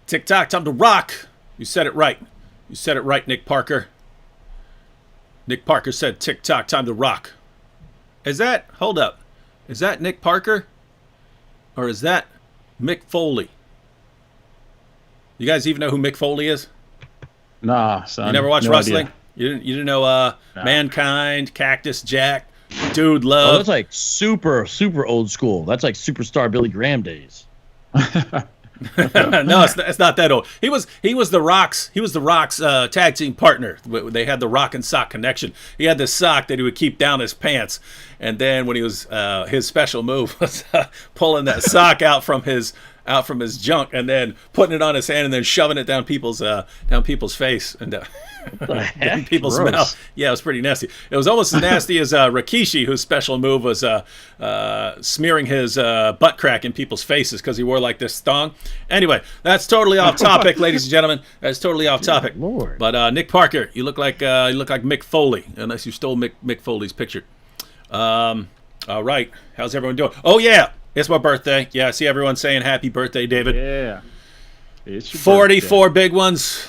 Tick-tock, time to rock. You said it right. You said it right, Nick Parker. Nick Parker said tick-tock, time to rock. Hold up. Is that Nick Parker? Or is that Mick Foley? You guys even know who Mick Foley is? Nah, son. You never watched wrestling? Idea. You didn't know nah. Mankind, Cactus Jack, Dude Love? Oh, that's like super old school. That's like superstar Billy Graham days. No, it's not that old. He was the Rock's tag team partner. They had the Rock and Sock connection. He had this sock that he would keep down his pants, and then when he was his special move was pulling that sock out from his junk and then putting it on his hand and then shoving it down people's face and down people's mouth. Yeah, it was pretty nasty. It was almost as nasty as Rikishi, whose special move was smearing his butt crack in people's faces because he wore like this thong. Anyway, that's totally off topic, ladies and gentlemen. That's totally off topic. Lord. But Nick Parker, you look like Mick Foley, unless you stole Mick Foley's picture. All right, how's everyone doing? Oh yeah. It's my birthday. Yeah, I see everyone saying happy birthday, David. Yeah. It's your 44 birthday. Big ones.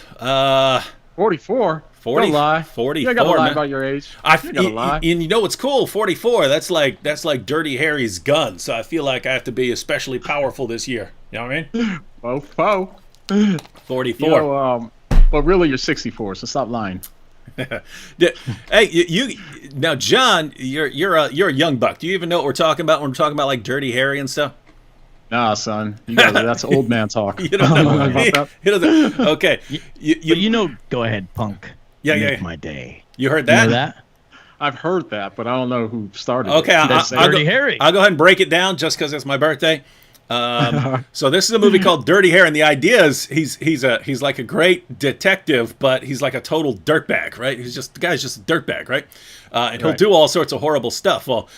44? 40, Don't lie. 44, You gotta lie man. about your age. You gotta lie. And you know what's cool? 44, that's like Dirty Harry's gun. So I feel like I have to be especially powerful this year. You know what I mean? Fofo. 44. You know, but really you're 64, so stop lying. Hey, you now, John, you're a young buck. Do you even know what we're talking about when we're talking about like Dirty Harry and stuff? Nah, son. That's old man talk. You don't know about that? Okay. Go ahead, punk. Yeah. My day. You heard that? You know that? I've heard that, but I don't know who started Okay, it. Dirty Harry. I'll go ahead and break it down just because it's my birthday. So this is a movie called Dirty Harry, and the idea is he's like a great detective, but he's like a total dirtbag, right? The guy's just a dirtbag, right? And he'll do all sorts of horrible stuff. Well,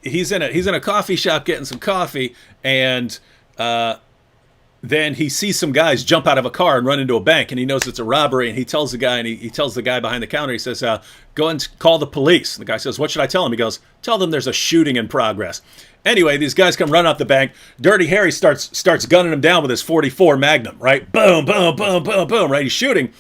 he's in a coffee shop getting some coffee, and then he sees some guys jump out of a car and run into a bank, and he knows it's a robbery, and he tells the guy, and he tells the guy behind the counter, he says, go and call the police. And the guy says, what should I tell him? He goes, tell them there's a shooting in progress. Anyway, these guys come run out the bank. Dirty Harry starts gunning them down with his 44 Magnum, right? Boom, boom, boom, boom, boom, right? He's shooting.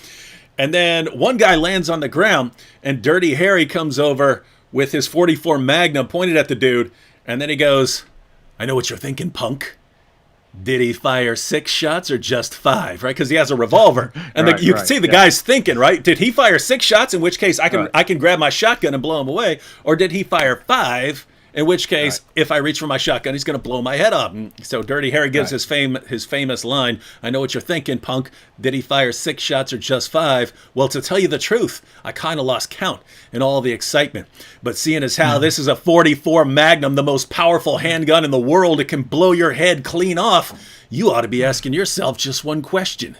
And then one guy lands on the ground, and Dirty Harry comes over with his 44 Magnum pointed at the dude, and then he goes, I know what you're thinking, punk. Did he fire 6 shots or just 5, right? Because he has a revolver. And you can see the guy's thinking, right? Did he fire 6 shots, in which case I can grab my shotgun and blow him away? Or did he fire 5, in which case, if I reach for my shotgun, he's going to blow my head off? And so Dirty Harry gives his famous line, I know what you're thinking, punk. Did he fire 6 shots or just 5? Well, to tell you the truth, I kind of lost count in all the excitement. But seeing as how this is a 44 Magnum, the most powerful handgun in the world, it can blow your head clean off. You ought to be asking yourself just one question.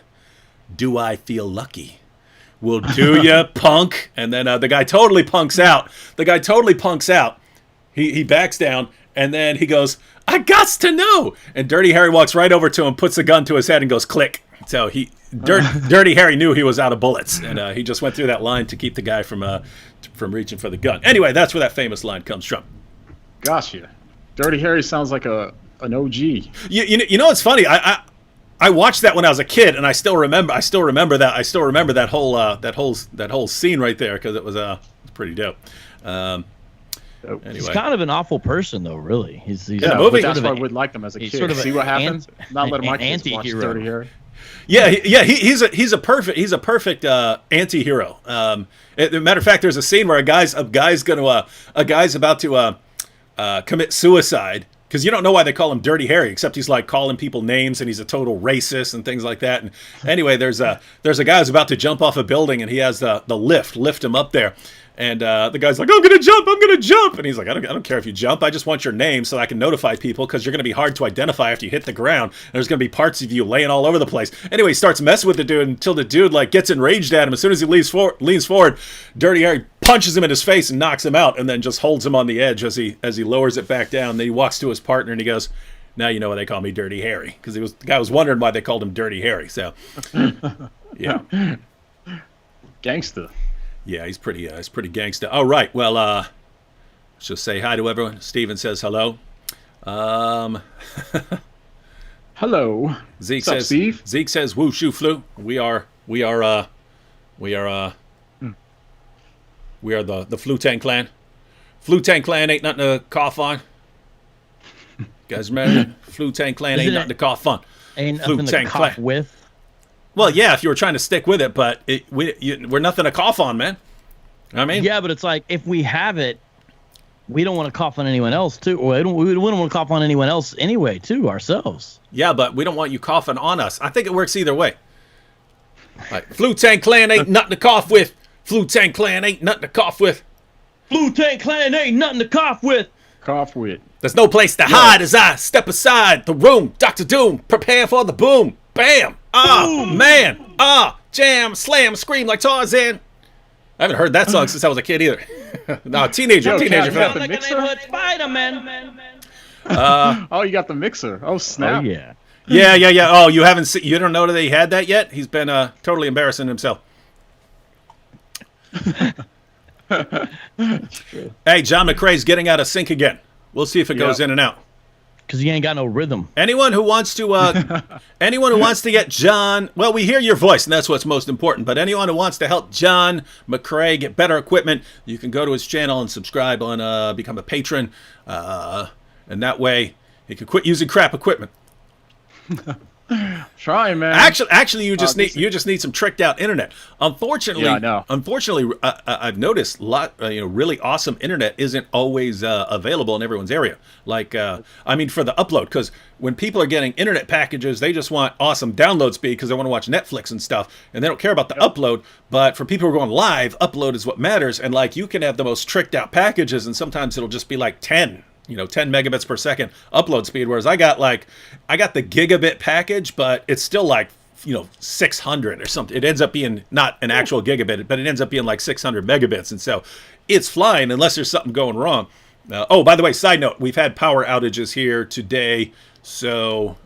Do I feel lucky? Well, do ya, punk? And then the guy totally punks out. He backs down, and then he goes, I gots to know. And Dirty Harry walks right over to him, puts a gun to his head, and goes, click. So Dirty Harry knew he was out of bullets, and he just went through that line to keep the guy from reaching for the gun. Anyway, that's where that famous line comes from. Gotcha. Dirty Harry sounds like an OG. You know what's funny? I watched that when I was a kid, and I still remember that whole scene right there because it was pretty dope. Anyway. He's kind of an awful person, though. Really, he's movie. That's why I would like them as a kid. Sort of see what happens. Not letting my kids watch anti-hero. Dirty Harry. Yeah. He's a perfect anti-hero. As a matter of fact, there's a scene where a guy's about to commit suicide. Because you don't know why they call him Dirty Harry, except he's like calling people names and he's a total racist and things like that. And anyway, there's a guy who's about to jump off a building and he has the lift him up there. And the guy's like, I'm gonna jump. And he's like, I don't care if you jump. I just want your name so I can notify people because you're gonna be hard to identify after you hit the ground. And there's gonna be parts of you laying all over the place. Anyway, he starts messing with the dude until the dude like gets enraged at him. As soon as he leans forward, Dirty Harry punches him in his face and knocks him out, and then just holds him on the edge as he lowers it back down. Then he walks to his partner and he goes, now you know why they call me Dirty Harry, because the guy was wondering why they called him Dirty Harry. So yeah. Gangster. Yeah, he's pretty gangsta. All right, well, let's just say hi to everyone. Steven says hello. Hi, Hello. Zeke What's up, says. Steve? Zeke says, "Woo shoo flu." We are the Flu-Tang clan. Flu-Tang clan ain't nothing to cough on. Guys, remember? Flu-Tang clan ain't nothing to cough on. Ain't nothing to cough with. Well, yeah, if you were trying to stick with it, but we're nothing to cough on, man. I mean, yeah, but it's like if we have it, we don't want to cough on anyone else too, or we don't want to cough on anyone else anyway, too, ourselves. Yeah, but we don't want you coughing on us. I think it works either way. Like, Flu-Tang clan ain't nothing to cough with. Flu-Tang clan ain't nothing to cough with. Flu-Tang clan ain't nothing to cough with. Cough with. There's no place to hide as I step aside the room. Dr. Doom, prepare for the boom. Bam! Boom. Man! Jam, slam, scream like Tarzan. I haven't heard that song since I was a kid either. No, teenager Cat, fan. the mixer? Spider-Man. Oh, you got the mixer. Oh, snap. Oh, yeah. Yeah. Oh, you haven't seen, you don't know that he had that yet? He's been totally embarrassing himself. Hey, John McCray's getting out of sync again. We'll see if it goes in and out. Because he ain't got no rhythm. Anyone who wants to get John, well, we hear your voice, and that's what's most important. But anyone who wants to help John McCray get better equipment, you can go to his channel and subscribe on, become a patron, and that way he can quit using crap equipment. Try, man. Actually, you just need some tricked out internet. Unfortunately, yeah, I know. Unfortunately, I've noticed really awesome internet isn't always available in everyone's area. Like, for the upload, because when people are getting internet packages, they just want awesome download speed because they want to watch Netflix and stuff, and they don't care about the upload. But for people who are going live, upload is what matters. And like, you can have the most tricked out packages, and sometimes it'll just be like 10 megabits per second upload speed, whereas I got the gigabit package, but it's still like 600 or something. It ends up being not an actual gigabit, but it ends up being like 600 megabits, and so it's flying unless there's something going wrong. By the way, side note, we've had power outages here today, so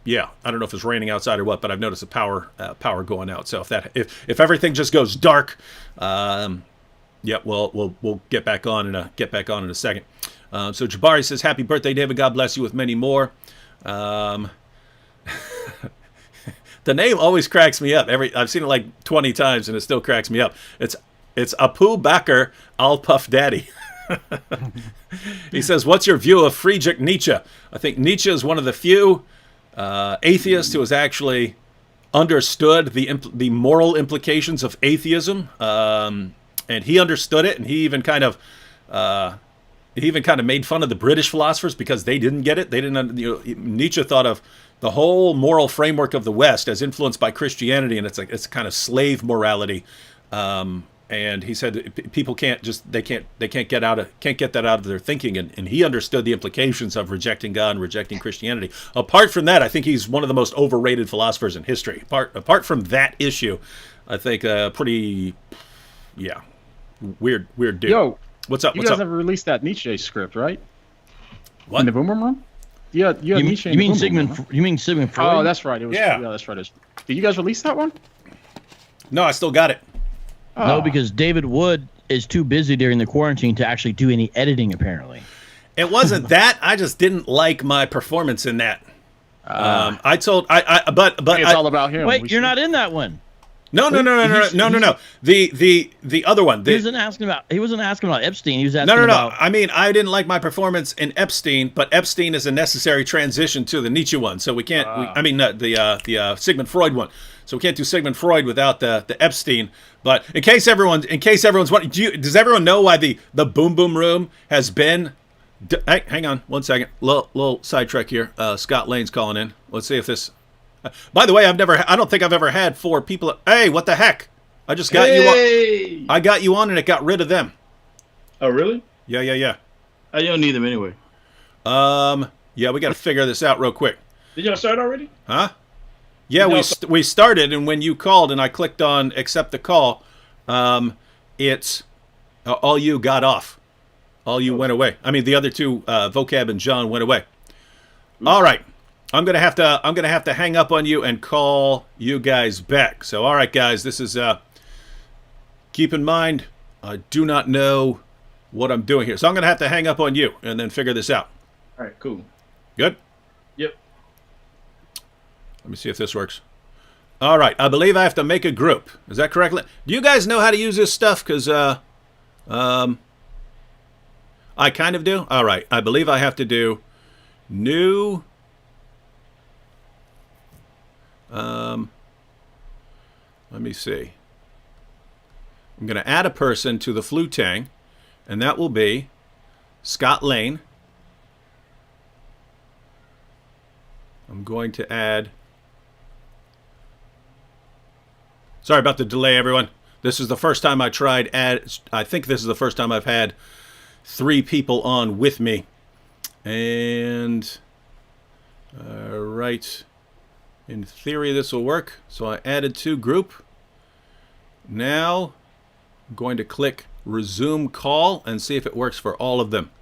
yeah, I don't know if it's raining outside or what, but I've noticed the power going out. So if everything just goes dark, yeah, we'll get back on in a second. So Jabari says, "Happy birthday, David. God bless you with many more." The name always cracks me up. I've seen it like 20 times, and it still cracks me up. It's Apu Bakr Al Puff Daddy. He says, "What's your view of Friedrich Nietzsche?" I think Nietzsche is one of the few atheists who has actually understood the moral implications of atheism, and he understood it, and he even kind of made fun of the British philosophers because they didn't get it. They didn't. Nietzsche thought of the whole moral framework of the West as influenced by Christianity, and it's kind of slave morality. And he said people can't get that out of their thinking, and he understood the implications of rejecting God and rejecting Christianity. Apart from that, I think he's one of the most overrated philosophers in history. Apart from that issue, I think pretty, yeah, weird dude. Yo. What's up? You guys ever released that Nietzsche script, right? What? In the Boom Boom Room? Yeah, you Nietzsche. You mean Sigmund Freud? Oh, that's right. It was. Yeah, that's right. Did you guys release that one? No, I still got it. Oh. No, because David Wood is too busy during the quarantine to actually do any editing. Apparently, it wasn't that. I just didn't like my performance in that. But it's all about him. Wait, you're not in that one. No. The other one. He wasn't asking about Epstein. He was asking No. about. I mean, I didn't like my performance in Epstein, but Epstein is a necessary transition to the Nietzsche one. So we can't. The Sigmund Freud one. So we can't do Sigmund Freud without the Epstein. But in case everyone's wondering, does everyone know why the Boom Boom Room has been? Hey, hang on 1 second. Little sidetrack here. Scott Lane's calling in. Let's see if this. By the way, I don't think I've ever had 4 people. Hey, what the heck? I just got you on. I got you on and it got rid of them. Oh, really? Yeah. You don't need them anyway. Yeah, we got to figure this out real quick. Did y'all start already? Huh? Yeah, we started, and when you called and I clicked on accept the call, it's all you got off. All you went away. I mean, the other 2, Vocab and John, went away. All right. I'm gonna have to hang up on you and call you guys back. So, all right, guys, this is. Keep in mind, I do not know what I'm doing here, so I'm gonna have to hang up on you and then figure this out. All right, cool. Good. Yep. Let me see if this works. All right, I believe I have to make a group. Is that correct? Do you guys know how to use this stuff? Because I kind of do. All right, I believe I have to do new. Let me see. I'm going to add a person to the Flu-Tang, and that will be Scott Lane. I'm going to add... Sorry about the delay, everyone. This is the first time I tried I think this is the first time I've had 3 people on with me. And right, in theory this will work. So I added to group. Now I'm going to click resume call and see if it works for all of them.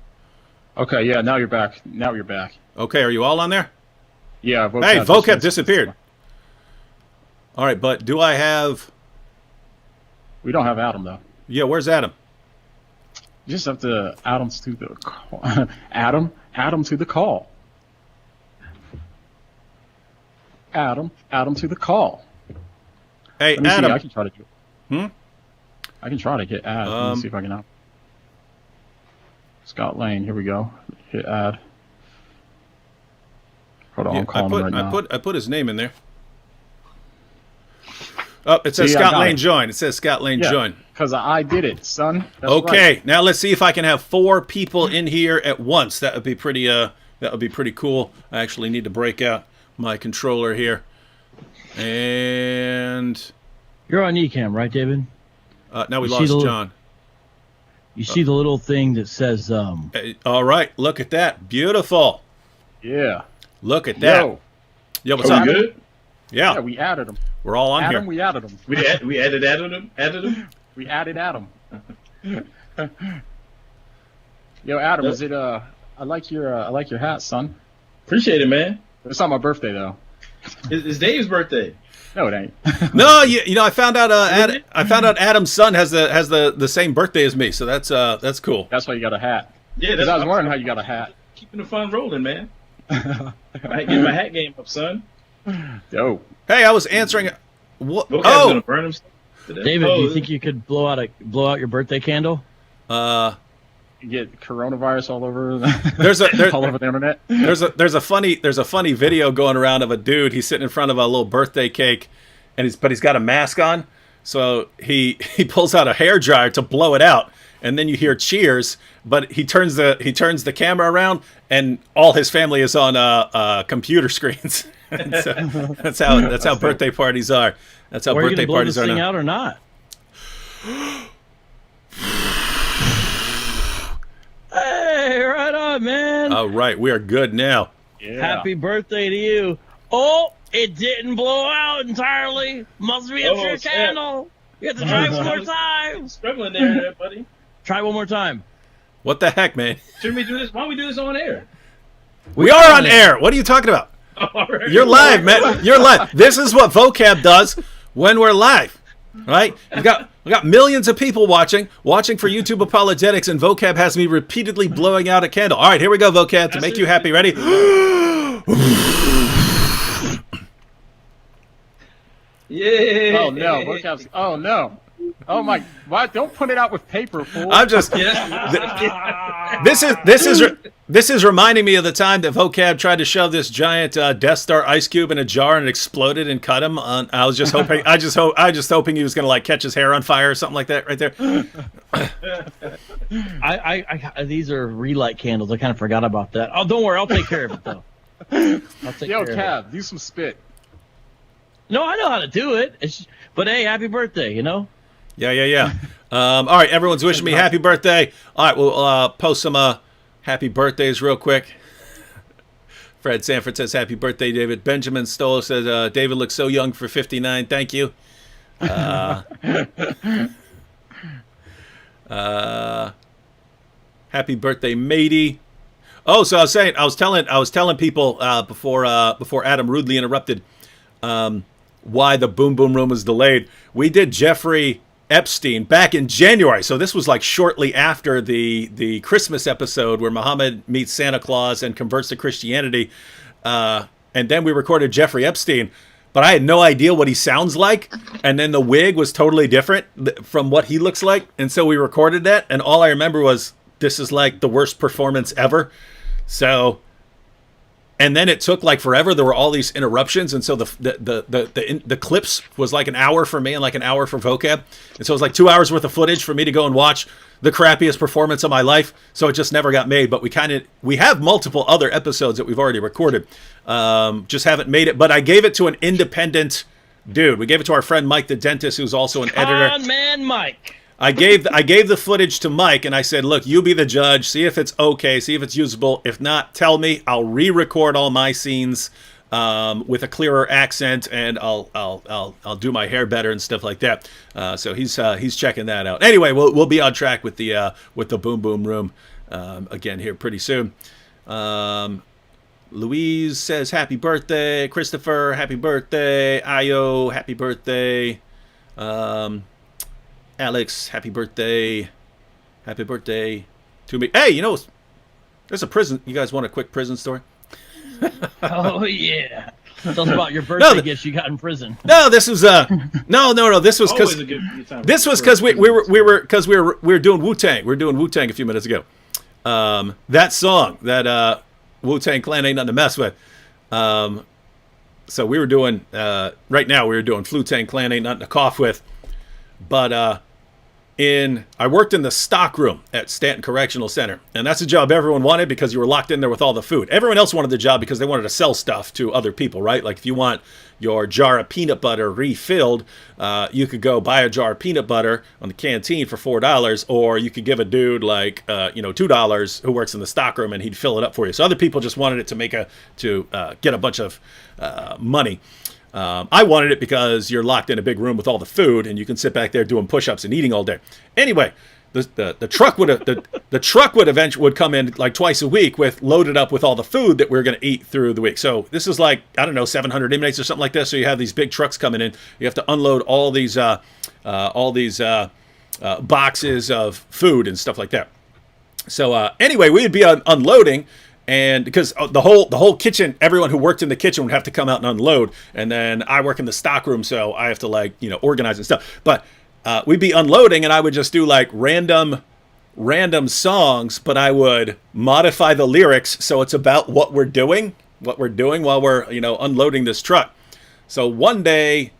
Okay, yeah, now you're back. Now you're back. Okay, are you all on there? Yeah. Hey, Vocab disappeared. All right, but do I have... We don't have Adam, though. Yeah, where's Adam? You just have to add him to the call. Add him to the call. Add him to the call. Hey, Let me Adam. see. I can try to do it. I can try to get add. Let me see if I can add. Scott Lane, here we go. Hit add. Hold on, I'm calling him right now. I put his name in there. Oh, it says Scott Lane join. It says Scott Lane join. Because I did it, son. That's okay, right. now let's see if I can have 4 people in here at once. That would be pretty. That would be pretty cool. I actually need to break out my controller here. And You're on Ecamm, right, David? now we lost John. You see the little thing that says all right, look at that. Beautiful. Yeah. Look at that. Yo, what's up? Good? Yeah. Yeah, we added him. We're all on Adam, here. we added him. We added him? We added Adam. Yo, Adam, is it I like your hat, son. Appreciate it, man. It's not my birthday though. It's Dave's birthday. No, it ain't. No, you know, I found out Adam's son has the same birthday as me, so that's cool. That's why you got a hat. Yeah, Because I was wondering how you got a hat. Keeping the fun rolling, man. I get my hat game up, son. Dope. Hey, I was answering. What? Vocab's Oh, gonna burn him today. David, do you think you could blow out your birthday candle? You get coronavirus all over all over the internet. there's a funny video going around of a dude. He's sitting in front of a little birthday cake, and he's got a mask on. So he pulls out a hairdryer to blow it out, and then you hear cheers. But he turns the camera around, and all his family is on computer screens. That's how birthday parties are. That's how birthday parties are now. Are you going to blow this thing out or not? Hey, right on, man. All right, we are good now. Yeah. Happy birthday to you. Oh, it didn't blow out entirely. Must be a true candle. You have to try one more time. Struggling there, buddy. Try one more time. What the heck, man? Shouldn't we do this? Why don't we do this on air? We are on air. What are you talking about? You're live, man. You're live. This is what Vocab does when we're live, right? We got millions of people watching for YouTube Apologetics, and Vocab has me repeatedly blowing out a candle. All right, here we go, Vocab, to make you happy. Ready? Yeah. Oh no, Vocab's. Oh no. Oh my! What? Don't put it out with paper, fool. I'm just. This is reminding me of the time that Vocab tried to shove this giant Death Star ice cube in a jar and it exploded and cut him. I was just hoping. I just hoping he was gonna like catch his hair on fire or something like that right there. These are relight candles. I kind of forgot about that. Oh, don't worry, I'll take care of it though. I'll take Yo, care of Cav, do some spit. No, I know how to do it. But hey, happy birthday, you know? Yeah. All right, everyone's wishing me happy birthday. All right, we'll post some happy birthdays real quick. Fred Sanford says happy birthday, David. Benjamin Stoll says David looks so young for 59. Thank you. Happy birthday, matey. Oh, so I was telling people before Adam rudely interrupted why the Boom Boom Room was delayed. We did Jeffrey Epstein back in January, so this was like shortly after the Christmas episode where Muhammad meets Santa Claus and converts to Christianity. and then we recorded Jeffrey Epstein, but I had no idea what he sounds like, and then the wig was totally different from what he looks like, and so we recorded that, and all I remember was, this is like the worst performance ever. So, and then it took like forever. There were all these interruptions, and so the clips was like an hour for me and like an hour for Vocab, and so it was like 2 hours worth of footage for me to go and watch the crappiest performance of my life. So it just never got made. But we have multiple other episodes that we've already recorded, just haven't made it. But I gave it to an independent dude. We gave it to our friend Mike the dentist, who's also an editor. Con man Mike. I gave the footage to Mike, and I said, look, you be the judge, see if it's okay, see if it's usable. If not, tell me. I'll re-record all my scenes with a clearer accent, and I'll do my hair better and stuff like that. So he's checking that out. Anyway, we'll be on track with the Boom Boom Room again here pretty soon. Louise says happy birthday. Christopher, happy birthday. Ayo, happy birthday. Alex, happy birthday. Happy birthday to me. Hey, you know, there's a prison. You guys want a quick prison story? Oh, yeah. Tell us about your birthday gifts you got in prison. No, this was no. This was because we were doing Wu-Tang. We were doing Wu-Tang a few minutes ago. That song, that Wu-Tang Clan ain't nothing to mess with. So we were doing right now. We were doing Flu-Tang Clan ain't nothing to cough with. But I worked in the stock room at Stanton Correctional Center, and that's a job everyone wanted because you were locked in there with all the food. Everyone else wanted the job because they wanted to sell stuff to other people, right? Like if you want your jar of peanut butter refilled, you could go buy a jar of peanut butter on the canteen for $4, or you could give a dude like $2 who works in the stock room, and he'd fill it up for you. So other people just wanted it to get a bunch of money. I wanted it because you're locked in a big room with all the food, and you can sit back there doing push-ups and eating all day. Anyway, the truck would come in like twice a week loaded up with all the food that we're going to eat through the week. So this is like, I don't know, 700 inmates or something like that. So you have these big trucks coming in. You have to unload all these boxes of food and stuff like that. So anyway, we would be unloading. And because the whole kitchen, everyone who worked in the kitchen would have to come out and unload. And then I work in the stock room, so I have to organize and stuff. But we'd be unloading, and I would just do like random songs, but I would modify the lyrics so it's about what we're doing while we're unloading this truck. So one day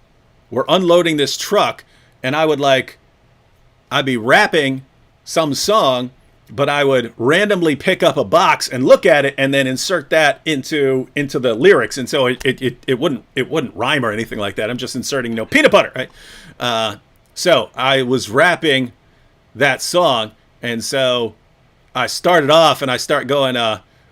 we're unloading this truck, and I'd be rapping some song, but I would randomly pick up a box and look at it and then insert that into the lyrics. And so it wouldn't rhyme or anything like that. I'm just inserting, peanut butter, right? So I was rapping that song. And so I started off and I start going,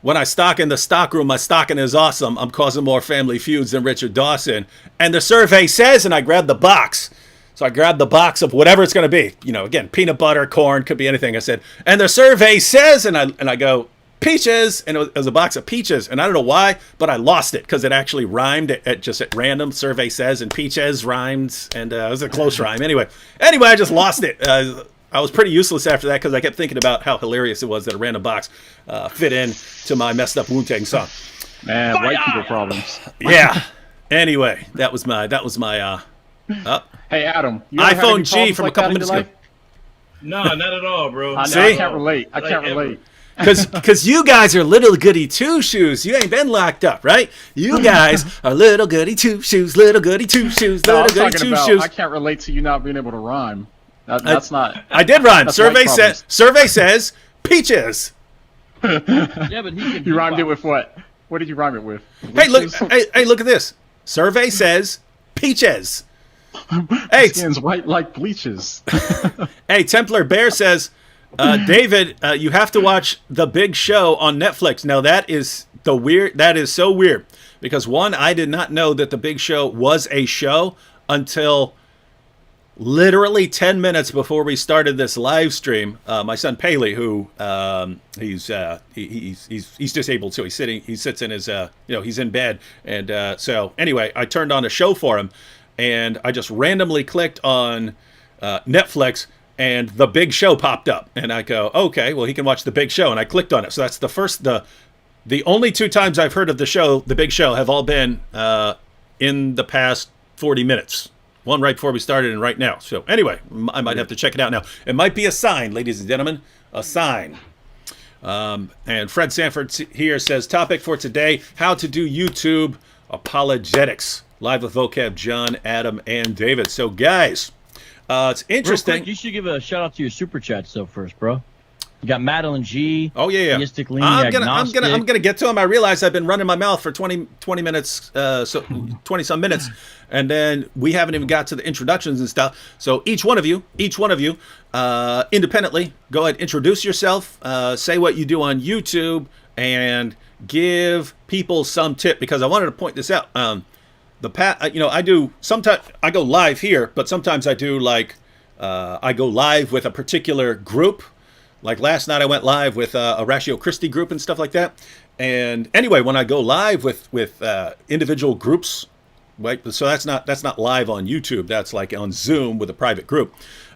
when I stock in the stock room, my stocking is awesome. I'm causing more family feuds than Richard Dawson. And the survey says, and I grabbed the box. So I grabbed the box of whatever it's going to be. Again, peanut butter, corn, could be anything. I said, and the survey says, and I go, peaches. And it was a box of peaches. And I don't know why, but I lost it because it actually rhymed at random. Survey says, and peaches rhymes. And it was a close rhyme. Anyway, I just lost it. I was pretty useless after that because I kept thinking about how hilarious it was that a random box fit in to my messed up Wu-Tang song. Man, white people problems. Yeah. Anyway, that was my Hey, Adam. iPhone G from a couple minutes ago. No, not at all, bro. I can't relate. I can't relate. Because you guys are little goody two-shoes. You ain't been locked up, right? You guys are little goody two-shoes, little goody two-shoes, little goody two-shoes. I can't relate to you not being able to rhyme. That's not. I did rhyme. Survey says peaches. Yeah, but you rhymed it with what? What did you rhyme it with? Hey, look! Hey, look at this. Survey says peaches. Hey, skin's white like bleaches. Hey, Templar Bear says, David, you have to watch The Big Show on Netflix. Now that is so weird because one, I did not know that The Big Show was a show until literally 10 minutes before we started this live stream. My son Paley, who he's disabled, so he sits in his he's in bed, and so anyway, I turned on a show for him. And I just randomly clicked on Netflix, and The Big Show popped up. And I go, okay, well, he can watch The Big Show. And I clicked on it. So that's the The only 2 times I've heard of the show, the big show, have all been in the past 40 minutes. One right before we started and right now. So anyway, I might have to check it out now. It might be a sign, ladies and gentlemen, a sign. And Fred Sanford here says, topic for today, how to do YouTube apologetics. Live with Vocab, John, Adam, and David. So guys, it's interesting. Real quick, you should give a shout out to your super chats though first, bro. You got Madeline G. Oh yeah. Theistic Lean, I'm gonna get to him. I realize I've been running my mouth for 20 minutes, 20 some minutes, and then we haven't even got to the introductions and stuff. So each one of you, independently, go ahead, introduce yourself, say what you do on YouTube, and give people some tip, because I wanted to point this out. I do sometimes I go live here, but sometimes I do I go live with a particular group. Like last night I went live with a Ratio Christi group and stuff like that. And anyway, when I go live with individual groups, right? So that's not live on YouTube. That's like on Zoom with a private group.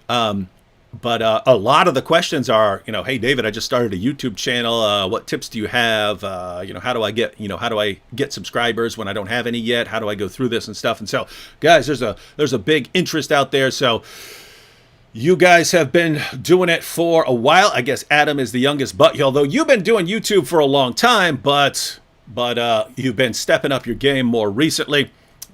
But a lot of the questions are, hey David, I just started a YouTube channel. What tips do you have? How do I get subscribers when I don't have any yet? How do I go through this and stuff? And so, guys, there's a big interest out there. So you guys have been doing it for a while. I guess Adam is the youngest, but although you've been doing YouTube for a long time, but you've been stepping up your game more recently.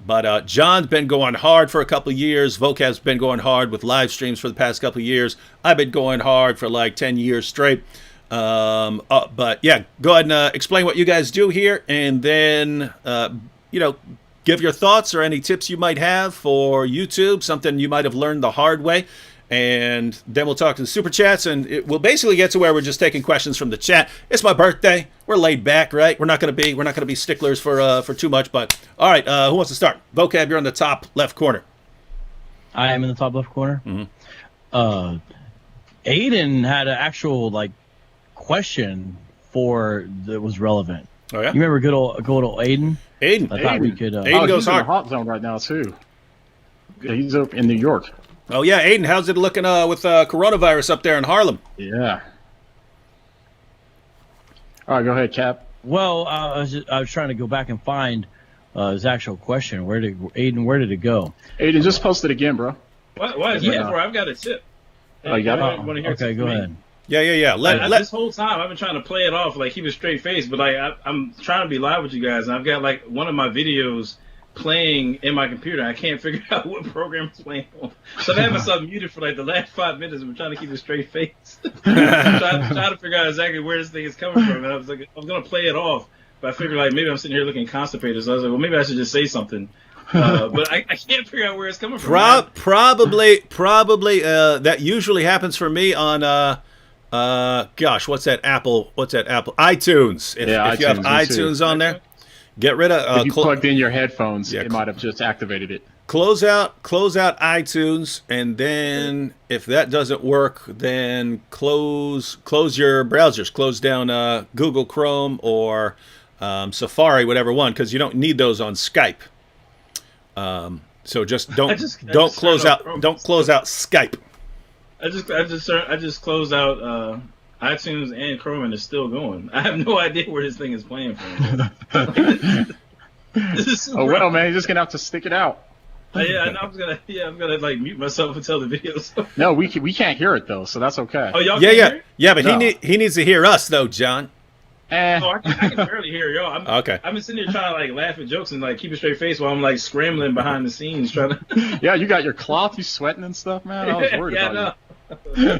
But John's been going hard for a couple of years. Vocab's been going hard with live streams for the past couple of years. I've been going hard for like 10 years straight. But yeah, go ahead and explain what you guys do here, and then give your thoughts or any tips you might have for YouTube, something you might have learned the hard way. And then we'll talk to the super chats, and we'll basically get to where we're just taking questions from the chat. It's my birthday. We're laid back, right? We're not gonna be sticklers for too much. But all right, who wants to start? Vocab, you're on the top left corner. I am in the top left corner. Mm-hmm. Aiden had an actual question that was relevant. Oh yeah. You remember good old Aiden? Aiden. I thought we could. Aiden goes he's in hard. the hot zone right now too. Yeah, he's up in New York. Oh yeah, Aiden, how's it looking with coronavirus up there in Harlem? Yeah. All right, go ahead, Cap. Well, I was trying to go back and find his actual question. Where did it go? Aiden, just post it again, bro. Why is that for? I've got a tip. Oh, you got it? Want to hear Okay, go ahead. Yeah. This whole time I've been trying to play it off, keep a straight face, but I'm trying to be live with you guys, and I've got one of my videos playing in my computer. I can't figure out what program it's playing on. So I've had myself muted for the last 5 minutes. I'm trying to keep a straight face. trying to figure out exactly where this thing is coming from. And I was like, I'm going to play it off, but I figured maybe I'm sitting here looking constipated. So I was like, well, maybe I should just say something. But I can't figure out where it's coming from. Probably that usually happens for me on what's that Apple? iTunes. If you have iTunes on there, get rid of. If you plugged in your headphones, it might have just activated it. Close out iTunes, and then if that doesn't work, then close your browsers. Close down Google Chrome or Safari, whatever one, because you don't need those on Skype. So just don't close out Skype. I just closed out iTunes and Chrome, and it's still going. I have no idea where this thing is playing from. Well, man, you're just gonna have to stick it out. Yeah, I'm gonna mute myself until the video's over. No, we can't hear it though, so that's okay. Oh, y'all can't hear it? Yeah, but he needs to hear us though, John. Oh, I can barely hear y'all. Okay. I've been sitting here trying to laugh at jokes and keep a straight face while I'm scrambling behind the scenes trying to. Yeah, you got your cloth, you sweating and stuff, man. I was worried about you.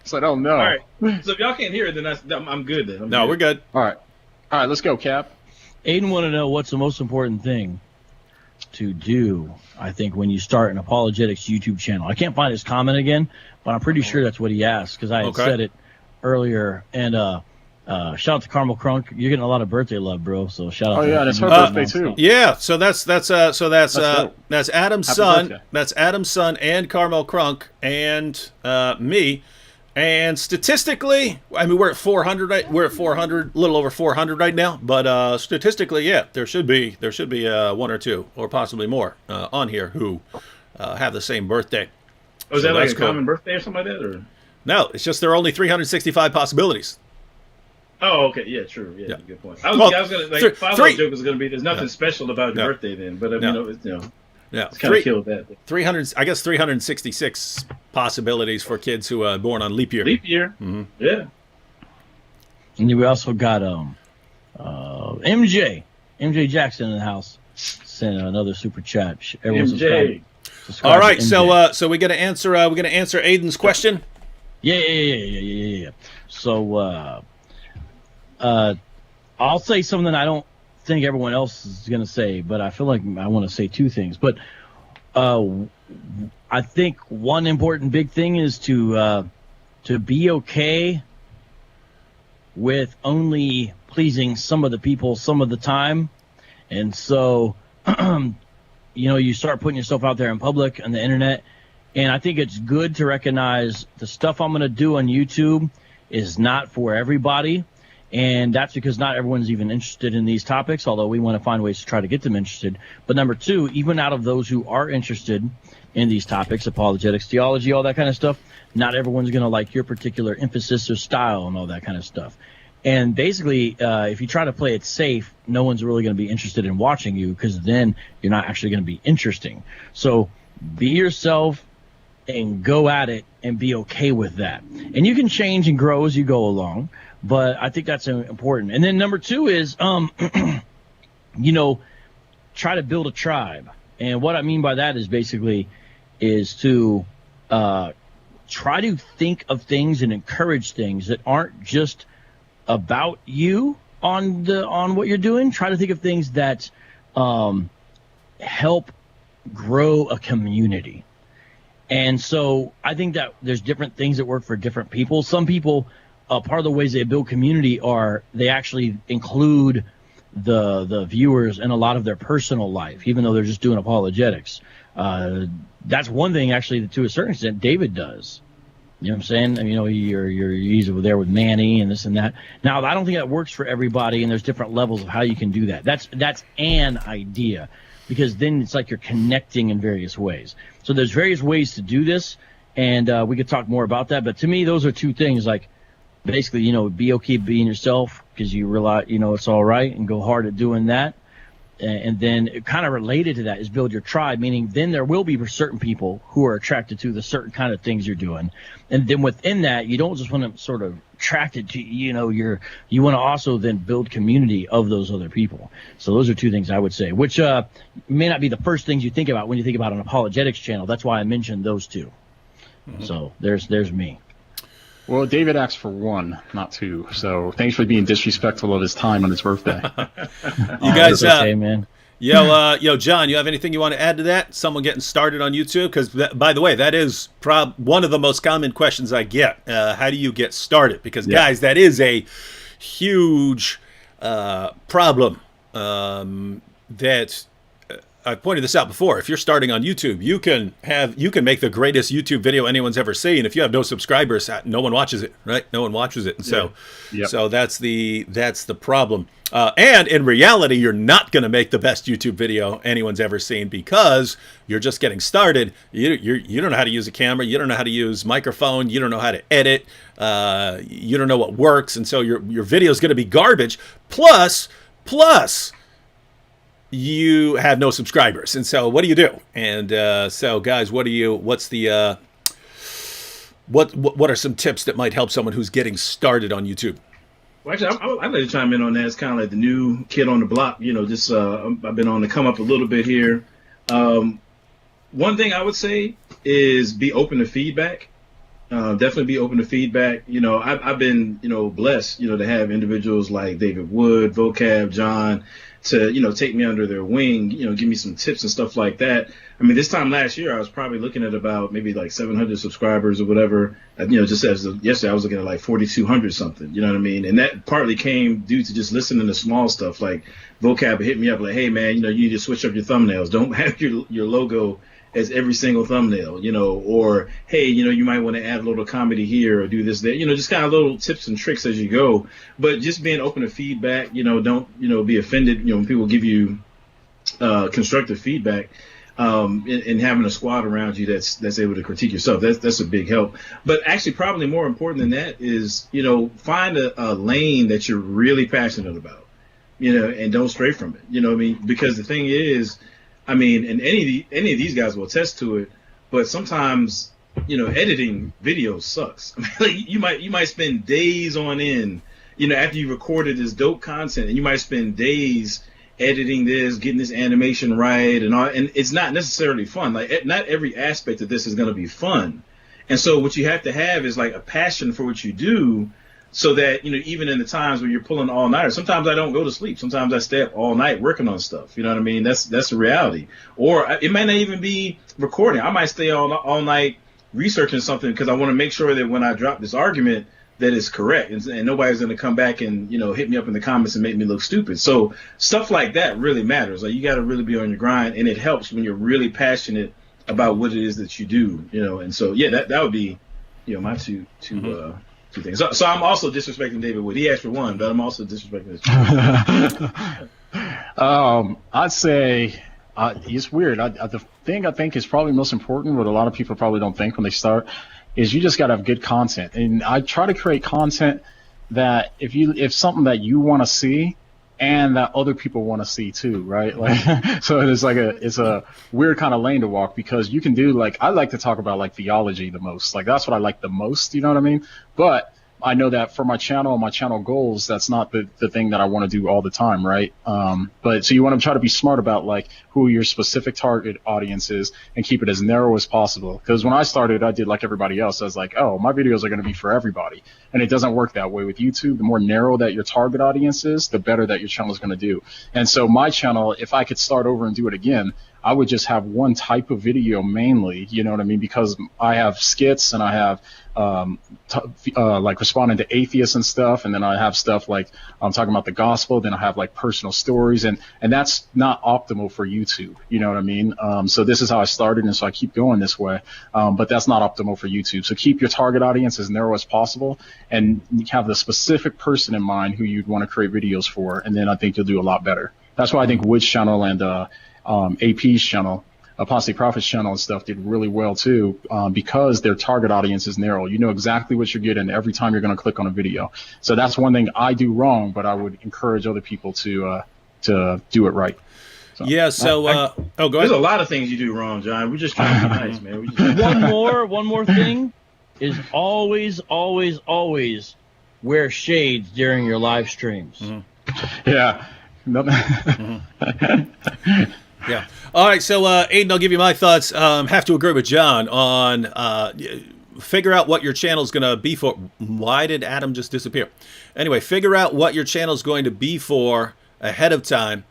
So I don't know. All right. So if y'all can't hear it, then I'm good then. We're good. All right, let's go, Cap. Aiden wanted to know what's the most important thing to do, I think, when you start an apologetics YouTube channel. I can't find his comment again, but I'm pretty sure that's what he asked, because I had said it earlier. And shout out to Carmel Crunk. You're getting a lot of birthday love, bro. So shout out. Oh yeah, and it's her birthday too. Yeah, so that's Adam's son. birthday. That's Adam's son and Carmel Crunk and me. And statistically, I mean, we're at 400. Right? We're at 400, a little over 400 right now. But statistically, yeah, there should be one or two, or possibly more, on here who have the same birthday. Oh, is that a common birthday or something like that, or? No, it's just there are only 365 possibilities. Oh, okay. Yeah, true. Yeah, good point. I was gonna like follow-up joke was gonna be there's nothing special about your birthday then, but it's kind of killed that. 300, I guess 366 possibilities for kids who are born on leap year. Leap year. Mm-hmm. Yeah. And we also got MJ Jackson in the house. Sent another super chat. Everyone's MJ. All right, so we're gonna answer Aiden's question. Yeah. So I'll say something I don't think everyone else is gonna say, but I feel like I want to say two things. But I think one important big thing is to be okay with only pleasing some of the people some of the time, and so you start putting yourself out there in public on the internet, and I think it's good to recognize the stuff I'm going to do on YouTube is not for everybody, and that's because not everyone's even interested in these topics, although we want to find ways to try to get them interested. But number two, even out of those who are interested in these topics, apologetics, theology, all that kind of stuff, not everyone's going to like your particular emphasis or style and all that kind of stuff. And basically, if you try to play it safe, no one's really going to be interested in watching you, because then you're not actually going to be interesting. So be yourself and go at it and be okay with that. And you can change and grow as you go along, but I think that's important. And then number two is, try to build a tribe. And what I mean by that is basically is to try to think of things and encourage things that aren't just about you on what you're doing. Try to think of things that help grow a community. And so I think that there's different things that work for different people. Some people, part of the ways they build community are they actually include the viewers in a lot of their personal life, even though they're just doing apologetics. That's one thing actually to a certain extent David does. You know what I'm saying? I mean, he's over there with Manny and this and that. Now, I don't think that works for everybody, and there's different levels of how you can do that. That's an idea, because then it's like you're connecting in various ways. So there's various ways to do this, and we could talk more about that. But to me, those are two things. Like, basically, be okay being yourself, because you realize, it's all right, and go hard at doing that. And then kind of related to that is build your tribe, meaning then there will be certain people who are attracted to the certain kind of things you're doing. And then within that, you don't just want to sort of attracted to, you want to also then build community of those other people. So those are two things I would say, which may not be the first things you think about when you think about an apologetics channel. That's why I mentioned those two. Mm-hmm. So there's me. Well, David asked for one, not two. So thanks for being disrespectful of his time on his birthday. You guys, okay, man. Yo, John, you have anything you want to add to that? Someone getting started on YouTube? Because, by the way, that is one of the most common questions I get. How do you get started? Because, guys, that is a huge problem that I've pointed this out before. If you're starting on YouTube, you can make the greatest YouTube video anyone's ever seen. If you have no subscribers, no one watches it, right? No one watches it, and so that's the problem. And in reality, you're not going to make the best YouTube video anyone's ever seen, because you're just getting started. You don't know how to use a camera. You don't know how to use microphone. You don't know how to edit. You don't know what works, and so your video is going to be garbage. Plus, you have no subscribers, and so what do you do? And so, guys, what are some tips that might help someone who's getting started on YouTube? Well, actually, I'd like to chime in on that. It's kind of like the new kid on the block. I've been on the come up a little bit here. One thing I would say is be open to feedback. Definitely be open to feedback. I've been, blessed, to have individuals like David Wood, Vocab, John, to, take me under their wing, give me some tips and stuff like that. I mean, this time last year, I was probably looking at about maybe like 700 subscribers or whatever. Just as of yesterday, I was looking at like 4,200 something, you know what I mean? And that partly came due to just listening to small stuff. Like Vocab hit me up like, hey, man, you need to switch up your thumbnails. Don't have your logo as every single thumbnail, or, hey, you might want to add a little comedy here or do this, there, just kind of little tips and tricks as you go. But just being open to feedback, don't, be offended, when people give you constructive feedback. and having a squad around you that's able to critique yourself. That's a big help. But actually, probably more important than that is, find a lane that you're really passionate about, and don't stray from it. You know what I mean? Because the thing is, and any of these guys will attest to it, but sometimes, editing videos sucks. You might spend days on end, after you recorded this dope content, and you might spend days editing this, getting this animation right, and all, and it's not necessarily fun. Like, not every aspect of this is going to be fun. And so what you have to have is like a passion for what you do, so that, even in the times when you're pulling all nighters, sometimes I don't go to sleep. Sometimes I stay up all night working on stuff. You know what I mean? That's the reality. Or it might not even be recording. I might stay all night researching something because I want to make sure that when I drop this argument, that is correct, and nobody's going to come back and hit me up in the comments and make me look stupid. So stuff like that really matters. Like, you got to really be on your grind, and it helps when you're really passionate about what it is that you do. And so that would be my two things. So I'm also disrespecting David Wood. He asked for one, but I'm also disrespecting his. I'd say it's weird. The thing I think is probably most important, what a lot of people probably don't think when they start, is you just got to have good content. And I try to create content that if something that you want to see and that other people want to see too, right? Like, so it's a weird kind of lane to walk, because you can do, I like to talk about theology the most. Like, that's what I like the most, you know what I mean? But I know that for my channel and my channel goals, that's not the thing that I want to do all the time, right? But so you want to try to be smart about who your specific target audience is and keep it as narrow as possible. Because when I started, I did like everybody else. I was like, oh, my videos are going to be for everybody. And it doesn't work that way with YouTube. The more narrow that your target audience is, the better that your channel is going to do. And so my channel, if I could start over and do it again, I would just have one type of video mainly, you know what I mean? Because I have skits and I have responding to atheists and stuff, and then I have stuff like I'm talking about the gospel, then I have personal stories, and that's not optimal for YouTube, you know what I mean? So this is how I started, and so I keep going this way, but that's not optimal for YouTube. So keep your target audience as narrow as possible, and have the specific person in mind who you'd want to create videos for, and then I think you'll do a lot better. That's why I think Wood's channel and AP's channel, Apostate Prophet's channel and stuff, did really well too, because their target audience is narrow. You know exactly what you're getting every time you're going to click on a video. So that's one thing I do wrong, but I would encourage other people to do it right. So, yeah. So, go ahead. There's a lot of things you do wrong, John. We're just trying to be nice, man. We just... One more thing is always wear shades during your live streams. Mm-hmm. Yeah. Mm-hmm. Yeah. All right. So, Aiden, I'll give you my thoughts. Have to agree with John on figure out what your channel is going to be for. Why did Adam just disappear? Anyway, figure out what your channel is going to be for ahead of time.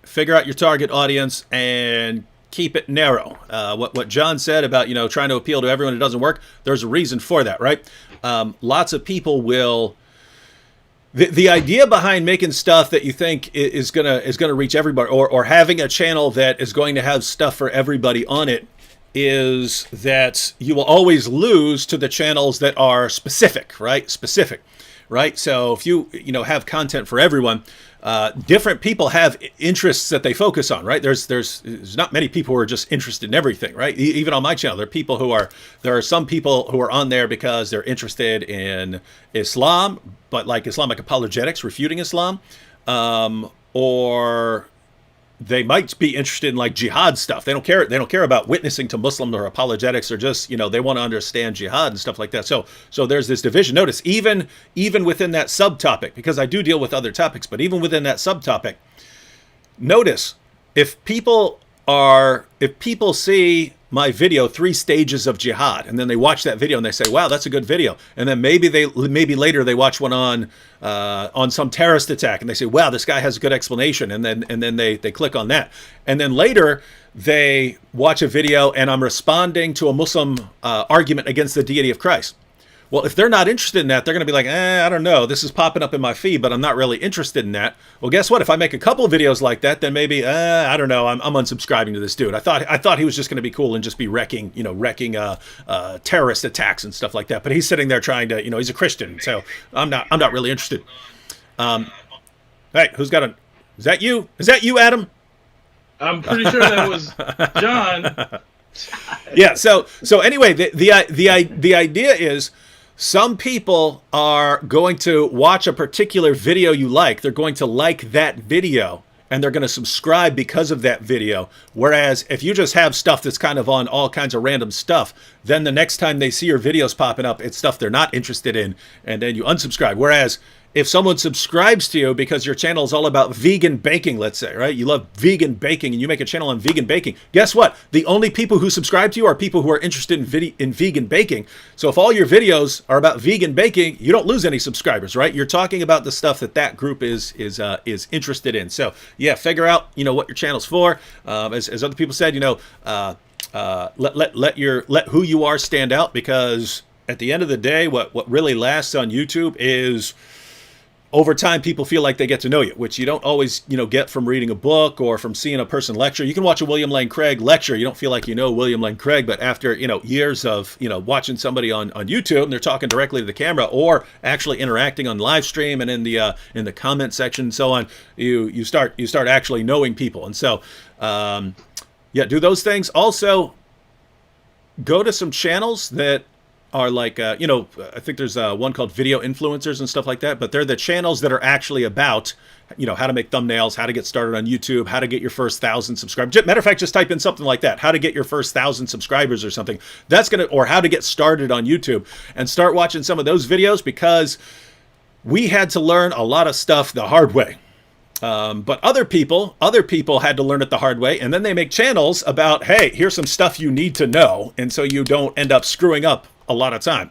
Figure out your target audience and keep it narrow. What John said about, trying to appeal to everyone, it doesn't work. There's a reason for that, right? Lots of people will... The idea behind making stuff that you think is gonna reach everybody, or having a channel that is going to have stuff for everybody on it, is that you will always lose to the channels that are specific, right? So if you have content for everyone, different people have interests that they focus on, right? There's not many people who are just interested in everything, right? Even on my channel, there are some people who are on there because they're interested in Islam, but like Islamic apologetics, refuting Islam, or they might be interested in jihad stuff. They don't care about witnessing to Muslims or apologetics, or just, they want to understand jihad and stuff like that. So there's this division. Notice even within that subtopic, because I do deal with other topics, but even within that subtopic, notice if people see my video, 3 Stages of Jihad, and then they watch that video and they say, wow, that's a good video. And then maybe later they watch one on some terrorist attack and they say, wow, this guy has a good explanation. And then they click on that. And then later they watch a video and I'm responding to a Muslim argument against the deity of Christ. Well, if they're not interested in that, they're going to be like, I don't know. This is popping up in my feed, but I'm not really interested in that. Well, guess what? If I make a couple of videos like that, then maybe, I don't know. I'm unsubscribing to this dude. I thought he was just going to be cool and just be wrecking terrorist attacks and stuff like that. But he's sitting there trying to, he's a Christian, so I'm not really interested. Hey, who's got is that you? Is that you, Adam? I'm pretty sure that was John. Yeah. So anyway, the idea is some people are going to watch a particular video you like. They're going to like that video, and they're going to subscribe because of that video. Whereas if you just have stuff that's kind of on all kinds of random stuff, then the next time they see your videos popping up, it's stuff they're not interested in, and then you unsubscribe. Whereas if someone subscribes to you because your channel is all about vegan baking, let's say, right? You love vegan baking and you make a channel on vegan baking. Guess what? The only people who subscribe to you are people who are interested in vegan baking. So if all your videos are about vegan baking, you don't lose any subscribers, right? You're talking about the stuff that group is interested in. So yeah, figure out, what your channel's for. As other people said, let who you are stand out, because at the end of the day, what really lasts on YouTube is, over time, people feel like they get to know you, which you don't always, get from reading a book or from seeing a person lecture. You can watch a William Lane Craig lecture. You don't feel like you know William Lane Craig, but after, years of, watching somebody on YouTube and they're talking directly to the camera or actually interacting on live stream and in the comment section and so on, you start actually knowing people. And so, do those things. Also, go to some channels that are like, I think there's one called Video Influencers and stuff like that, but they're the channels that are actually about, how to make thumbnails, how to get started on YouTube, how to get your first 1,000 subscribers. Matter of fact, just type in something like that, how to get your first 1,000 subscribers or something. Or how to get started on YouTube, and start watching some of those videos, because we had to learn a lot of stuff the hard way. But other people had to learn it the hard way, and then they make channels about, hey, here's some stuff you need to know, and so you don't end up screwing up a lot of time,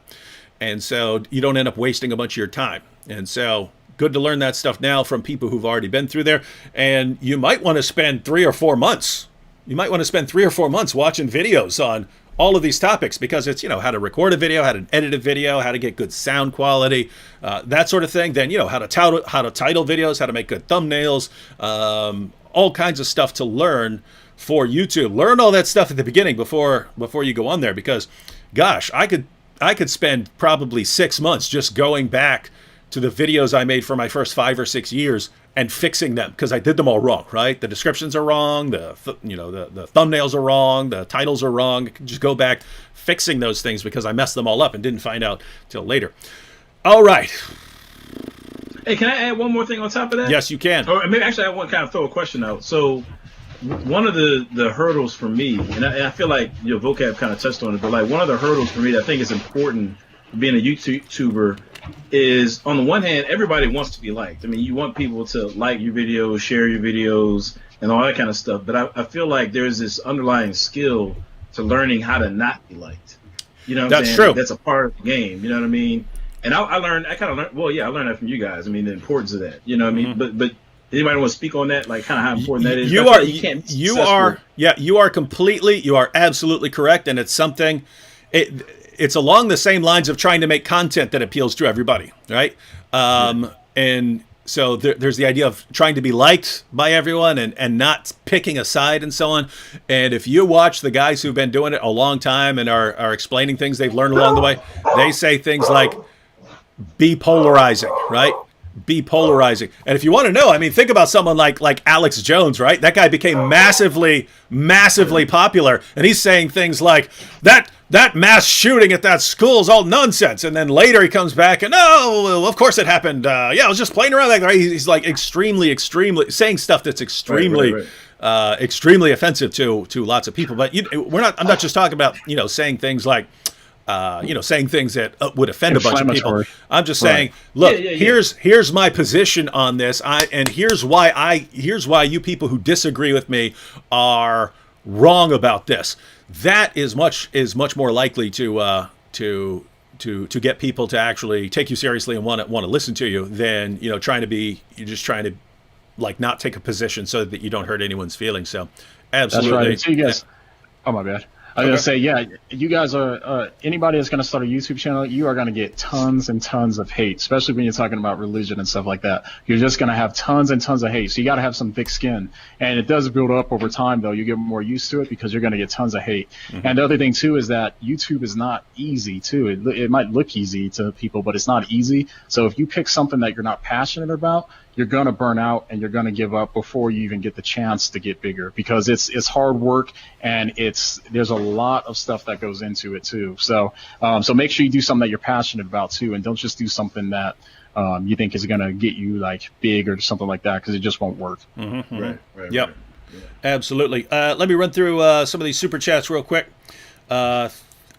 and so you don't end up wasting a bunch of your time. And so good to learn that stuff now from people who've already been through there. And you might want to spend 3 or 4 months. You might want to spend 3 or 4 months watching videos on all of these topics, because it's, how to record a video, how to edit a video, how to get good sound quality, that sort of thing. Then, how to title videos, how to make good thumbnails, all kinds of stuff to learn for YouTube. Learn all that stuff at the beginning before you go on there, because gosh, I could spend probably 6 months just going back to the videos I made for my first 5 or 6 years and fixing them, because I did them all wrong, right? The descriptions are wrong, the thumbnails are wrong, the titles are wrong. I can just go back fixing those things because I messed them all up and didn't find out till later. All right. Hey, can I add one more thing on top of that? Yes, you can. Or maybe actually I want to kind of throw a question out. So one of the hurdles for me, and I feel like Vocab kind of touched on it, but like one of the hurdles for me that I think is important for being a YouTuber is, on the one hand, everybody wants to be liked. I mean, you want people to like your videos, share your videos, and all that kind of stuff. But I feel like there's this underlying skill to learning how to not be liked. You know what I'm saying? True. That's a part of the game. You know what I mean? And I learned that from you guys. I mean, the importance of that. You know what I mean? But anybody want to speak on that, like kind of how important that is? You are absolutely correct, and it's something. It's along the same lines of trying to make content that appeals to everybody, right? And so there's the idea of trying to be liked by everyone and not picking a side and so on. And if you watch the guys who've been doing it a long time and are explaining things they've learned along the way, they say things like, be polarizing, right? Be polarizing. And if you want to know, I mean, think about someone like Alex Jones, right? That guy became massively popular, and he's saying things like that mass shooting at that school is all nonsense. And then later he comes back and, well, of course it happened. I was just playing around. Right? He's like extremely saying stuff that's extremely offensive to lots of people. But I'm not just talking about saying things like saying things that would offend a bunch of people. I'm just saying, look, here's my position on this, and here's why you people who disagree with me are wrong about this. That is much more likely to get people to actually take you seriously and want to listen to you than you're trying to like not take a position so that you don't hurt anyone's feelings. So absolutely. That's right. So you guys, oh my bad. I was going to say, you guys are, anybody that's going to start a YouTube channel, you are going to get tons and tons of hate, especially when you're talking about religion and stuff like that. You're just going to have tons and tons of hate. So you got to have some thick skin. And it does build up over time, though. You get more used to it because you're going to get tons of hate. Mm-hmm. And the other thing, too, is that YouTube is not easy, too. It might look easy to people, but it's not easy. So if you pick something that you're not passionate about, you're going to burn out and you're going to give up before you even get the chance to get bigger, because it's hard work and there's a lot of stuff that goes into it too. So make sure you do something that you're passionate about too, and don't just do something that you think is going to get you like big or something like that, because it just won't work. Mm-hmm. Right. Yep. Right. Yeah. Absolutely. Let me run through some of these super chats real quick.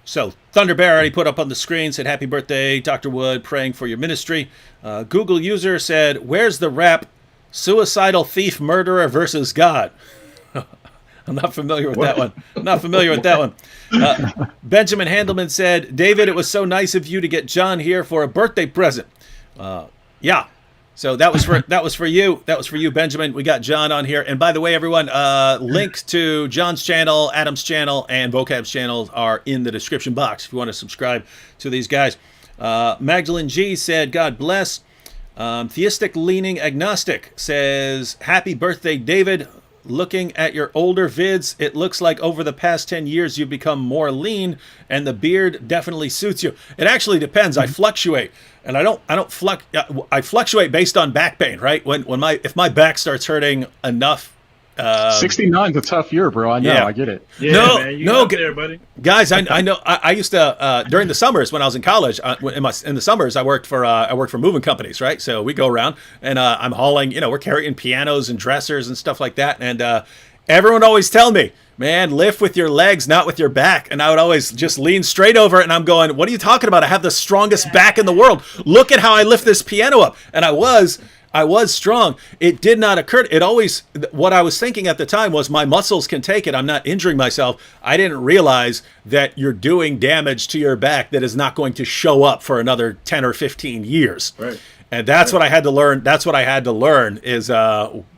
So Thunder Bear already put up on the screen, said, happy birthday, Dr. Wood, praying for your ministry. Google user said, where's the rap suicidal thief murderer versus God? I'm not familiar with that one. Not familiar with that one. Benjamin Handelman said, David, it was so nice of you to get John here for a birthday present. Yeah. So that was for you. That was for you, Benjamin. We got John on here. And by the way, everyone, links to John's channel, Adam's channel, and Vocab's channel are in the description box if you want to subscribe to these guys. Magdalene G said, God bless. Theistic Leaning Agnostic says, happy birthday, David. Looking at your older vids, it looks like over the past 10 years you've become more lean, and the beard definitely suits you. It actually depends. I fluctuate, and I fluctuate based on back pain, right? If my back starts hurting enough. 69's a tough year, bro. I know. Yeah. I get it. Yeah, no, man, you got there, buddy. Guys, I know. I used to during the summers when I was in college. In the summers, I worked for moving companies, right? So we go around and I'm hauling. We're carrying pianos and dressers and stuff like that. And everyone would always tell me, man, lift with your legs, not with your back. And I would always just lean straight over it. And I'm going, what are you talking about? I have the strongest back in the world. Look at how I lift this piano up. And I was strong. It did not occur. What I was thinking at the time was my muscles can take it. I'm not injuring myself. I didn't realize that you're doing damage to your back that is not going to show up for another 10 or 15 years. Right. And that's what I had to learn. That's what I had to learn is,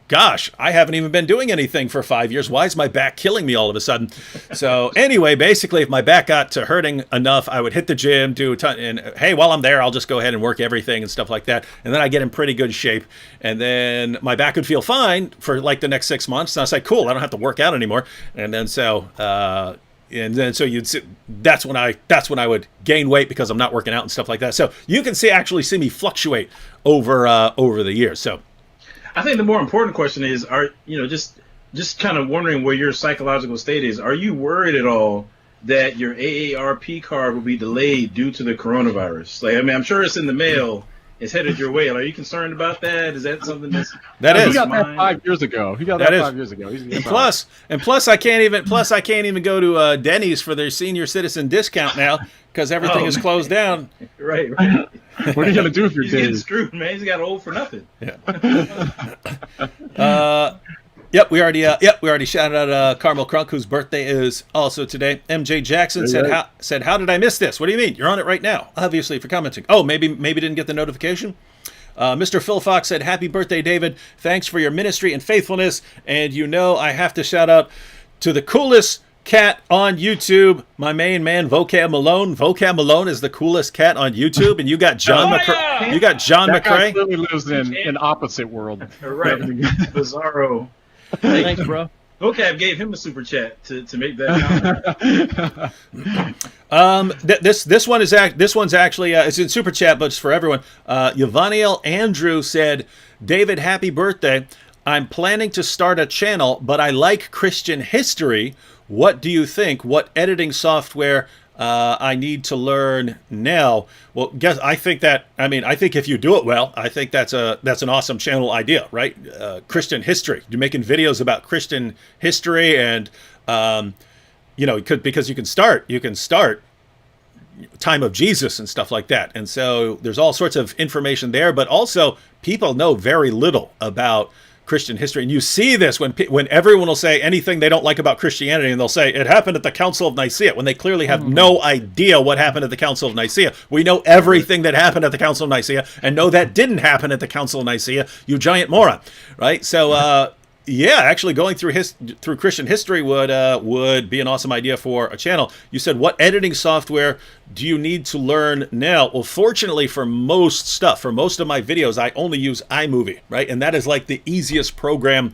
gosh, I haven't even been doing anything for 5 years. Why is my back killing me all of a sudden? So anyway, basically, if my back got to hurting enough, I would hit the gym, do a ton, and hey, while I'm there, I'll just go ahead and work everything and stuff like that. And then I get in pretty good shape. And then my back would feel fine for like the next 6 months. And I was like, cool, I don't have to work out anymore. And then that's when I would gain weight because I'm not working out and stuff like that. So you can actually see me fluctuate over the years. So I think the more important question is, just kind of wondering where your psychological state is. Are you worried at all that your AARP card will be delayed due to the coronavirus? Like, I mean, I'm sure it's in the mail. It's headed your way. Are you concerned about that? Is that something He got that 5 years ago. He got that 5 years ago. Plus, I can't even go to Denny's for their senior citizen discount now because everything is closed down. Right. What are you gonna do if you're getting screwed, man? He's got old for nothing. Yeah. Yep, we already shouted out Carmel Crunk, whose birthday is also today. MJ Jackson said, how did I miss this? What do you mean? You're on it right now. Obviously, for commenting. Oh, maybe didn't get the notification. Mr. Phil Fox said, happy birthday, David. Thanks for your ministry and faithfulness. And I have to shout out to the coolest cat on YouTube, my main man, Vocab Malone. Vocab Malone is the coolest cat on YouTube, and you got John McCray. Yeah. You got John that McCray. Guy really lives in an opposite world. Right, Bizarro. Thanks, bro. Vocab gave him a super chat to make that comment. This one's actually it's in super chat, but it's for everyone. Yvaniel Andrew said, David, happy birthday. I'm planning to start a channel, but I like Christian history. What do you think? What editing software I need to learn now? Well, I think if you do it well, I think that's an awesome channel idea, right? Christian history. You're making videos about Christian history, and because you can start time of Jesus and stuff like that, and so there's all sorts of information there. But also, people know very little about Christian history, and you see this when everyone will say anything they don't like about Christianity, and they'll say it happened at the Council of Nicaea, when they clearly have no idea what happened at the Council of Nicaea. We know everything that happened at the Council of Nicaea, and know that didn't happen at the Council of Nicaea. You giant moron, right? So, actually going through Christian history would be an awesome idea for a channel. You said, what editing software do you need to learn now? Well, fortunately for most of my videos, I only use iMovie, right? And that is like the easiest program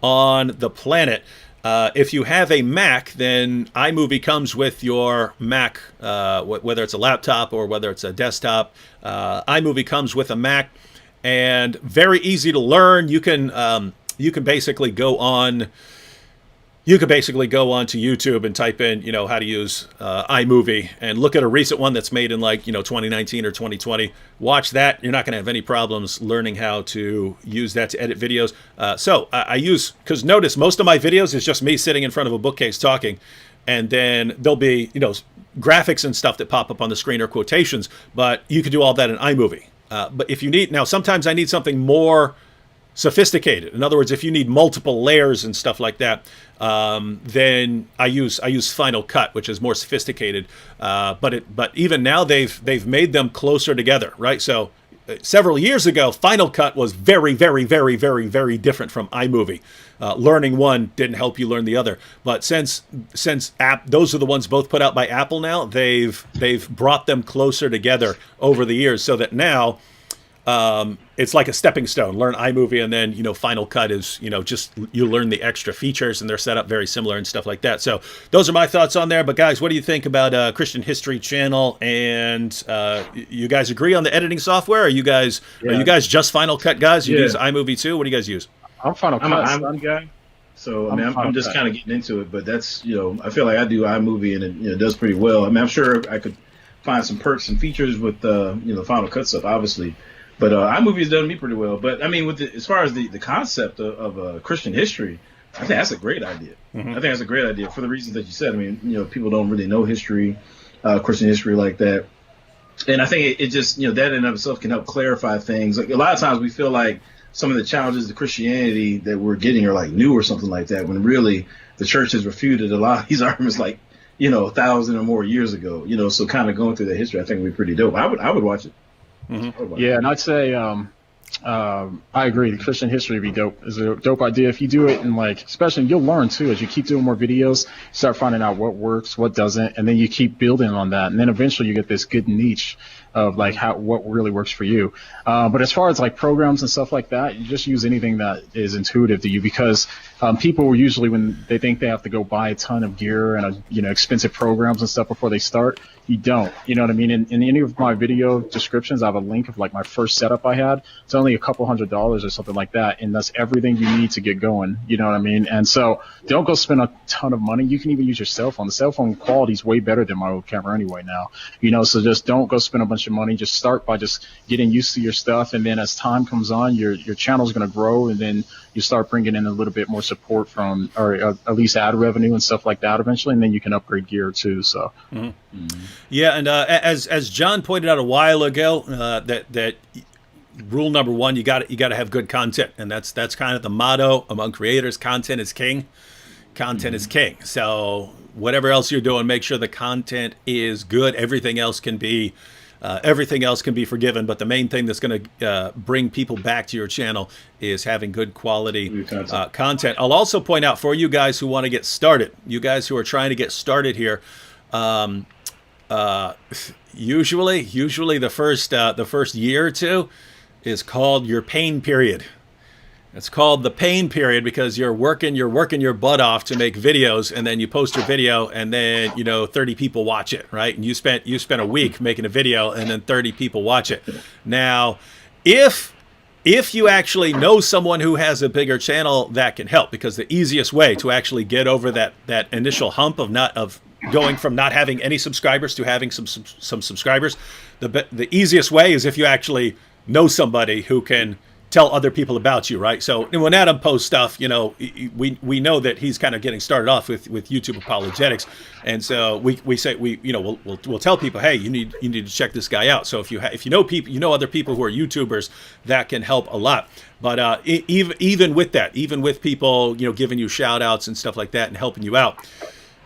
on the planet. If you have a Mac, then iMovie comes with your Mac, whether it's a laptop or whether it's a desktop. iMovie comes with a Mac. and very easy to learn. You can basically go on. You could basically go onto YouTube and type in, how to use iMovie and look at a recent one that's made in 2019 or 2020. Watch that. You're not going to have any problems learning how to use that to edit videos. So I use, because notice most of my videos is just me sitting in front of a bookcase talking, and then there'll be, graphics and stuff that pop up on the screen or quotations, but you can do all that in iMovie. But if you need, now sometimes I need something more sophisticated. In other words, if you need multiple layers and stuff like that, then I use Final Cut, which is more sophisticated. But even now they've made them closer together, right? So several years ago, Final Cut was very, very, very, very, very different from iMovie. Learning one didn't help you learn the other. But since those are the ones both put out by Apple now, they've brought them closer together over the years, so that now it's like a stepping stone. Learn iMovie, and then Final Cut is just you learn the extra features, and they're set up very similar and stuff like that. So those are my thoughts on there. But guys, what do you think about Christian History Channel? And you guys agree on the editing software? Are you guys just Final Cut guys? You use iMovie too? What do you guys use? I'm Final Cut. I'm an iMovie guy. So I'm just kind of getting into it, but that's I feel like I do iMovie, and it does pretty well. I mean, I'm sure I could find some perks and features with Final Cut stuff, obviously. But iMovie has done me pretty well. But I mean, as far as the concept of Christian history, I think that's a great idea. Mm-hmm. I think that's a great idea for the reasons that you said. I mean, people don't really know history, Christian history like that, and I think it just that in of itself can help clarify things. Like a lot of times we feel like some of the challenges to Christianity that we're getting are like new or something like that, when really the church has refuted a lot of these arguments like 1,000 or more years ago. So kind of going through the history, I think would be pretty dope. I would watch it. Mm-hmm. Yeah, and I'd say I agree. The Christian history would be dope. It's a dope idea if you do it, and especially you'll learn too as you keep doing more videos. You start finding out what works, what doesn't, and then you keep building on that, and then eventually you get this good niche of what really works for you. But as far as programs and stuff like that, you just use anything that is intuitive to you, because people usually, when they think they have to go buy a ton of gear and expensive programs and stuff before they start, you don't. You know what I mean? In any of my video descriptions, I have a link of my first setup I had. It's only a couple $100s or something like that, and that's everything you need to get going. You know what I mean? And so don't go spend a ton of money. You can even use your cell phone. The cell phone quality is way better than my old camera anyway now. So just don't go spend a bunch of money. Just start by just getting used to your stuff, and then as time comes on, your channel is going to grow, and then you start bringing in a little bit more support from, or at least ad revenue and stuff like that eventually, and then you can upgrade gear too. So, yeah, and as John pointed out a while ago, that rule number one, you got to have good content, and that's kind of the motto among creators. Content is king. Content is king. So whatever else you're doing, make sure the content is good. Everything else can be forgiven, but the main thing that's going to bring people back to your channel is having good quality content. I'll also point out for you guys who want to get started, you guys who are trying to get started here, usually the first year or two is called your pain period. It's called the pain period because you're working your butt off to make videos, and then you post your video, and then 30 people watch it, right? And you spent a week making a video, and then 30 people watch it. Now, if you actually know someone who has a bigger channel, that can help, because the easiest way to actually get over that initial hump of going from not having any subscribers to having some subscribers, the easiest way is if you actually know somebody who can tell other people about you, right? So when Adam posts stuff, we know that he's kind of getting started off with YouTube Apologetics, and so we'll tell people, hey, you need to check this guy out. So if you know people, other people who are YouTubers, that can help a lot. But even with that, even with people giving you shout outs and stuff like that and helping you out,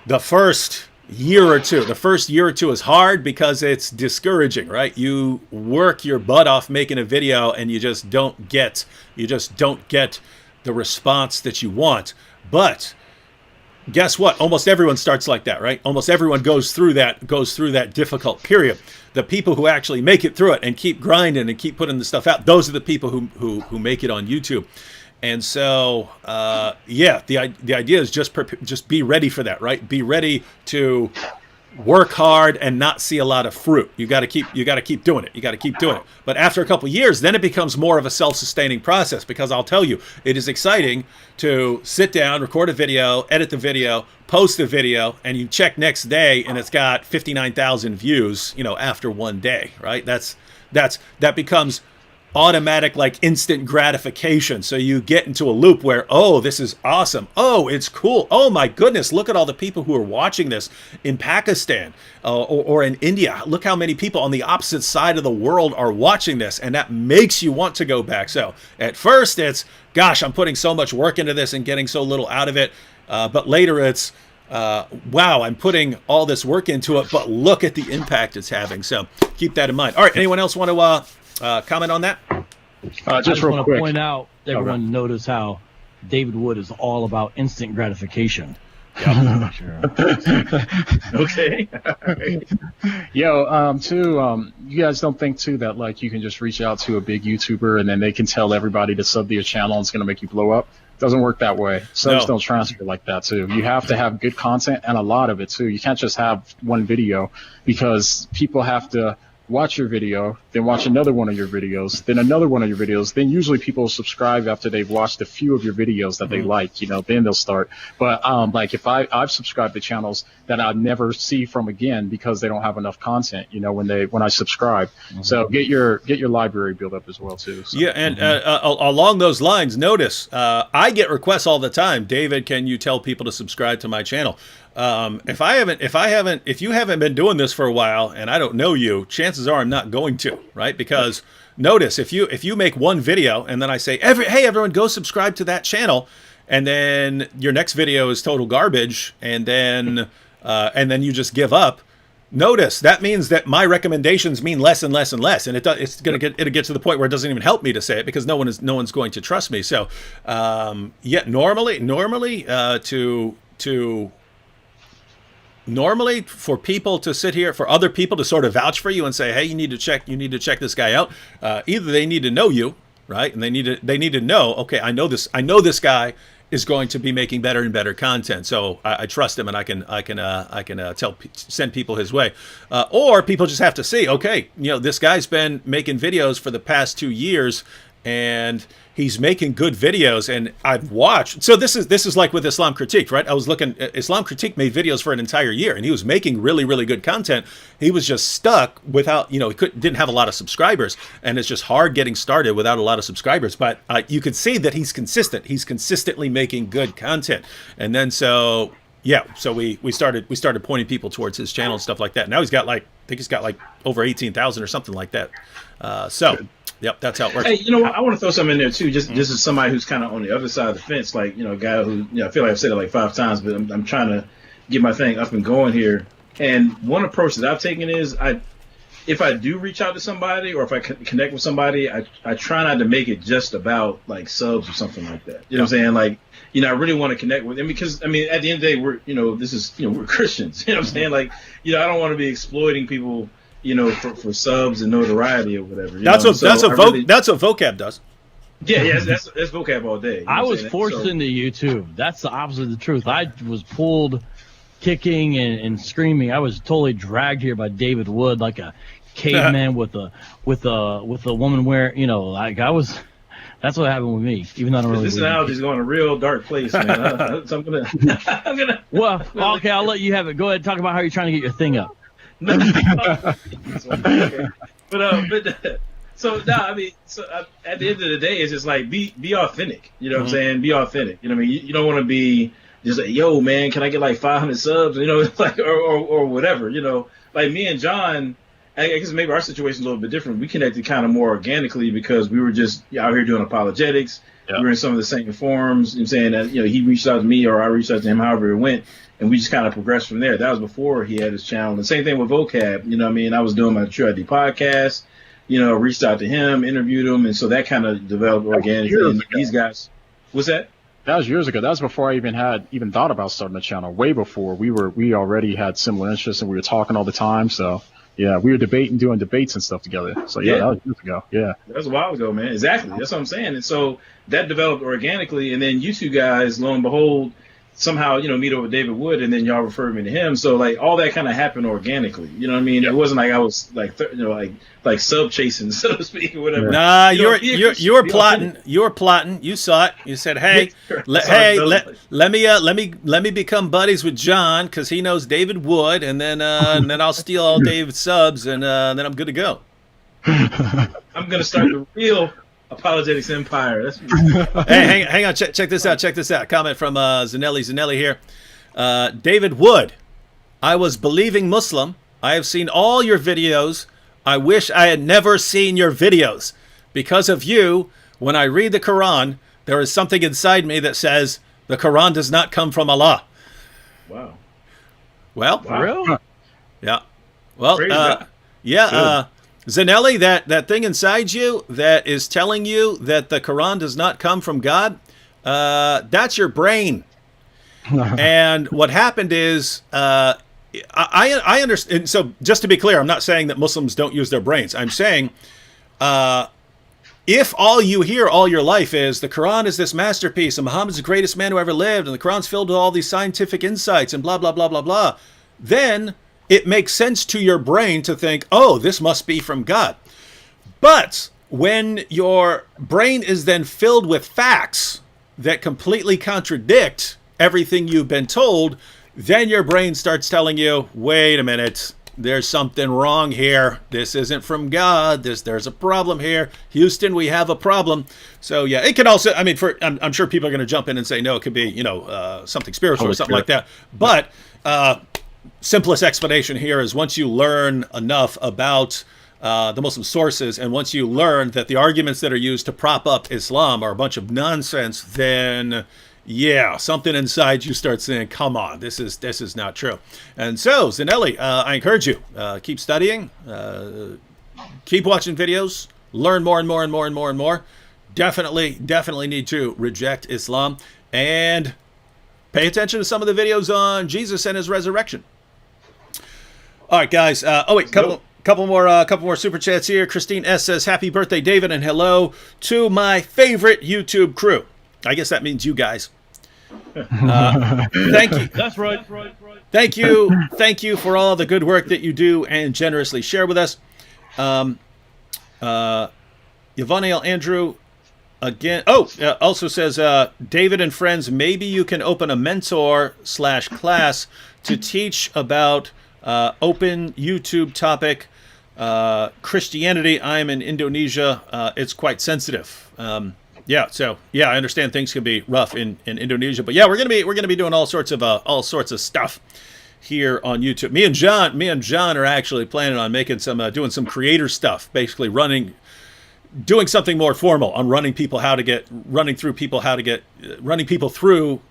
the first year or two is hard because it's discouraging, right? You work your butt off making a video, and you just don't get the response that you want. But guess what? Almost everyone starts like that, right? Almost everyone goes through that difficult period. The people who actually make it through it and keep grinding and keep putting the stuff out, those are the people who make it on YouTube. And so, the idea is just be ready for that, right? Be ready to work hard and not see a lot of fruit. You got to keep doing it. You got to keep doing it. But after a couple of years, then it becomes more of a self-sustaining process, because I'll tell you, it is exciting to sit down, record a video, edit the video, post the video, and you check next day and it's got 59,000 views, you know, after one day, right? That becomes automatic, like instant gratification. So you get into a loop where, oh, this is awesome. Oh, it's cool. Oh my goodness, look at all the people who are watching this in Pakistan or in India. Look how many people on the opposite side of the world are watching this. And that makes you want to go back. So at first it's, gosh, I'm putting so much work into this and getting so little out of it. But later it's, wow, I'm putting all this work into it, but look at the impact it's having. So keep that in mind. All right, anyone else want to comment on that? Just real quick. Point out, everyone notice how David Wood is all about instant gratification. Yep. Sure. Okay. Yo, you guys don't think too that like you can just reach out to a big YouTuber and then they can tell everybody to sub to your channel and it's going to make you blow up? Doesn't work that way. Subs don't transfer like that too. You have to have good content and a lot of it too. You can't just have one video, because people have to watch your video, then watch another one of your videos, then another one of your videos. Then usually people subscribe after they've watched a few of your videos that they like, you know, then they'll start. But like if I've subscribed to channels that I never see from again because they don't have enough content, you know, when I subscribe. So get your library built up as well too. So. Yeah, and along those lines, notice I get requests all the time. David, can you tell people to subscribe to my channel? If you haven't been doing this for a while and I don't know you, chances are I'm not going to, right? Because notice if you make one video and then I say, hey everyone, go subscribe to that channel, and then your next video is total garbage, and then you just give up. Notice that means that my recommendations mean less and less and less, and it'll get to the point where it doesn't even help me to say it, because no one's going to trust me. So normally for people to sit here, for other people to sort of vouch for you and say, hey, you need to check this guy out. Either they need to know you, right? And they need to know, okay, I know this guy is going to be making better and better content. So I trust him, and I can send people his way. Or people just have to see, okay, you know, this guy's been making videos for the past 2 years, and he's making good videos, and I've watched. So this is like with Islam Critique, right? I was looking. Islam Critique made videos for an entire year, and he was making really, really good content. He was just stuck without, you know, didn't have a lot of subscribers, and it's just hard getting started without a lot of subscribers. But you could see that he's consistent. He's consistently making good content, and then so we started pointing people towards his channel and stuff like that. Now he's got like over 18,000 or something like that. Yep, that's how it works. Hey, you know what? I want to throw something in there too. Just as somebody who's kind of on the other side of the fence, like, you know, a guy who, you know, I feel like I've said it like 5 times, but I'm trying to get my thing up and going here. And one approach that I've taken is if I do reach out to somebody, or if I connect with somebody, I try not to make it just about like subs or something like that. You know what I'm saying? Like, you know, I really want to connect with them, because I mean, at the end of the day, we're Christians. You know what I'm saying? Like, you know, I don't want to be exploiting people, you know, for subs and notoriety or whatever. That's what Vocab does. Yeah, that's Vocab all day. I was forced into YouTube. That's the opposite of the truth. I was pulled, kicking and screaming. I was totally dragged here by David Wood, like a caveman with a woman wearing, you know, like I was. That's what happened with me. Even though I don't really. This analogy is going a real dark place, man. So I'm gonna. Well, okay, I'll let you have it. Go ahead, and talk about how you're trying to get your thing up. Okay. But so no, I mean, at the end of the day, it's just like be authentic. You know what I'm saying? Be authentic. You know what I mean? You don't want to be just like, yo, man, can I get like 500 subs? You know, like or whatever. You know, like me and John. I guess maybe our situation is a little bit different. We connected kind of more organically because we were just out here doing apologetics. Yep. We were in some of the same forums. I'm saying that, you know, he reached out to me or I reached out to him, however it went, and we just kind of progressed from there. That was before he had his channel. And the same thing with Vocab. You know what I mean? I was doing my Tru-ID podcast, you know, reached out to him, interviewed him, and so that kind of developed organically. And these guys, what's that? That was years ago. That was before I even thought about starting a channel. Way before we already had similar interests and we were talking all the time. So. Yeah, we were doing debates and stuff together. So yeah, that was years ago. Yeah, that was a while ago, man. Exactly, that's what I'm saying. And so that developed organically, and then you two guys, lo and behold, somehow, meet up with David Wood, and then y'all referred me to him. So like all that kind of happened organically. You know what I mean? It wasn't like I was like, like sub chasing, so to speak, or whatever. Nah, you were plotting. You were plotting. You saw it. You said, "Hey, let me become buddies with John because he knows David Wood, and then I'll steal all David's subs, and then I'm good to go." I'm gonna start the real Apologetics Empire. That's hey, hang on. Check this out. Check this out. Comment from Zanelli here. David Wood. I was believing Muslim. I have seen all your videos. I wish I had never seen your videos. Because of you, when I read the Quran, there is something inside me that says the Quran does not come from Allah. Wow. Well, Real? Yeah. Well, Zanelli, that thing inside you that is telling you that the Quran does not come from God, that's your brain. And what happened is, I understand. So just to be clear, I'm not saying that Muslims don't use their brains. I'm saying, if all you hear all your life is the Quran is this masterpiece and Muhammad's the greatest man who ever lived and the Quran's filled with all these scientific insights and blah, blah, blah, blah, blah, then it makes sense to your brain to think, oh, this must be from God. But when your brain is then filled with facts that completely contradict everything you've been told, then your brain starts telling you, wait a minute, there's something wrong here. This isn't from God. There's a problem here. Houston, we have a problem. So yeah, it could also, I mean, I'm sure people are going to jump in and say, no, it could be, something spiritual or something like that. But simplest explanation here is once you learn enough about the Muslim sources, and once you learn that the arguments that are used to prop up Islam are a bunch of nonsense, then yeah, something inside you starts saying, come on, this is not true. And so, Zanelli, I encourage you, keep studying, keep watching videos, learn more and more and more and more and more. Definitely need to reject Islam and pay attention to some of the videos on Jesus and his resurrection. All right, guys. Couple more super chats here. Christine S says, "Happy birthday, David, and hello to my favorite YouTube crew." I guess that means you guys. Thank you. That's right. Thank you for all the good work that you do and generously share with us. Yvonne Andrew again. Also says, David and friends, maybe you can open a mentor/class to teach about open YouTube topic, Christianity. I'm in Indonesia. It's quite sensitive. I understand things can be rough in Indonesia, but yeah, we're gonna be doing all sorts of stuff here on YouTube. Me and John are actually planning on making doing some creator stuff, basically doing something more formal on running people through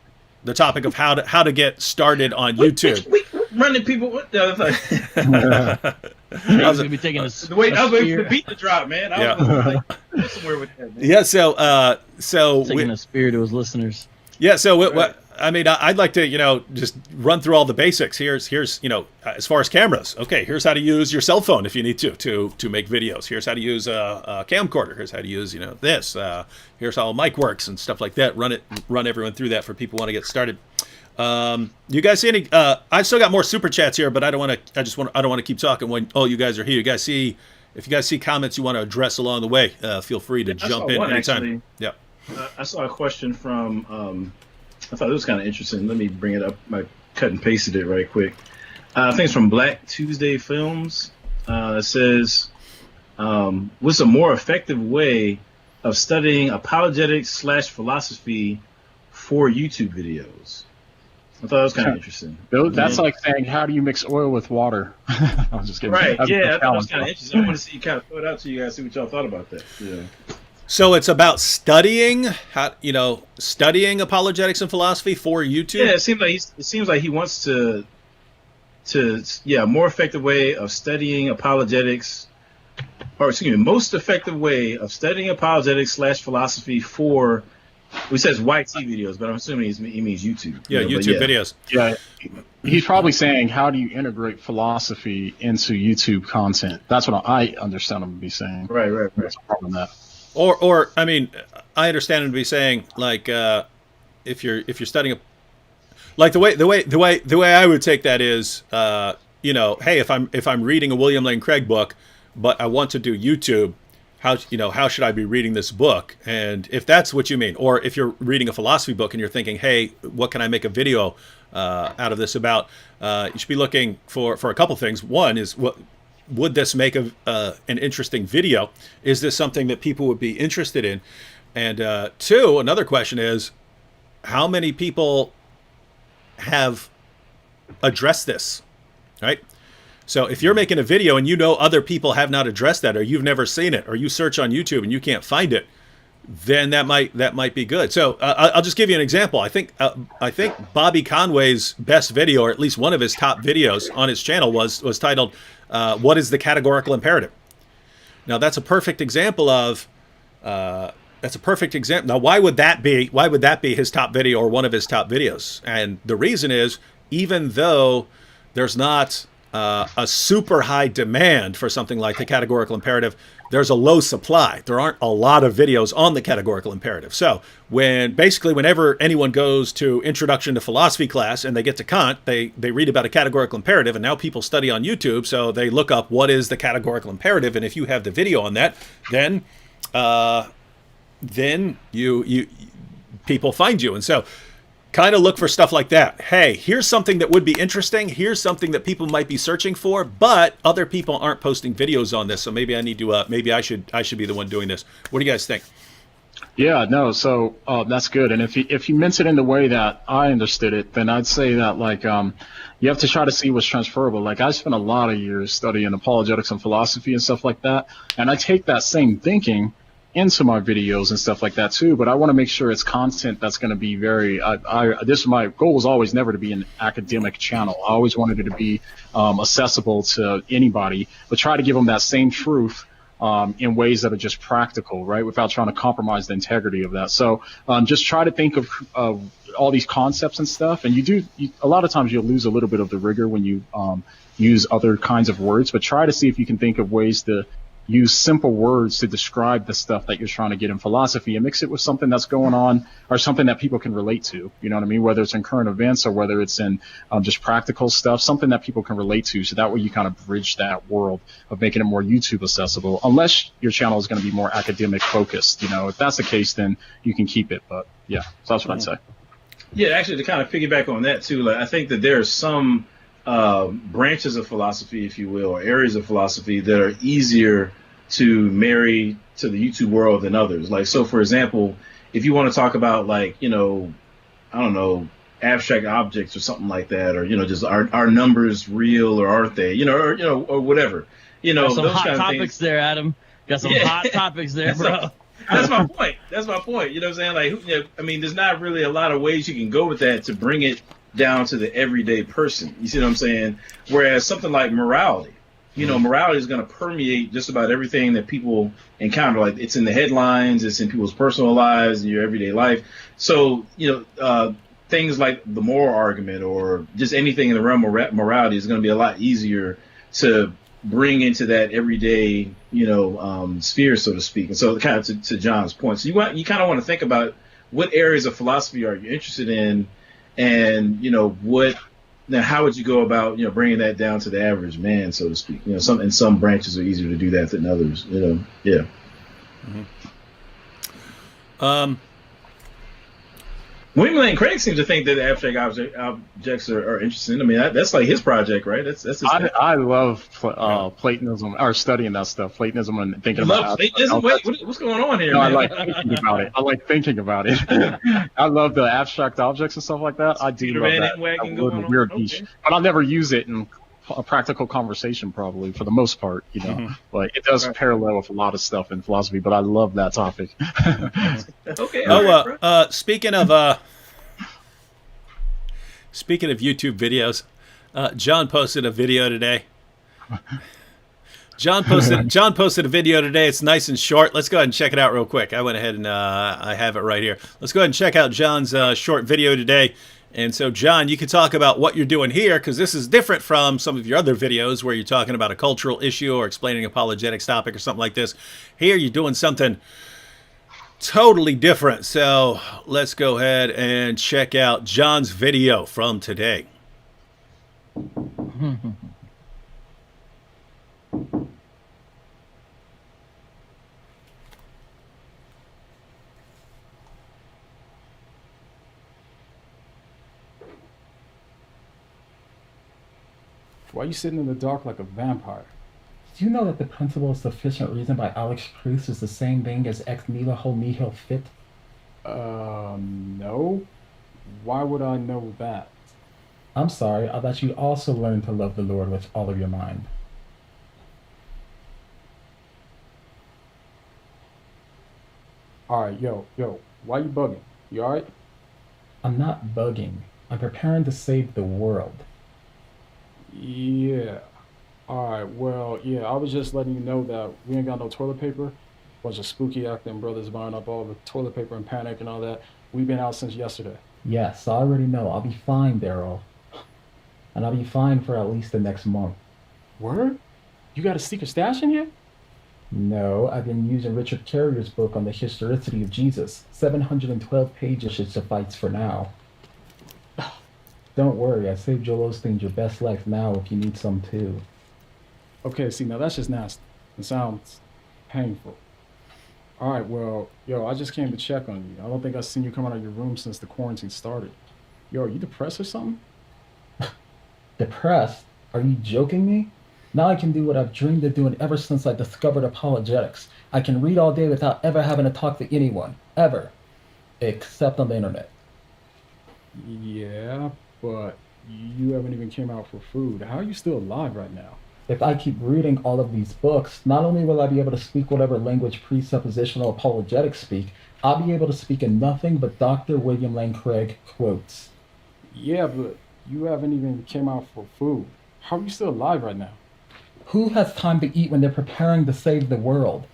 the topic of how to get started on YouTube. Running people. What the other thing? I was going to be taking I was waiting for the beat to drop, man. I was somewhere with that, man. Yeah. So taking a spear to his listeners. Yeah. So I'd like to just run through all the basics. Here's as far as cameras. Okay. Here's how to use your cell phone if you need to make videos. Here's how to use a camcorder. Here's how to use this. Here's how a mic works and stuff like that. Run everyone through that for people who want to get started. You guys see any? I've still got more super chats here, but I don't want to keep talking when all you guys are here. If you guys see comments you want to address along the way, feel free to jump in anytime. Actually, I saw a question from. I thought it was kind of interesting. Let me bring it up. I cut and pasted it right quick. I think it's from Black Tuesday Films. It says, "What's a more effective way of studying apologetics/philosophy for YouTube videos?" I thought it was kind of interesting. That's like saying, how do you mix oil with water? I was just kidding. Right, yeah, I thought it was kind of interesting. I want to see you kind of throw it out to you guys, see what y'all thought about that. Yeah. So it's about studying apologetics and philosophy for YouTube? Yeah, it seems like he wants to more effective way of studying apologetics, most effective way of studying apologetics/philosophy for. He says YT videos, but I'm assuming he means YouTube. Yeah, YouTube videos. Yeah, he's probably saying, how do you integrate philosophy into YouTube content? That's what I understand him to be saying. Right. What's the problem with that? Or I mean, I understand him to be saying, like, if you're studying Like the way I would take that is, you know, hey, if I'm reading a William Lane Craig book, but I want to do YouTube, how should I be reading this book? And if that's what you mean, or if you're reading a philosophy book and you're thinking, hey, what can I make a video out of this about? You should be looking for a couple things. One is, what would this make an interesting video? Is this something that people would be interested in? And two, another question is, how many people have addressed this, right? So if you're making a video and you know other people have not addressed that, or you've never seen it, or you search on YouTube and you can't find it, then that might be good. So I'll just give you an example. I think Bobby Conway's best video, or at least one of his top videos on his channel, was titled "What is the Categorical Imperative?" Now that's a perfect example of. That's a perfect example. Now, why would that be his top video or one of his top videos? And the reason is, even though there's not a super high demand for something like the categorical imperative, there's a low supply. There aren't a lot of videos on the categorical imperative. So whenever anyone goes to introduction to philosophy class and they get to Kant, they read about a categorical imperative, and now people study on YouTube, so they look up what is the categorical imperative, and if you have the video on that, then you people find you. And so kind of look for stuff like that. Hey, here's something that would be interesting. Here's something that people might be searching for, but other people aren't posting videos on this. So maybe I need to, maybe I should be the one doing this. What do you guys think? Yeah, no, so that's good. And if you meant it in the way that I understood it, then I'd say that, like, you have to try to see what's transferable. Like, I spent a lot of years studying apologetics and philosophy and stuff like that, and I take that same thinking into my videos and stuff like that too, but I want to make sure it's content that's going to be very, my goal was always never to be an academic channel. I always wanted it to be accessible to anybody, but try to give them that same truth in ways that are just practical, right, without trying to compromise the integrity of that. So just try to think of all these concepts and stuff, and a lot of times you'll lose a little bit of the rigor when you use other kinds of words, but try to see if you can think of ways to use simple words to describe the stuff that you're trying to get in philosophy, and mix it with something that's going on or something that people can relate to. You know what I mean? Whether it's in current events or whether it's in just practical stuff, something that people can relate to. So that way you kind of bridge that world of making it more YouTube accessible, unless your channel is going to be more academic focused. You know, if that's the case, then you can keep it. But yeah, so that's what I'd say. Yeah, actually, to kind of piggyback on that too, like, I think that there are some branches of philosophy, if you will, or areas of philosophy that are easier to marry to the YouTube world than others. Like, so for example, if you want to talk about, like, you know, I don't know, abstract objects or something like that, or, you know, just are numbers real or aren't they, you know, or whatever, you know, some those hot kind of topics things. There, Adam. Got some hot topics there, bro. That's my point. That's my point. You know what I'm saying? Like, you know, I mean, there's not really a lot of ways you can go with that to bring it down to the everyday person. You see what I'm saying? Whereas something like morality, you know, morality is going to permeate just about everything that people encounter. Like, it's in the headlines, it's in people's personal lives, in your everyday life. So, you know, things like the moral argument or just anything in the realm of morality is going to be a lot easier to bring into that everyday, you know, sphere, so to speak. And so, kind of to John's point, so you kind of want to think about what areas of philosophy are you interested in. And, you know, how would you go about, you know, bringing that down to the average man, so to speak? You know, some branches are easier to do that than others, you know. Yeah. Mm-hmm. William Lane Craig seems to think that abstract objects are interesting. I mean, that's like his project, right? That's his thing. I love Platonism, or studying that stuff, Platonism, and thinking about Platonism? Wait, what's going on here? No, man? I like thinking about it. I love the abstract objects and stuff like that. I do love that weird niche, but I'll never use it in a practical conversation, probably, for the most part, you know. Mm-hmm. But it does parallel with a lot of stuff in philosophy, but I love that topic. Okay. Speaking of YouTube videos, John posted a video today. John posted a video today. It's nice and short. Let's go ahead and check it out real quick. I went ahead and I have it right here. Let's go ahead and check out John's short video today. And so, John, you can talk about what you're doing here, because this is different from some of your other videos where you're talking about a cultural issue or explaining an apologetics topic or something like this. Here, you're doing something totally different. So let's go ahead and check out John's video from today. Why are you sitting in the dark like a vampire? Do you know that the principle of sufficient reason by Alex Cruz is the same thing as ex nihilo nihil fit? No. Why would I know that? I'm sorry, I thought you also learned to love the Lord with all of your mind. Alright, yo, why you bugging? You alright? I'm not bugging. I'm preparing to save the world. Yeah. Alright, well, yeah, I was just letting you know that we ain't got no toilet paper. Bunch of spooky acting brothers buying up all the toilet paper and panic and all that. We've been out since yesterday. Yes, I already know. I'll be fine, Daryl. And I'll be fine for at least the next month. Word? You got a secret stash in here? No, I've been using Richard Carrier's book on the historicity of Jesus. 712 pages should suffice for now. Don't worry, I saved Joel Osteen your best life now if you need some too. Okay, see, now that's just nasty. It sounds painful. Alright, well, yo, I just came to check on you. I don't think I've seen you come out of your room since the quarantine started. Yo, are you depressed or something? Depressed? Are you joking me? Now I can do what I've dreamed of doing ever since I discovered apologetics. I can read all day without ever having to talk to anyone. Ever. Except on the internet. Yeah, but you haven't even came out for food. How are you still alive right now? If I keep reading all of these books, not only will I be able to speak whatever language presuppositional apologetics speak, I'll be able to speak in nothing but Dr. William Lane Craig quotes. Yeah, but you haven't even came out for food. How are you still alive right now? Who has time to eat when they're preparing to save the world?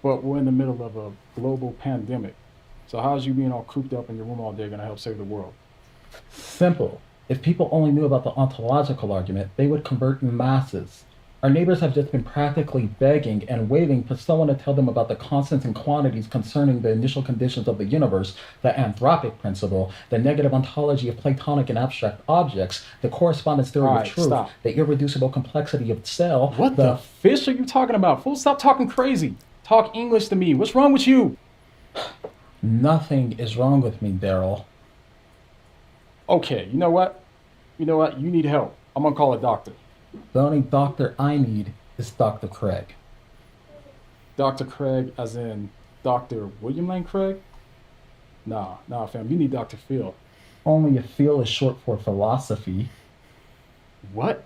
But we're in the middle of a global pandemic. So how's you being all cooped up in your room all day going to help save the world? Simple. If people only knew about the ontological argument, they would convert in masses. Our neighbors have just been practically begging and waiting for someone to tell them about the constants and quantities concerning the initial conditions of the universe, the anthropic principle, the negative ontology of Platonic and abstract objects, the correspondence theory of truth, the irreducible complexity of cell. What the fish are you talking about? Fool, stop talking crazy. Talk English to me. What's wrong with you? Nothing is wrong with me, Daryl. Okay, you know what? You need help. I'm gonna call a doctor. The only doctor I need is Dr. Craig. Dr. Craig as in Dr. William Lane Craig? Nah, fam, you need Dr. Phil. Only if Phil is short for philosophy. What?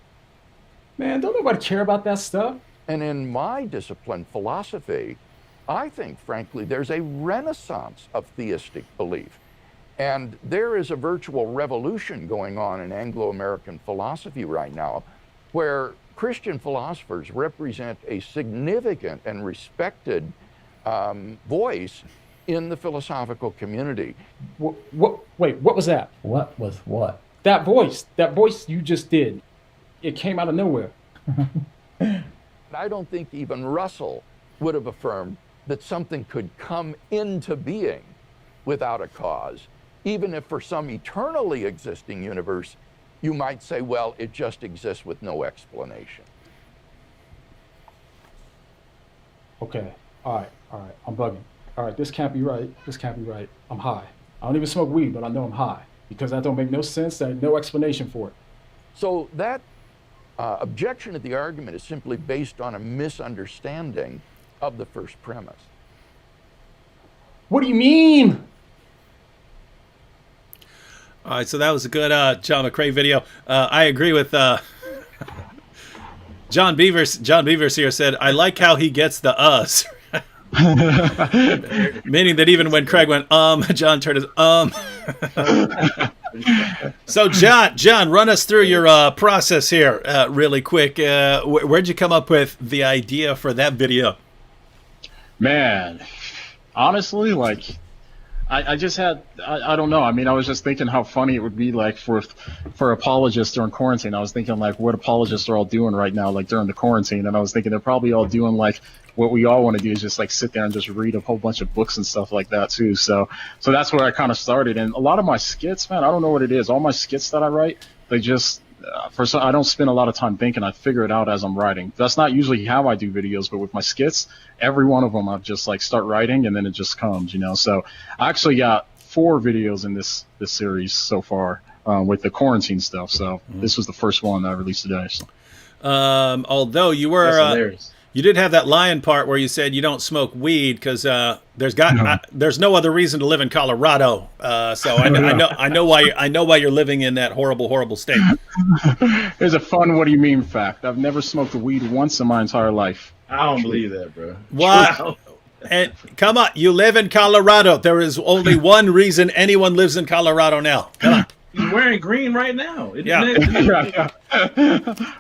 Man, don't nobody care about that stuff. And in my discipline, philosophy, I think, frankly, there's a renaissance of theistic belief. And there is a virtual revolution going on in Anglo-American philosophy right now, where Christian philosophers represent a significant and respected voice in the philosophical community. Wait, what was that? What was what? That voice you just did. It came out of nowhere. I don't think even Russell would have affirmed that something could come into being without a cause. Even if for some eternally existing universe, you might say, well, it just exists with no explanation. Okay, all right, I'm bugging. All right, this can't be right. I'm high. I don't even smoke weed, but I know I'm high because that don't make no sense. There's no explanation for it. So that objection to the argument is simply based on a misunderstanding of the first premise. What do you mean? All right, so that was a good John McCray video. I agree with John Beavers. John Beavers here said, I like how he gets the us. Meaning that even when Craig went, John turned his, So, John, run us through your process here really quick. Where'd you come up with the idea for that video? Man, honestly, I just had, I don't know. I mean, I was just thinking how funny it would be like for apologists during quarantine. I was thinking like what apologists are all doing right now, like during the quarantine. And I was thinking they're probably all doing like what we all want to do is just like sit there and just read a whole bunch of books and stuff like that too. So that's where I kind of started. And a lot of my skits, man, I don't know what it is. All my skits that I write, they just, I don't spend a lot of time thinking. I figure it out as I'm writing. That's not usually how I do videos, but with my skits, every one of them I just like start writing and then it just comes, you know. So I actually got 4 videos in this series so far with the quarantine stuff. So this was the first one that I released today. So. Although you were you did have that lion part where you said you don't smoke weed because there's no other reason to live in Colorado. So I know why you're living in that horrible state. Here's a fun "what do you mean" fact. I've never smoked weed once in my entire life. I don't believe that, bro. What? And come on, you live in Colorado. There is only one reason anyone lives in Colorado now. Come on. He's wearing green right now. Yeah.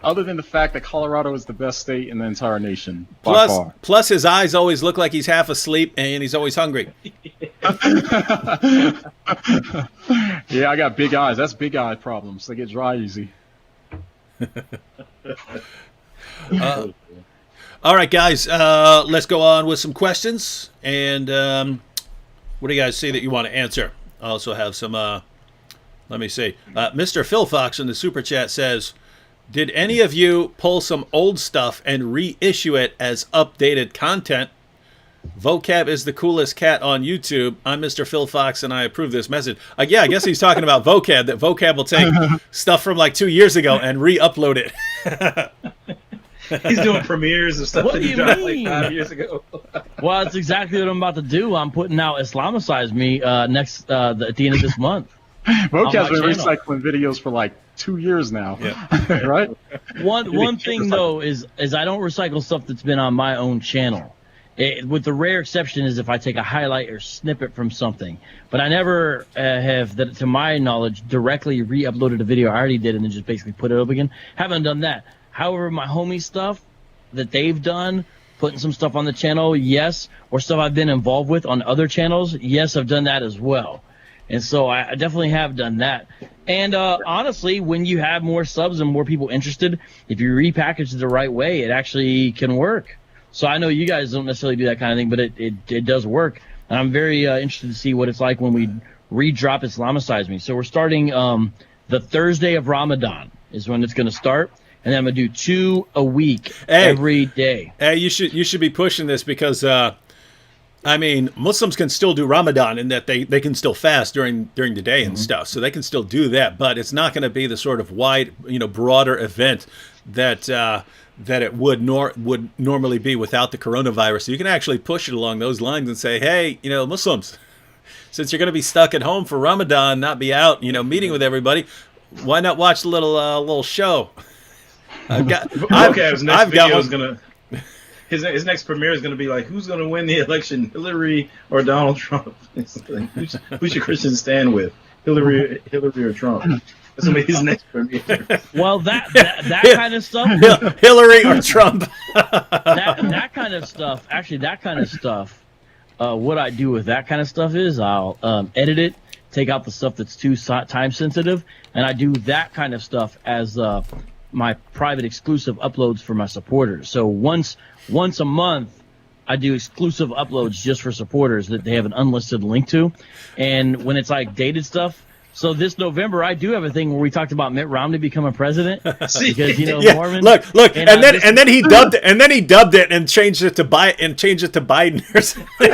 Other than the fact that Colorado is the best state in the entire nation. By far. Plus his eyes always look like he's half asleep and he's always hungry. Yeah, I got big eyes. That's big eye problems. They get dry easy. All right, guys. Let's go on with some questions. And what do you guys see that you want to answer? I also have some... let me see. Mr. Phil Fox in the Super Chat says, did any of you pull some old stuff and reissue it as updated content? Vocab is the coolest cat on YouTube. I'm Mr. Phil Fox, and I approve this message. Yeah, I guess he's talking about Vocab, that Vocab will take stuff from like 2 years ago and re-upload it. He's doing premieres and stuff What that do he you dropped mean? like 5 years ago. Well, that's exactly what I'm about to do. I'm putting out Islamicize Me at the end of this month. Vocab's been recycling videos for like 2 years now, right? One thing though is I don't recycle stuff that's been on my own channel. With the rare exception is if I take a highlight or snippet from something. But I never have, that to my knowledge, directly re-uploaded a video I already did and then just basically put it up again. Haven't done that. However, my homie stuff that they've done, putting some stuff on the channel, yes, or stuff I've been involved with on other channels, yes, I've done that as well. And so I definitely have done that. And honestly, when you have more subs and more people interested, if you repackage it the right way, it actually can work. So I know you guys don't necessarily do that kind of thing, but it does work. And I'm very interested to see what it's like when we re-drop Islamicize Me. So we're starting the Thursday of Ramadan is when it's going to start. And then I'm going to do 2 a week every day. Hey, you should be pushing this because... I mean, Muslims can still do Ramadan in that they can still fast during the day and stuff, so they can still do that. But it's not going to be the sort of wide, broader event that it would normally be without the coronavirus. So you can actually push it along those lines and say, hey, Muslims, since you're going to be stuck at home for Ramadan, not be out, meeting with everybody, why not watch a little show? Vocab's next video is gonna. His next premiere is going to be like, who's going to win the election, Hillary or Donald Trump? Like, who should Christians stand with, Hillary or Trump? That's going to be his next premiere. Well, that kind of stuff. Hillary or Trump. that kind of stuff. Actually, that kind of stuff. What I do with that kind of stuff is I'll edit it, take out the stuff that's too time sensitive, and I do that kind of stuff as my private exclusive uploads for my supporters. So once a month, I do exclusive uploads just for supporters that they have an unlisted link to. And when it's like dated stuff, so this November, I do have a thing where we talked about Mitt Romney becoming president because Mormon. Look, and then he dubbed it and changed it to Biden or something.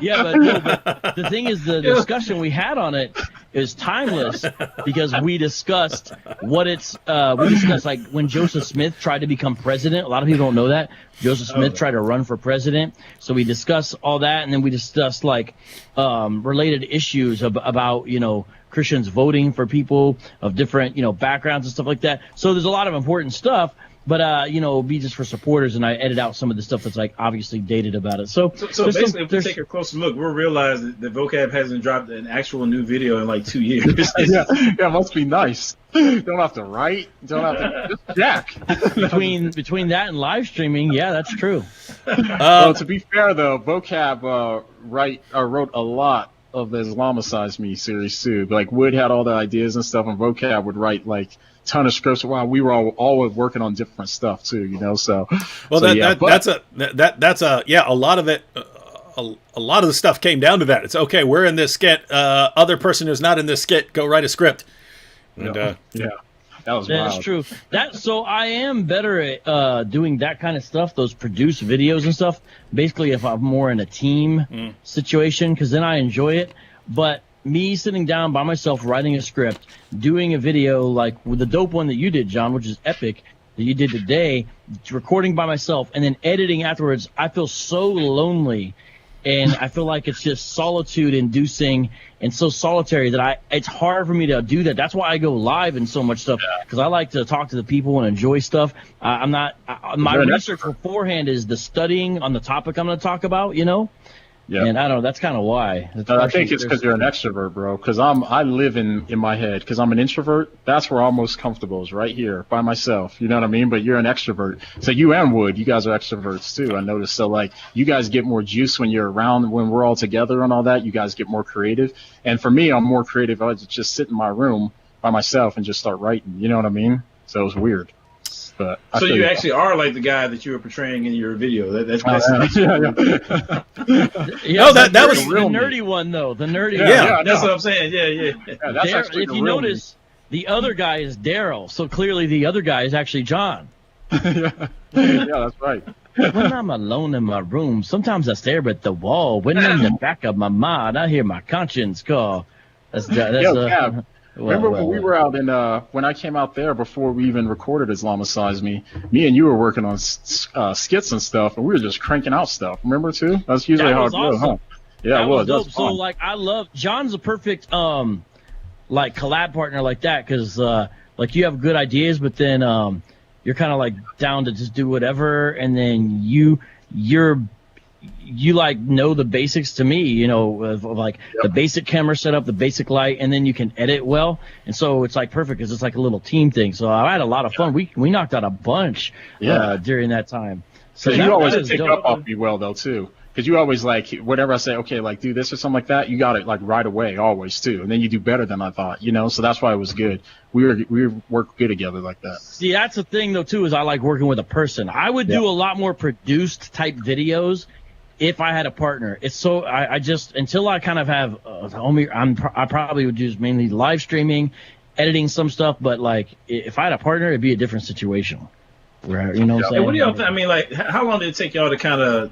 Yeah, but the thing is, the discussion we had on it is timeless because we discussed like when Joseph Smith tried to become president. A lot of people don't know that Joseph Smith tried to run for president. So we discussed all that, and then we discussed like related issues about Christians voting for people of different backgrounds and stuff like that. So there's a lot of important stuff. But you know, it'll be just for supporters, and I edit out some of the stuff that's like obviously dated about it. So basically, if we take a closer look, we'll realize that Vocab hasn't dropped an actual new video in like 2 years. Yeah, it must be nice. Don't have to write. Don't have to just jack. between that and live streaming, yeah, that's true. Well, to be fair though, Vocab wrote a lot of the Islamicize Me series too. Like Wood had all the ideas and stuff, and Vocab would write like ton of scripts. Wow, we were all working on different stuff too, you know. So, well, that's a lot of it. A lot of the stuff came down to that. It's okay. We're in this skit. Other person who's not in this skit, go write a script. And, yeah, that was That's wild. true. So I am better at doing that kind of stuff, those produced videos and stuff. Basically, if I'm more in a team situation, because then I enjoy it. But me sitting down by myself, writing a script, doing a video like with the dope one that you did, John, which is epic, that you did today, recording by myself, and then editing afterwards, I feel so lonely. And I feel like it's just solitude-inducing and so solitary that it's hard for me to do that. That's why I go live and so much stuff, because I like to talk to the people and enjoy stuff. My research beforehand is the studying on the topic I'm going to talk about, you know? Yeah. And I don't know, that's kind of why. I think it's because you're an extrovert, bro. Because I live in my head. Because I'm an introvert. That's where I'm most comfortable, is right here by myself. You know what I mean? But you're an extrovert. So you and Wood, you guys are extroverts too, I noticed. So like you guys get more juice when you're around, when we're all together and all that. You guys get more creative. And for me, I'm more creative. I just sit in my room by myself and just start writing. You know what I mean? So it was weird. But so you actually are like the guy that you were portraying in your video. That's basically. that was the nerdy one, though. The nerdy. Yeah, that's what I'm saying. Yeah. That's if you notice, the other guy is Daryl, so clearly the other guy is actually John. Yeah, that's right. When I'm alone in my room, sometimes I stare at the wall. When in the back of my mind, I hear my conscience call. Remember when we were out in when I came out there before we even recorded Islamicize Me and you were working on skits and stuff, and we were just cranking out stuff. Remember too? That's usually how it goes, huh? Yeah, it was. Dope. So like, I love John's a perfect like collab partner like that, because like you have good ideas, but then you're kind of like down to just do whatever, and then you like know the basics to me, you know, of like the basic camera setup, the basic light, and then you can edit well. And so it's like perfect because it's like a little team thing. So I had a lot of fun. We knocked out a bunch during that time. So you always pick up off me well though too. Because you always like, whatever I say, okay, like do this or something like that, you got it like right away always too. And then you do better than I thought, you know, so that's why it was good. We work good together like that. See, that's the thing though too, is I like working with a person. I would do a lot more produced type videos if I had a partner. It's so I just until I kind of have I probably would do mainly live streaming, editing some stuff. But like if I had a partner, it'd be a different situation. Right? You know what I'm saying? What do y'all think? I mean, like, how long did it take y'all to kind of,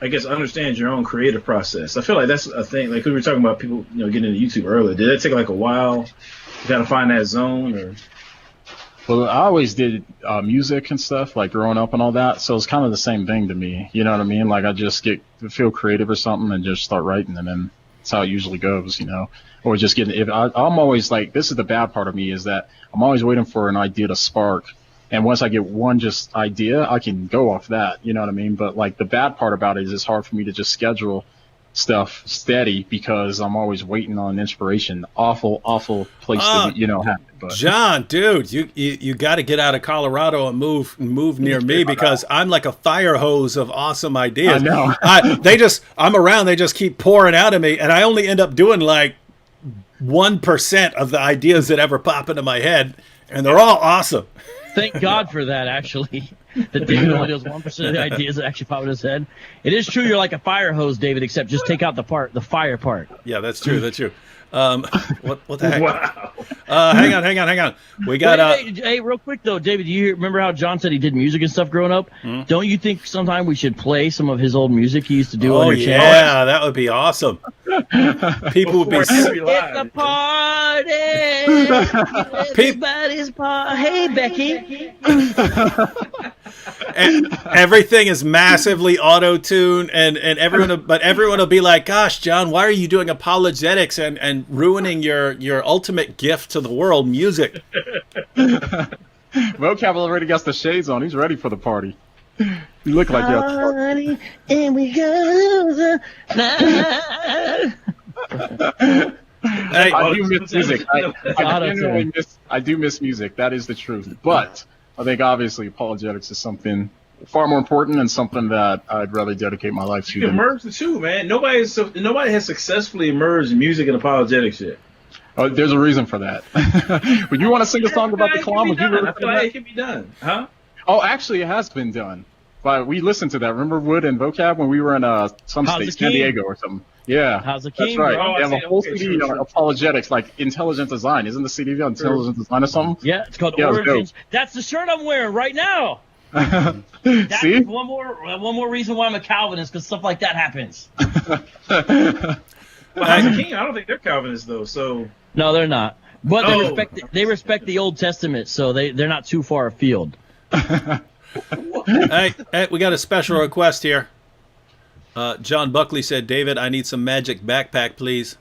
I guess, understand your own creative process? I feel like that's a thing. Like we were talking about people, you know, getting into YouTube earlier. Did it take like a while to kind of find that zone? Or? Well, I always did music and stuff, like growing up and all that. So it's kind of the same thing to me. You know what I mean? Like I just feel creative or something and just start writing, and then that's how it usually goes, you know. Or just I'm always like, this is the bad part of me, is that I'm always waiting for an idea to spark. And once I get one just idea, I can go off that. You know what I mean? But like the bad part about it is it's hard for me to just schedule stuff steady because I'm always waiting on inspiration. Awful place to happen. But John, dude, you got to get out of Colorado and move near me, because I'm like a fire hose of awesome ideas. I know. I'm around, they just keep pouring out of me, and I only end up doing like 1% of the ideas that ever pop into my head, and they're all awesome. Thank God for that, actually. That David only does 1% of the ideas that actually pop in his head. It is true you're like a fire hose, David, except just take out the fire part. Yeah, that's true. That's true. What the heck? Wow. Hang on. We got hey, real quick though, David, you remember how John said he did music and stuff growing up? Don't you think sometime we should play some of his old music he used to do on your channel? Yeah, that would be awesome. People would be it's a party. Everybody's party. Hey, Becky. And everything is massively auto-tuned, and everyone will be like, gosh, John, why are you doing apologetics and ruining your ultimate gift to the world, music? Vocab already got the shades on. He's ready for the party. You look like you're at the party. And we go. Hey, I do miss music. I do miss music. That is the truth. But I think obviously apologetics is something far more important and something that I'd rather dedicate my life to. You can merge the two, man. Nobody has successfully merged music and apologetics yet. Oh, there's a reason for that. Would you want to sing a song about the clown? I feel like it can be done. Huh? Oh, actually, it has been done. But we listened to that. Remember Wood and Vocab when we were in some state, San Diego or something? Yeah. How's the That's king? right. Oh, they have a whole okay, CD on apologetics, like intelligent design. Isn't the CD on intelligent design or something? Yeah, it's called Yeah, Origins. That's the shirt I'm wearing right now. That's See? one more reason why I'm a Calvinist, because stuff like that happens. Well, House of King, I don't think they're Calvinists though. So No, they're not. But Oh. they respect the Old Testament, so they're not too far afield. hey, we got a special request here. John Buckley said, David, I need some magic backpack, please.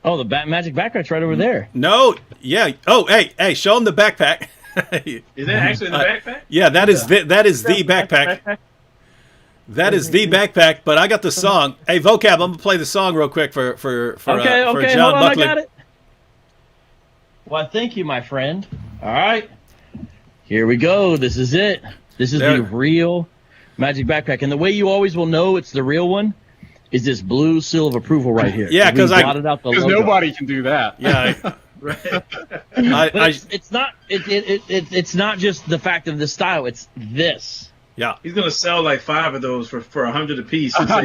Oh, the magic backpack's right over there. No, yeah. Oh, hey, show him the backpack. is that actually in the backpack? Yeah, that is the backpack. That is the backpack, but I got the song. Hey, Vocab, I'm going to play the song real quick for Okay, John hold on, Buckley. I got it. Well, thank you, my friend. All right. Here we go. This is it. This is the real magic backpack. And the way you always will know it's the real one is this blue seal of approval right here. Yeah, because nobody can do that. Yeah. It's not. It's not just the fact of the style. It's this. Yeah. He's gonna sell like 5 of those for $100 a piece. All right,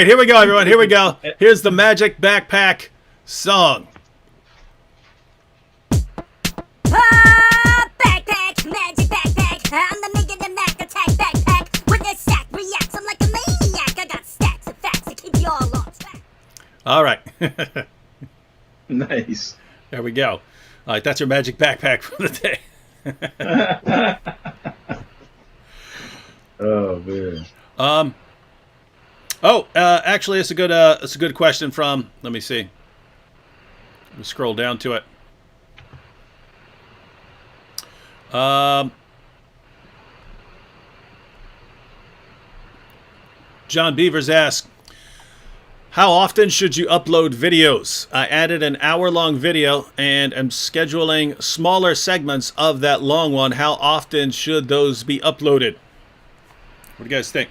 here we go, everyone. Here we go. Here's the magic backpack song. Backpack, magic backpack. I'm the Mega the Mac attack backpack. With this sack reacts, I'm like a maniac. I got stacks of facts to keep you all on track. All right. Nice. There we go. All right, that's your magic backpack for the day. Oh man. Actually, it's a good question from. Let me see. Let me scroll down to it. John Beavers asks, how often should you upload videos? I added an hour-long video and am scheduling smaller segments of that long one. How often should those be uploaded? What do you guys think?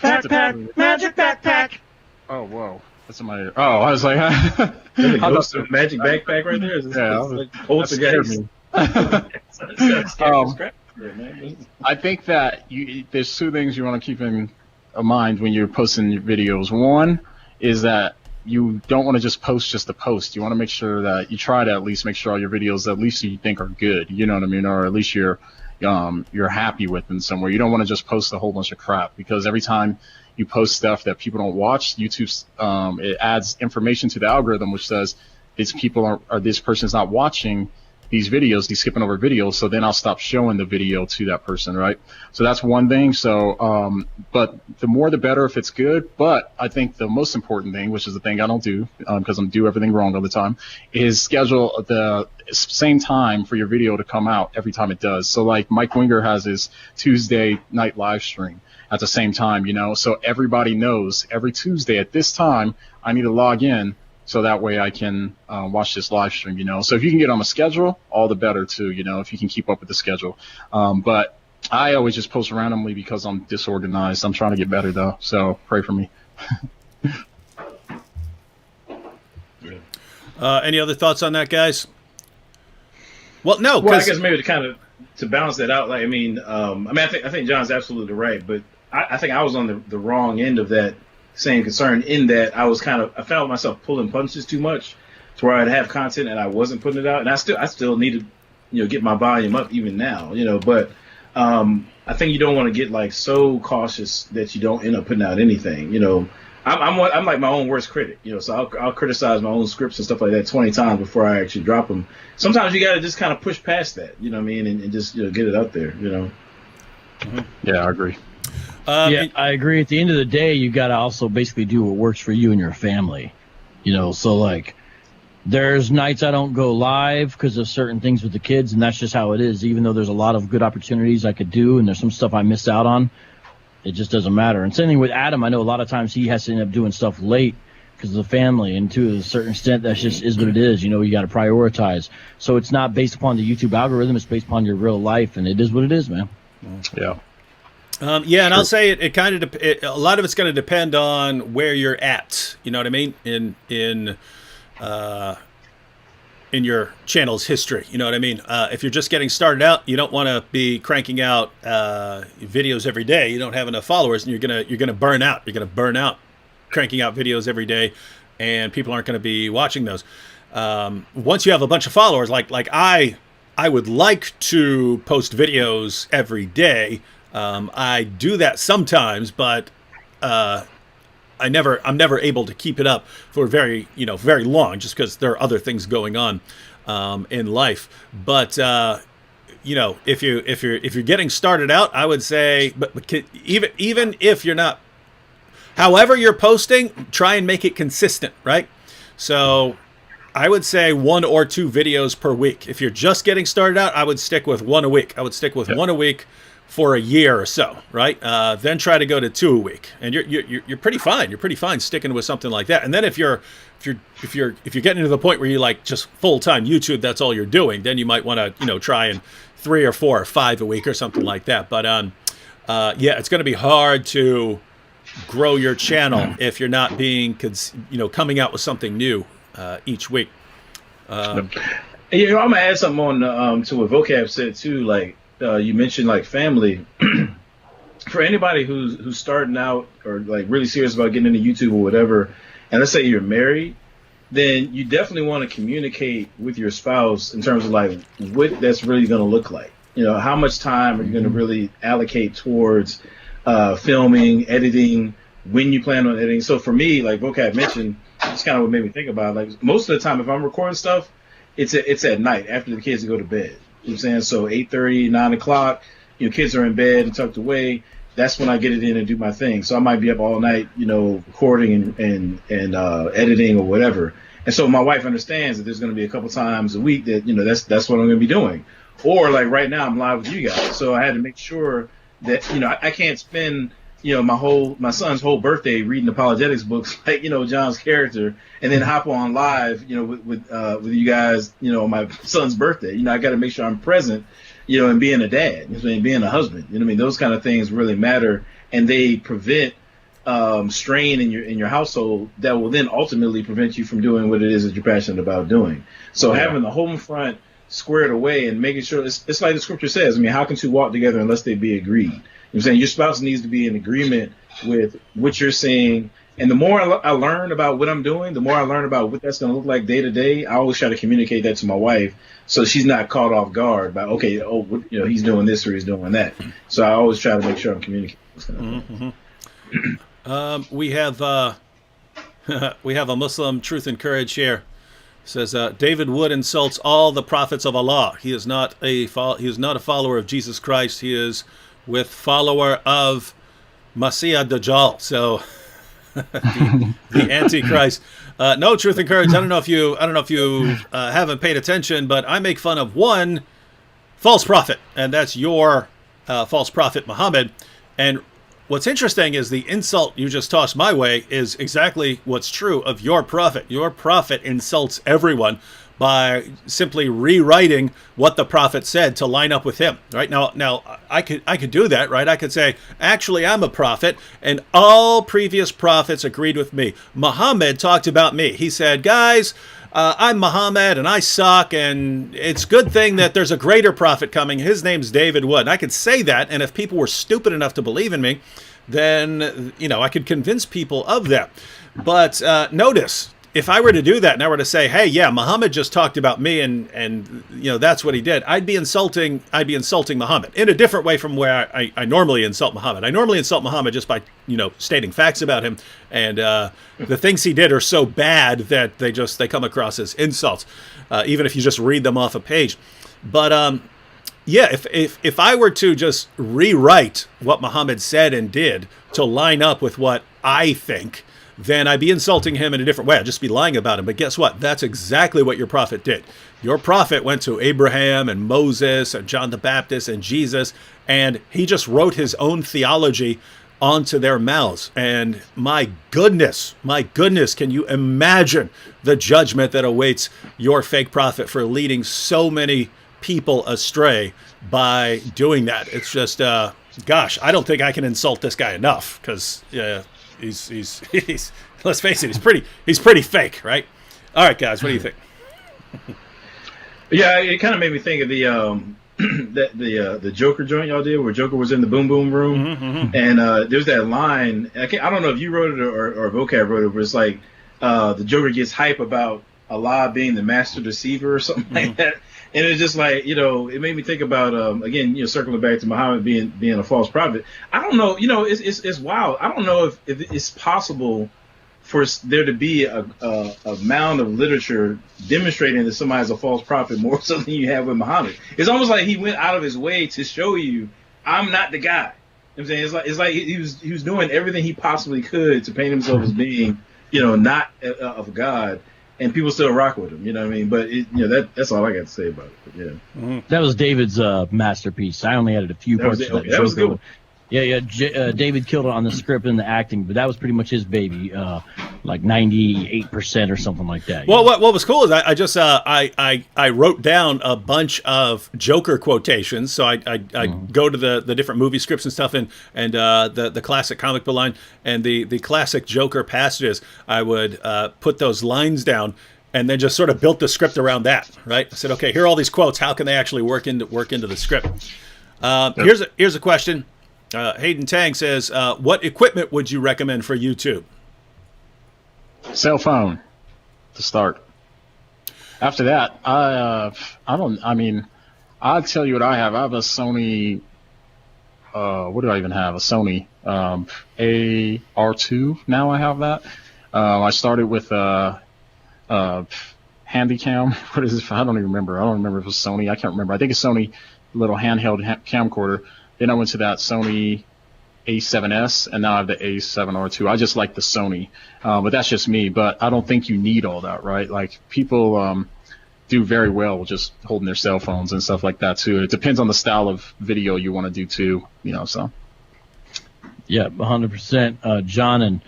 Backpack, magic backpack. Oh, whoa. That's in my ear. Oh, I was like, Ghost of magic backpack right there. I think that there's 2 things you want to keep in mind when you're posting your videos. One is that you don't want to just post just to post. You want to make sure that you try to at least make sure all your videos, at least you think are good. You know what I mean? Or at least you're happy with in somewhere. You don't want to just post a whole bunch of crap, because every time you post stuff that people don't watch, YouTube it adds information to the algorithm which says this person's not watching these videos, he's skipping over videos, so then I'll stop showing the video to that person, right? So that's one thing. So, but the more the better if it's good. But I think the most important thing, which is the thing I don't do, because I do everything wrong all the time, is schedule the same time for your video to come out every time it does. So like Mike Winger has his Tuesday night live stream at the same time, so everybody knows every Tuesday at this time I need to log in, so that way I can watch this live stream, So if you can get on a schedule, all the better too, if you can keep up with the schedule. But I always just post randomly because I'm disorganized. I'm trying to get better though, so pray for me. Any other thoughts on that, guys? Well, no. Well, I guess maybe to balance that out, I think John's absolutely right, but I think I was on the wrong end of that same concern, in that I found myself pulling punches too much, to where I'd have content and I wasn't putting it out, and I still need to get my volume up even now, but I think you don't want to get like so cautious that you don't end up putting out anything. I'm like my own worst critic, so I'll criticize my own scripts and stuff like that 20 times before I actually drop them. Sometimes you got to just kind of push past that, and just get it out there, Mm-hmm. Yeah, I agree. I agree. At the end of the day, you got to also basically do what works for you and your family. So like, There's nights I don't go live because of certain things with the kids, and that's just how it is. Even though there's a lot of good opportunities I could do, and there's some stuff I miss out on, it just doesn't matter. And same thing with Adam. I know a lot of times he has to end up doing stuff late because of the family, and to a certain extent, that's just is what it is. You know, you got to prioritize. So it's not based upon the YouTube algorithm; it's based upon your real life, and it is what it is, man. Yeah. Yeah, and I'll say it kind of a lot of it's going to depend on where you're at. You know what I mean? In your channel's history, you know what I mean? If you're just getting started out, you don't want to be cranking out videos every day. You don't have enough followers, and you're gonna burn out. You're gonna burn out cranking out videos every day, and people aren't going to be watching those. Once you have a bunch of followers, like I would like to post videos every day. I do that sometimes, but I'm never able to keep it up for very long, just because there are other things going on in life. But if you're getting started out, I would say, but even if you're not, however you're posting, try and make it consistent, right? So I would say 1 or 2 videos per week. If you're just getting started out, I would stick with 1 a week. I would stick with 1 a week for a year or so, right? Then try to go to 2 a week, and you're pretty fine. You're pretty fine sticking with something like that. And then if you're getting to the point where you like just full-time YouTube, that's all you're doing, then you might want to try and 3 or 4 or 5 a week or something like that. But yeah, it's going to be hard to grow your channel if you're not being coming out with something new each week. I'm gonna add something on to what Vocab said too. Like you mentioned, like family. For anybody who's starting out or like really serious about getting into YouTube or whatever, and let's say you're married, then you definitely want to communicate with your spouse in terms of like what that's really going to look like. How much time are you going to really allocate towards filming, editing, when you plan on editing. So for me, like Vocab mentioned, it's kind of what made me think about it. Like most of the time, if I'm recording stuff, it's at night after the kids go to bed. You know what I'm saying? So 8:30, 9 o'clock, kids are in bed and tucked away. That's when I get it in and do my thing. So I might be up all night, recording and editing or whatever. And so my wife understands that there's going to be a couple times a week that, that's what I'm going to be doing. Or like right now I'm live with you guys. So I had to make sure that, I can't spend, my son's whole birthday reading apologetics books, like, John's character, and then hop on live, with you guys, on my son's birthday. I got to make sure I'm present, and being a dad, and being a husband, those kind of things really matter, and they prevent strain in your household that will then ultimately prevent you from doing what it is that you're passionate about doing. So having the home front squared away and making sure it's like the scripture says. How can two walk together unless they be agreed? I'm saying your spouse needs to be in agreement with what you're saying. And the more I learn about what I'm doing, the more I learn about what that's going to look like day to day. I always try to communicate that to my wife so she's not caught off guard by, he's doing this or he's doing that. So I always try to make sure I'm communicating. We have a Muslim Truth and Courage here. It says David Wood insults all the prophets of Allah. He is not a follower of Jesus Christ. He is with follower of Masiah Dajjal. So the Antichrist. No, Truth and Courage. I don't know if you haven't paid attention, but I make fun of one false prophet, and that's your false prophet Muhammad. And what's interesting is the insult you just tossed my way is exactly what's true of your prophet. Your prophet insults everyone by simply rewriting what the prophet said to line up with him. Right now, I could do that, right? I could say, actually, I'm a prophet, and all previous prophets agreed with me. Muhammad talked about me. He said, guys, I'm Muhammad, and I suck, and it's a good thing that there's a greater prophet coming. His name's David Wood. And I could say that, and if people were stupid enough to believe in me, then, I could convince people of that. But notice, if I were to do that and I were to say, hey, yeah, Muhammad just talked about me and that's what he did, I'd be insulting Muhammad in a different way from where I normally insult Muhammad. I normally insult Muhammad just by, stating facts about him, and the things he did are so bad that they come across as insults, even if you just read them off a page. But yeah, if I were to just rewrite what Muhammad said and did to line up with what I think, then I'd be insulting him in a different way. I'd just be lying about him. But guess what? That's exactly what your prophet did. Your prophet went to Abraham and Moses and John the Baptist and Jesus, and he just wrote his own theology onto their mouths. And my goodness, can you imagine the judgment that awaits your fake prophet for leading so many people astray by doing that? It's just, gosh, I don't think I can insult this guy enough, because he's let's face it, he's pretty fake, right? All right, guys, what do you think? Yeah, it kind of made me think of the Joker joint y'all did, where Joker was in the boom boom room, and there's that line. I don't know if you wrote it or Vocab wrote it, but it's like the Joker gets hype about Allah being the master deceiver or something like that. And it's just like, it made me think about, again, circling back to Muhammad being a false prophet. I don't know, it's wild. I don't know if it's possible for there to be a mound of literature demonstrating that somebody's a false prophet more so than you have with Muhammad. It's almost like he went out of his way to show you, I'm not the guy. You know what I'm saying? It's like he was doing everything he possibly could to paint himself as being, not of God. And people still rock with him, you know what I mean? But that's all I got to say about it. But yeah, that was David's masterpiece. I only added a few parts of that. That was good. Yeah. David killed it on the script and the acting, but that was pretty much his baby, like 98% or something like that. Well, what was cool is I just I wrote down a bunch of Joker quotations. So I go to the different movie scripts and stuff, and the classic comic book line and the classic Joker passages. I would put those lines down, and then just sort of built the script around that. Right? I said, okay, here are all these quotes. How can they actually work into the script? Here's a question. Hayden Tang says, what equipment would you recommend for YouTube? Cell phone to start. After that, I'll tell you what I have. I have a Sony, what do I even have? A Sony AR2. Now I have that. I started with Handycam. What is it? I don't even remember. I don't remember if it was Sony. I can't remember. I think it's Sony little handheld camcorder. Then I went to that Sony A7S, and now I have the A7R2. I just like the Sony, but that's just me. But I don't think you need all that, right? Like, people do very well with just holding their cell phones and stuff like that too. It depends on the style of video you want to do too, so. Yeah, 100%. John and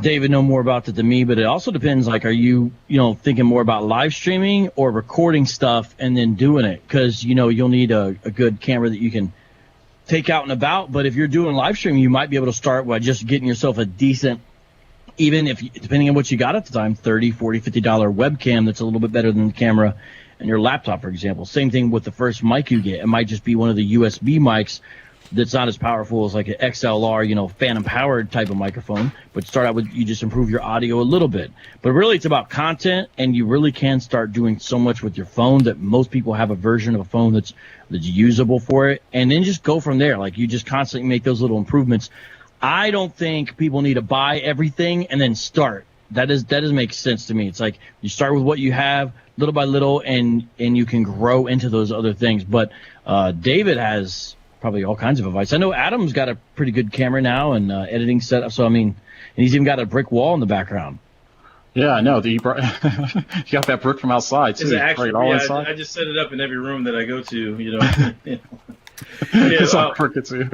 David know more about it than me, but it also depends, like, are you, thinking more about live streaming or recording stuff and then doing it? Because, you'll need a good camera that you can take out and about. But if you're doing live streaming, you might be able to start by just getting yourself a decent, even if, depending on what you got at the time, $30, $40, $50 webcam that's a little bit better than the camera and your laptop, for example. Same thing with the first mic you get. It might just be one of the USB mics that's not as powerful as like an XLR, phantom powered type of microphone, but start out with, you just improve your audio a little bit. But really it's about content, and you really can start doing so much with your phone that most people have a version of a phone that's usable for it, and then just go from there. Like, you just constantly make those little improvements. I don't think people need to buy everything and then start. That doesn't make sense to me. It's like you start with what you have little by little, and you can grow into those other things. But David has probably all kinds of advice. I know Adam's got a pretty good camera now and editing setup. So, and he's even got a brick wall in the background. Yeah, I know. You got that brick from outside, too. I just set it up in every room that I go to, It's all crooked, too.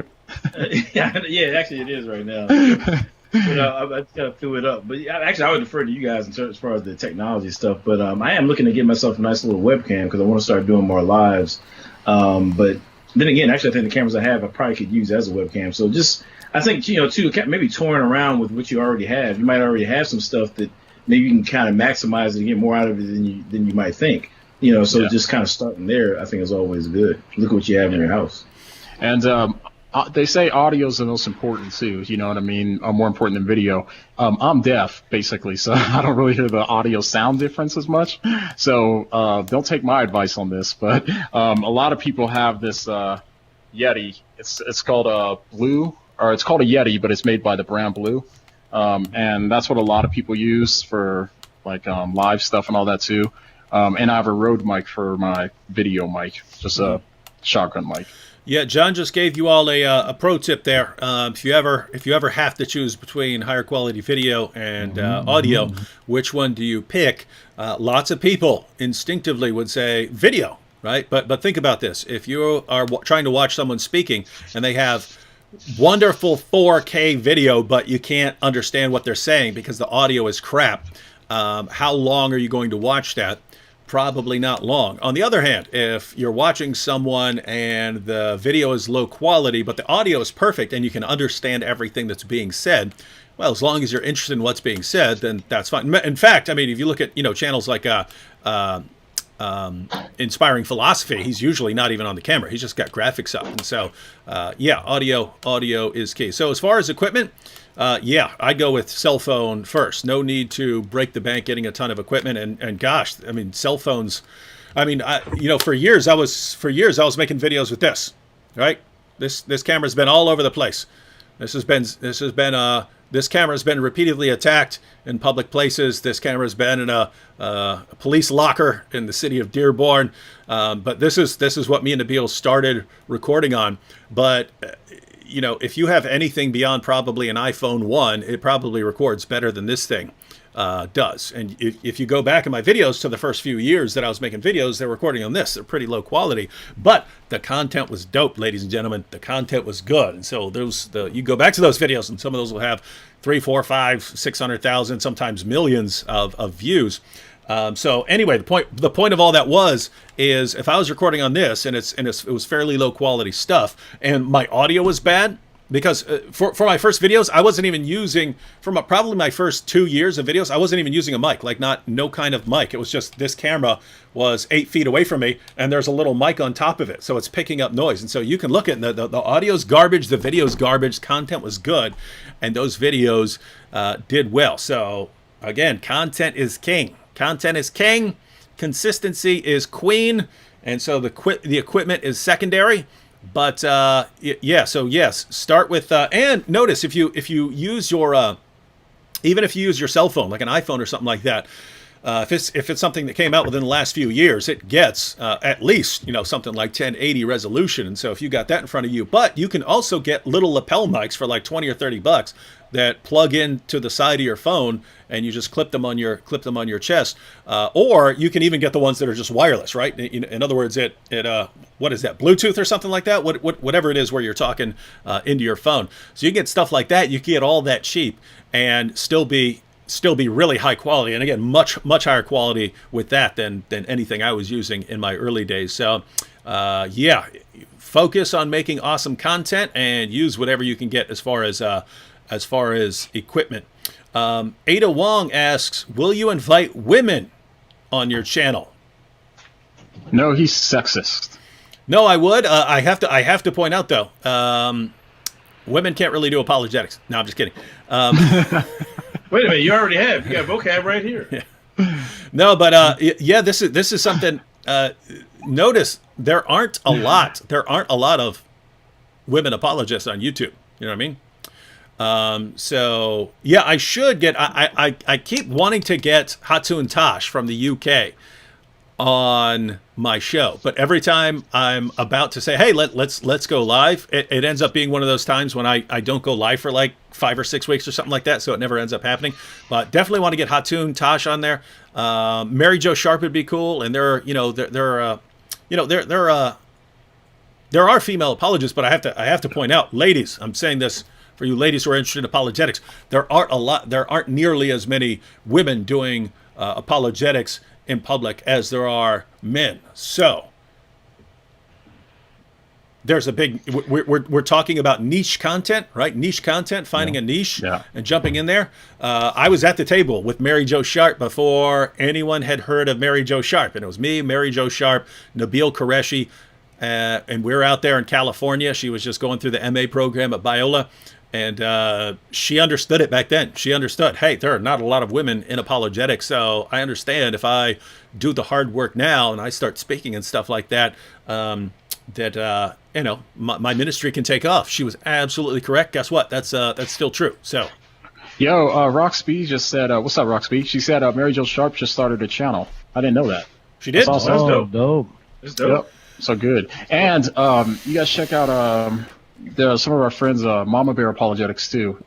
Yeah, actually it is right now. I just kind of threw it up. But actually, I would defer to you guys as far as the technology stuff. But I am looking to get myself a nice little webcam because I want to start doing more lives. But then again, actually, I think the cameras I have, I probably could use as a webcam. So I think, too, maybe touring around with what you already have. You might already have some stuff that maybe you can kind of maximize it and get more out of it than you might think. Just kind of starting there, I think, is always good. Look at what you have in your house. And they say audio is the most important, too. You know what I mean? More important than video. I'm deaf, basically, so I don't really hear the audio sound difference as much. So don't take my advice on this, but a lot of people have this Yeti. It's called a Blue, or it's called a Yeti, but it's made by the brand Blue. And that's what a lot of people use for, like, live stuff and all that, too. And I have a Rode mic for my video mic, just a shotgun mic. Yeah, John just gave you all a pro tip there. If you ever have to choose between higher quality video and audio, which one do you pick? Lots of people instinctively would say video, right? But think about this: if you are trying to watch someone speaking and they have wonderful 4K video, but you can't understand what they're saying because the audio is crap, how long are you going to watch that? Probably not long. On the other hand, if you're watching someone and the video is low quality, but the audio is perfect and you can understand everything that's being said, well, as long as you're interested in what's being said, then that's fine. In fact, I mean, if you look at, channels like Inspiring Philosophy, he's usually not even on the camera. He's just got graphics up. And so, yeah, audio is key. So as far as equipment, yeah, I go with cell phone first. No need to break the bank getting a ton of equipment. And gosh, I mean, cell phones. I mean, for years I was making videos with this. Right? This camera's been all over the place. This camera has been repeatedly attacked in public places. This camera has been in a police locker in the city of Dearborn. But this is what me and Nabil started recording on. But if you have anything beyond probably an iPhone 1, it probably records better than this thing does. And if you go back in my videos to the first few years that I was making videos, they're recording on this. They're pretty low quality, but the content was dope, ladies and gentlemen. The content was good. And so you go back to those videos and some of those will have 3, 4, 5, 600,000, sometimes millions of views. So anyway, the point of all that is if I was recording on this and it was fairly low quality stuff and my audio was bad, because for my first videos, I wasn't even using, probably my first 2 years of videos, I wasn't even using a mic, like no kind of mic. It was just this camera was 8 feet away from me and there's a little mic on top of it. So it's picking up noise. And so you can look at the audio's garbage, the video's garbage, content was good. And those videos did well. So again, content is king. Content is king. Consistency is queen. And so the equipment is secondary. But yeah, so yes, start with and notice if you use your even if you use your cell phone like an iPhone or something like that, if it's something that came out within the last few years, it gets at least something like 1080 resolution. And so if you got that in front of you, but you can also get little lapel mics for like 20 or 30 bucks that plug into the side of your phone and you just clip them on your chest, or you can even get the ones that are just wireless, right? In other words, it what is that, Bluetooth or something like that? Whatever it is where you're talking into your phone. So you get stuff like that. You can get all that cheap and still be really high quality, and again, much higher quality with that than anything I was using in my early days. So yeah, focus on making awesome content and use whatever you can get as far as equipment. Ada Wong asks, will you invite women on your channel? No, he's sexist. No, I would. I have to point out though, women can't really do apologetics. No, I'm just kidding. Wait a minute, you already have. You got vocab right here. Yeah. No, but yeah, this is something. Notice there aren't a lot of women apologists on YouTube. You know what I mean? So yeah, I should get. I keep wanting to get Hatun Tash from the UK on my show, but every time I'm about to say, hey, let's go live, it ends up being one of those times when I don't go live for like 5 or 6 weeks or something like that, so it never ends up happening. But definitely want to get Hatun Tash on there. Mary Jo Sharp would be cool, and there are female apologists, but I have to point out, ladies, I'm saying this for you ladies who are interested in apologetics, there aren't nearly as many women doing apologetics in public as there are men. So there's a big, we're talking about niche content, right? Niche content, finding a niche and jumping in there. I was at the table with Mary Jo Sharp before anyone had heard of Mary Jo Sharp. And it was me, Mary Jo Sharp, Nabil Qureshi, and we were out there in California. She was just going through the MA program at Biola. And she understood it back then. She understood, hey, there are not a lot of women in apologetics, so I understand if I do the hard work now and I start speaking and stuff like that, that my ministry can take off. She was absolutely correct. Guess what? That's still true. So, yo, Rockspeed just said, what's up, Rockspeed? She said Mary Jo Sharp just started a channel. I didn't know that. She did. That's awesome. That's dope. Dope. That's dope. Yep. So good. And you guys check out some of our friends, Mama Bear Apologetics too.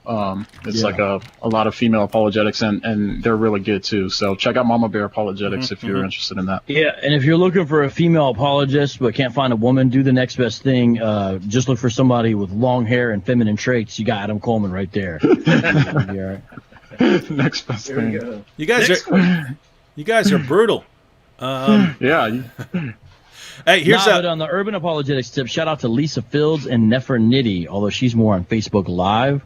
It's like a lot of female apologetics, and they're really good too. So check out Mama Bear Apologetics if you're interested in that. Yeah, and if you're looking for a female apologist but can't find a woman, do the next best thing. Just look for somebody with long hair and feminine traits. You got Adam Coleman right there. All right. Next best thing. You guys are brutal. Yeah. Hey, here's but on the urban apologetics tip, shout out to Lisa Fields and Nefertiti, although she's more on Facebook Live.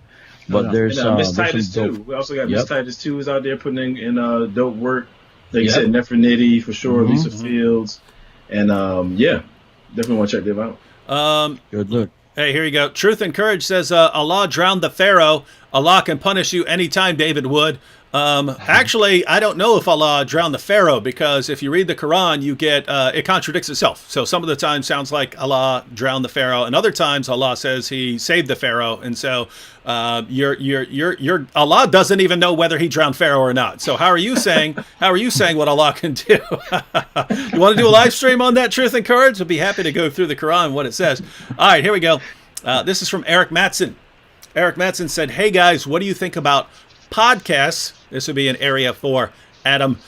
But there's Miss Titus too. We also got Miss Titus too is out there putting in dope work. Like you said, Nefertiti for sure, Lisa Fields, and definitely want to check them out. Good look. Hey, here you go. Truth and Courage says, Allah drowned the Pharaoh. Allah can punish you anytime, David Wood. Actually, I don't know if Allah drowned the Pharaoh, because if you read the Quran, you get it contradicts itself. So some of the time sounds like Allah drowned the Pharaoh, and other times Allah says He saved the Pharaoh. And so your Allah doesn't even know whether He drowned Pharaoh or not. So how are you saying what Allah can do? You want to do a live stream on that, Truth and Courage? We'll be happy to go through the Quran and what it says. All right, here we go. This is from Eric Matson. Eric Matson said, "Hey guys, what do you think about podcasts?" This would be an area for Adam.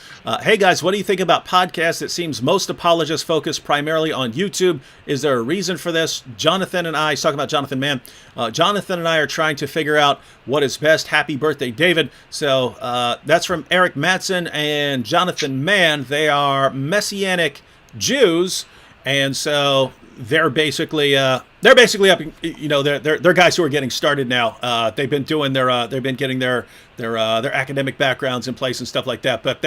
Hey guys, what do you think about podcasts? It seems most apologists focus primarily on YouTube. Is there a reason for this? Jonathan and I, he's talking about Jonathan Mann. Jonathan and I are trying to figure out what is best. Happy birthday, David. So that's from Eric Matson and Jonathan Mann. They are Messianic Jews, and so they're basically up. You know, they're guys who are getting started now. They've been doing they've been getting their academic backgrounds in place and stuff like that. But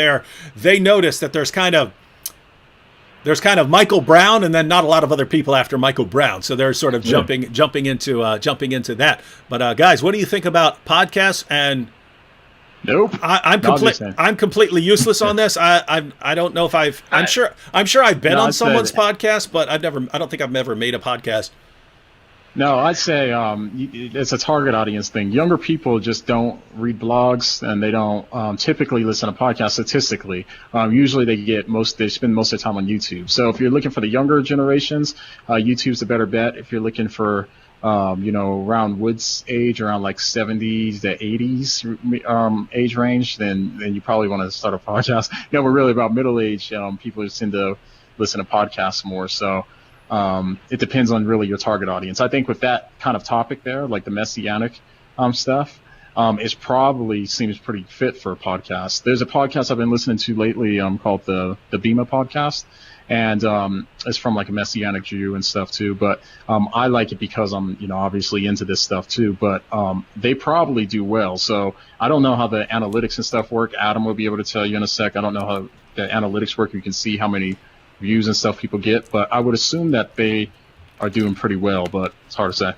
they notice that there's kind of Michael Brown, and then not a lot of other people after Michael Brown. So they're sort of jumping into that. But guys, what do you think about podcasts? And nope. I'm completely useless on this. I don't know if I'm sure I've been on someone's podcast, but I don't think I've ever made a podcast. No, I'd say it's a target audience thing. Younger people just don't read blogs, and they don't typically listen to podcasts statistically. Usually they spend most of their time on YouTube. So if you're looking for the younger generations, YouTube's a better bet. If you're looking for around Wood's age, around like 70s to 80s age range, then you probably want to start a podcast. We're really about middle age. People just tend to listen to podcasts more. So it depends on really your target audience. I think with that kind of topic there, like the Messianic stuff, it probably seems pretty fit for a podcast. There's a podcast I've been listening to lately called the Bema podcast. And it's from like a Messianic Jew and stuff too. But I like it because I'm, obviously into this stuff too. But they probably do well. So I don't know how the analytics and stuff work. Adam will be able to tell you in a sec. I don't know how the analytics work. You can see how many views and stuff people get. But I would assume that they are doing pretty well. But it's hard to say.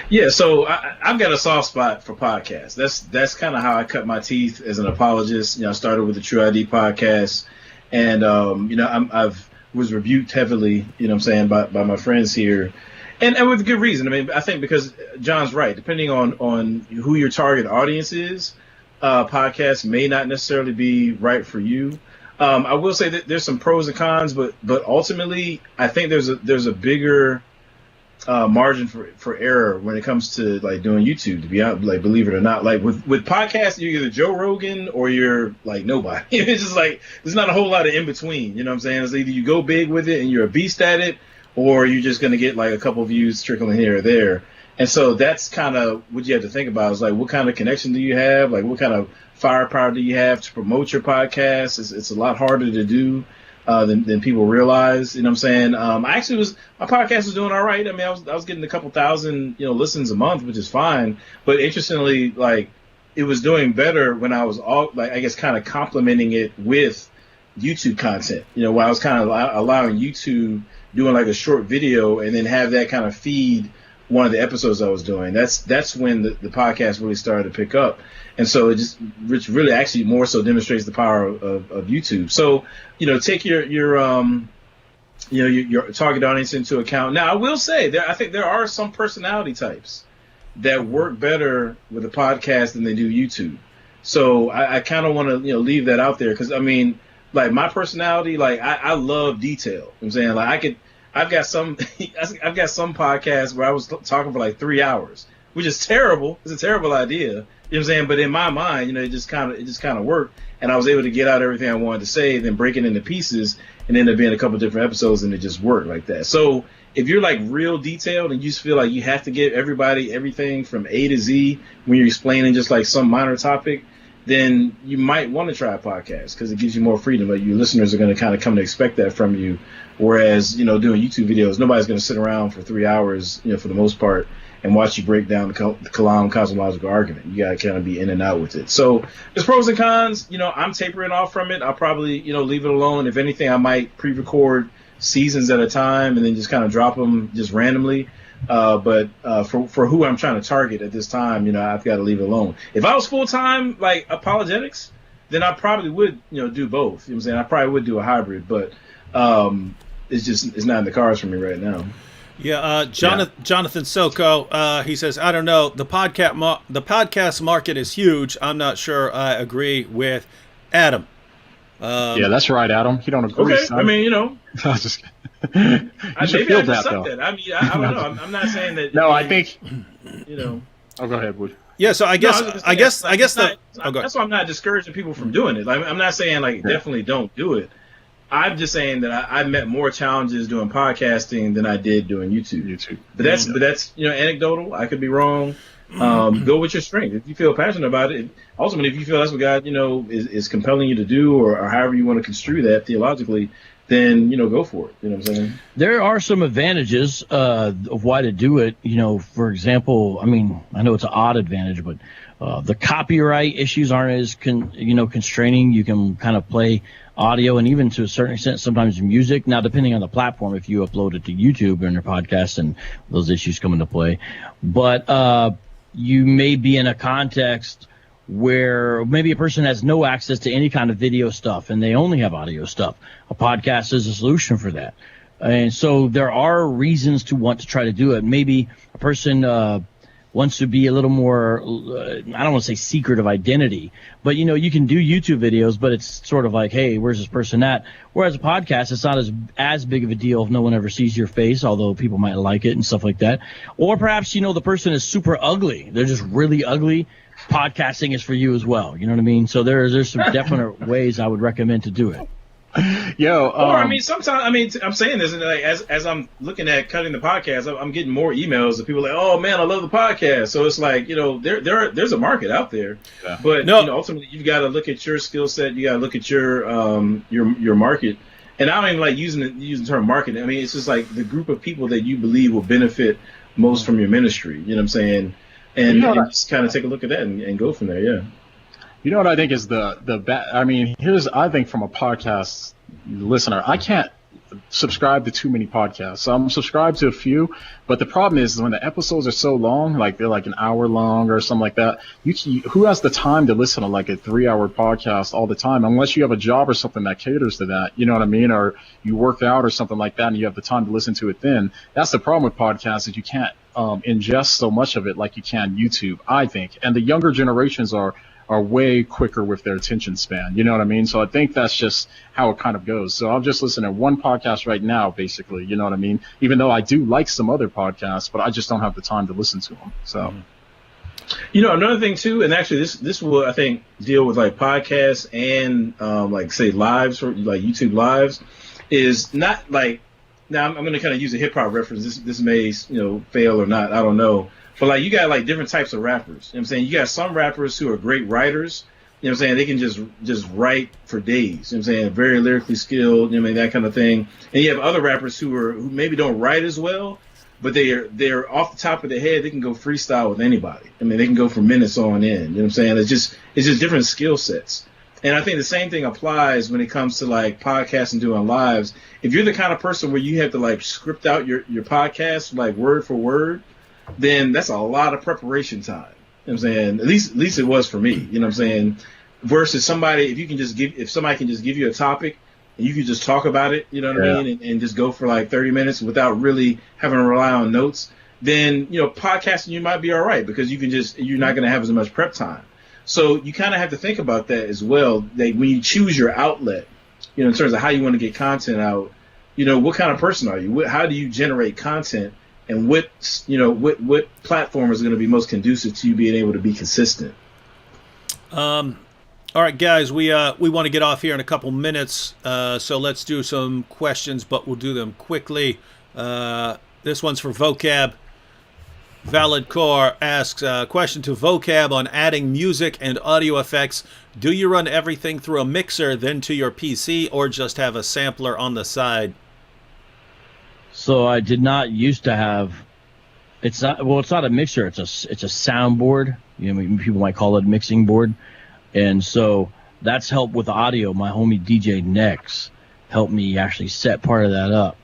Yeah, so I've got a soft spot for podcasts. That's kind of how I cut my teeth as an apologist. I started with the Tru-ID podcast. And, I was rebuked heavily, by my friends here. And with good reason. I mean, I think because John's right. Depending on who your target audience is, podcasts may not necessarily be right for you. I will say that there's some pros and cons, but ultimately, I think there's a bigger margin for error when it comes to like doing YouTube, to be honest, like believe it or not. Like with podcasts, you're either Joe Rogan or you're like nobody. It's just like there's not a whole lot of in between. You know what I'm saying? It's either you go big with it and you're a beast at it, or you're just gonna get like a couple views trickling here or there. And so that's kind of what you have to think about. Is like what kind of connection do you have? Like what kind of firepower do you have to promote your podcast? It's a lot harder to do than people realize. You know what I'm saying? My podcast was doing all right. I mean, I was getting a couple thousand, listens a month, which is fine. But interestingly, like it was doing better when I was kind of complementing it with YouTube content, where I was kind of allowing YouTube doing like a short video and then have that kind of feed one of the episodes I was doing. That's when the podcast really started to pick up. And so it really actually more so demonstrates the power of YouTube. So, take your target audience into account. Now, I will say I think there are some personality types that work better with a podcast than they do YouTube. So I kind of want to, leave that out there. Cause I mean, like my personality, like I love detail. You know what I'm saying, like I've got some podcasts where I was talking for like 3 hours, which is terrible. It's a terrible idea. You know what I'm saying? But in my mind, it just kind of worked, and I was able to get out everything I wanted to say, then break it into pieces, and end up being a couple of different episodes, and it just worked like that. So if you're like real detailed and you just feel like you have to give everybody everything from A to Z when you're explaining just like some minor topic, then you might want to try a podcast because it gives you more freedom. Like your listeners are going to kind of come to expect that from you. Whereas, doing YouTube videos, nobody's going to sit around for 3 hours, for the most part, and watch you break down the Kalam cosmological argument. You got to kind of be in and out with it. So there's pros and cons. I'm tapering off from it. I'll probably, leave it alone. If anything, I might pre-record seasons at a time and then just kind of drop them just randomly. But for who I'm trying to target at this time, I've got to leave it alone. If I was full-time, like Apologetics, then I probably would, do both. You know what I'm saying? I probably would do a hybrid, but it's not in the cards for me right now. Yeah, Jonathan Soko, he says, I don't know, the podcast market is huge. I'm not sure I agree with Adam. Yeah, that's right, Adam. You don't agree. Okay, son. I mean, I was just you should feel that, though. I mean, I don't know. I'm not saying that. No, I think. Oh, go ahead, Wood. Yeah, so I guess that's why I'm not discouraging people from doing it. Like, I'm not saying definitely don't do it. I'm just saying that I met more challenges doing podcasting than I did doing YouTube. But that's anecdotal. I could be wrong. Go with your strength. If you feel passionate about it, ultimately, if you feel that's what God, is compelling you to do, or however you want to construe that theologically, then, go for it. You know what I'm saying? There are some advantages of why to do it. For example, I mean, I know it's an odd advantage, but the copyright issues aren't as constraining. You can kind of play audio and even to a certain extent sometimes music. Now, depending on the platform, if you upload it to YouTube and your podcast, and those issues come into play. But you may be in a context where maybe a person has no access to any kind of video stuff and they only have audio stuff. A podcast is a solution for that. And so there are reasons to want to try to do it. Maybe a person wants to be a little more, I don't want to say secret of identity, but you can do YouTube videos, but it's sort of like, hey, where's this person at? Whereas a podcast, it's not as big of a deal if no one ever sees your face, although people might like it and stuff like that. Or perhaps, the person is super ugly. They're just really ugly. Podcasting is for you as well. You know what I mean? So there's some definite ways I would recommend to do it. Sometimes, I'm saying this, and as I'm looking at cutting the podcast, I'm getting more emails of people like, oh man, I love the podcast. So it's like, there's a market out there, but ultimately you've got to look at your skill set. You got to look at your market. And I don't even like using the term market. I mean, it's just like the group of people that you believe will benefit most from your ministry. You know what I'm saying? And just kind of take a look at that and go from there. Yeah. You know what I think is the bad? I mean, I think from a podcast listener, I can't subscribe to too many podcasts. So I'm subscribed to a few, but the problem is when the episodes are so long, like they're like an hour long or something like that, who has the time to listen to like a 3-hour podcast all the time, unless you have a job or something that caters to that, you know what I mean? Or you work out or something like that and you have the time to listen to it then. That's the problem with podcasts, is you can't ingest so much of it like you can YouTube, I think. And the younger generations are way quicker with their attention span. You know what I mean? So I think that's just how it kind of goes. So I'm just listening to one podcast right now, basically. You know what I mean? Even though I do like some other podcasts, but I just don't have the time to listen to them. So, another thing too, and actually this will, I think, deal with like podcasts and like say lives, or like YouTube lives, is not like, now I'm going to kind of use a hip hop reference. This may, fail or not. I don't know. But like you got like different types of rappers. You know what I'm saying? You got some rappers who are great writers. You know what I'm saying? They can just write for days. You know what I'm saying? Very lyrically skilled, that kind of thing. And you have other rappers who maybe don't write as well, but they're off the top of their head, they can go freestyle with anybody. I mean, they can go for minutes on end. You know what I'm saying? It's just different skill sets. And I think the same thing applies when it comes to like podcasts and doing lives. If you're the kind of person where you have to like script out your podcast like word for word, then that's a lot of preparation time. You know what I'm saying? At least it was for me. You know what I'm saying? Versus somebody, if somebody can just give you a topic and you can just talk about it, you know what I mean, and just go for like 30 minutes without really having to rely on notes, then podcasting you might be all right, because you're not going to have as much prep time. So you kind of have to think about that as well. That when you choose your outlet, in terms of how you want to get content out, what kind of person are you? How do you generate content? And what platform is going to be most conducive to you being able to be consistent? All right, guys, we want to get off here in a couple minutes, so let's do some questions, but we'll do them quickly. This one's for Vocab. Valid Core asks a question to Vocab on adding music and audio effects. Do you run everything through a mixer, then to your PC, or just have a sampler on the side? So I did not used to have. It's not a mixer. It's a soundboard. People might call it a mixing board. And so that's helped with the audio. My homie DJ Nex helped me actually set part of that up.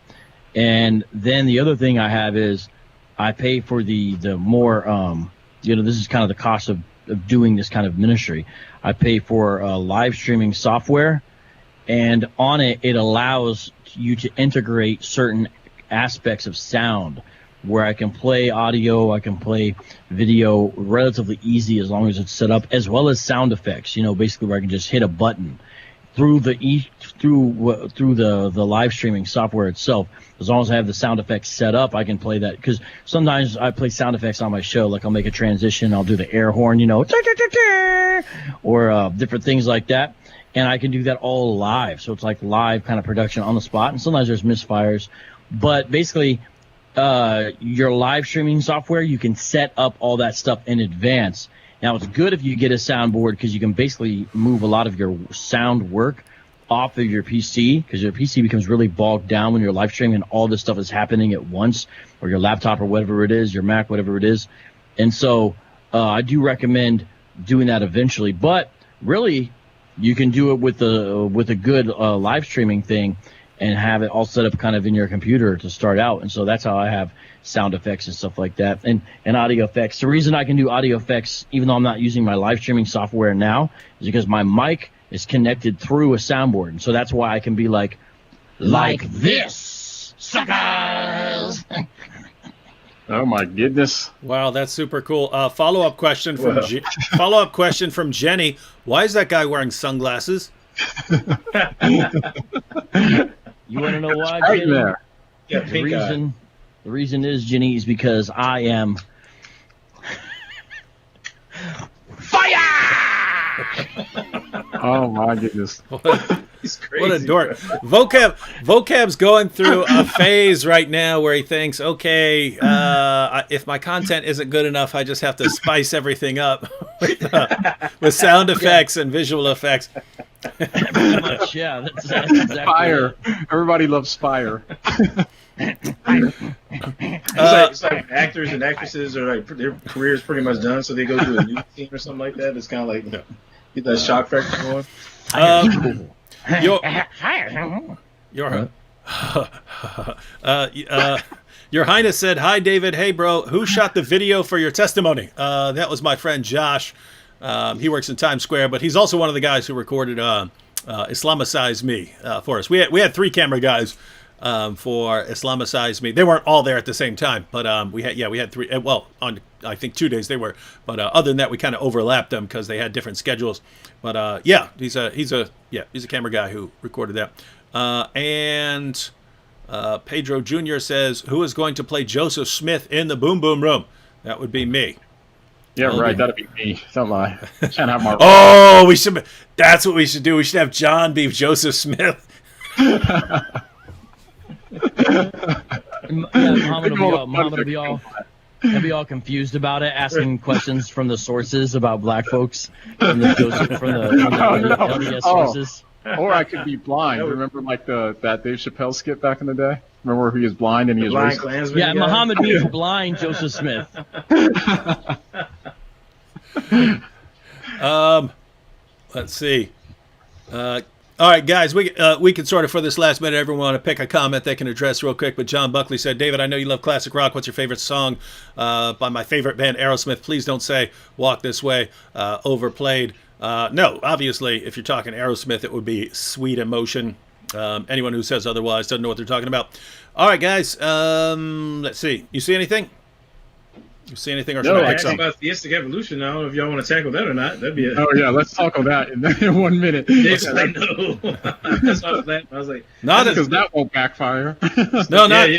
And then the other thing I have is I pay for the more, this is kind of the cost of doing this kind of ministry. I pay for live streaming software, and on it allows you to integrate certain aspects of sound where I can play audio, I can play video relatively easy as long as it's set up, as well as sound effects, basically where I can just hit a button through the live streaming software itself. As long as I have the sound effects set up, I can play that, because sometimes I play sound effects on my show, like I'll make a transition, I'll do the air horn, or different things like that. And I can do that all live. So it's like live kind of production on the spot. And sometimes there's misfires. But basically, your live streaming software, you can set up all that stuff in advance. Now, it's good if you get a soundboard, because you can basically move a lot of your sound work off of your PC, because your PC becomes really bogged down when you're live streaming and all this stuff is happening at once, or your laptop or whatever it is, your Mac, whatever it is. And so I do recommend doing that eventually. But really, you can do it with a good live streaming thing and have it all set up kind of in your computer to start out. And so that's how I have sound effects and stuff like that, and audio effects. The reason I can do audio effects, even though I'm not using my live streaming software now, is because my mic is connected through a soundboard. And so that's why I can be like this, suckers! Oh my goodness! Wow, that's super cool. Follow-up question from Jenny. Why is that guy wearing sunglasses? You want to know why, Right Jenny? there. Yeah, pink eye. The reason is, Jenny, is because I am fire! Oh my goodness! He's crazy. What a dork. Vocab's going through a phase right now where he thinks, okay, if my content isn't good enough, I just have to spice everything up with sound effects and visual effects. Pretty much, yeah. That's exactly Fire! it. Everybody loves fire. It's like actors and actresses are like their career's pretty much done, so they go to a new scene or something like that. It's kind of like get that shock factor going. Your Highness said, "Hi, David. Hey, bro. Who shot the video for your testimony?" That was my friend Josh. He works in Times Square, but he's also one of the guys who recorded Islamicize Me for us. We had 3 camera guys for Islamicize Me. They weren't all there at the same time, but we had 3. Well, on I think 2 days they were, but other than that, we kind of overlapped them because they had different schedules. But he's a camera guy who recorded that. And Pedro Jr. says, "Who is going to play Joseph Smith in the Boom Boom Room?" That would be me. Yeah, right. That'd be me. Don't lie. Can't have my. Oh, we should. That's what we should do. We should have John be Joseph Smith. Muhammad will be all He'll be all confused about it, asking questions from the sources about black folks from the LDS sources. Or I could be blind. Remember, like that Dave Chappelle skit back in the day? Remember where he was blind and he was racist? Yeah, Muhammad means blind Joseph Smith. Let's see. All right, guys, we can sort of, for this last minute, everyone want to pick a comment they can address real quick. But John Buckley said, David, I know you love classic rock. What's your favorite song by my favorite band, Aerosmith? Please don't say Walk This Way, overplayed. No, obviously, if you're talking Aerosmith, it would be Sweet Emotion. Anyone who says otherwise doesn't know what they're talking about. All right, guys, let's see. You see anything? You see anything, or No, should I I pick asked some? about theistic evolution. I don't know if y'all want to tackle that or not. That'd be it. Oh yeah, let's talk on that in 1 minute. Dave's like, no. That's why I was laughing. I was like, Not Because that won't backfire. no, not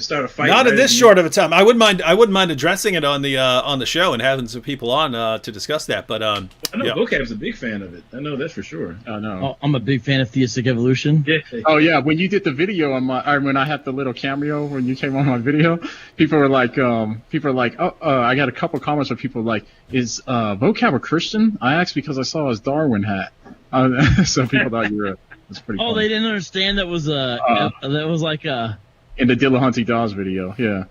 start a fight. not in right? this short of a time. I wouldn't mind addressing it on the show and having some people on to discuss that. But I know yeah. Vocab's a big fan of it. I know that for sure. I know. Oh, I'm a big fan of theistic evolution. Yeah. Oh yeah, when you did the video on when I had the little cameo when you came on my video, people were like, I got a couple comments where people were like, is Vocab a Christian? I asked because I saw his Darwin hat, so people thought you were. It's pretty. Oh, funny. they didn't understand that was like a. In the Dillahunty Dawes video, yeah.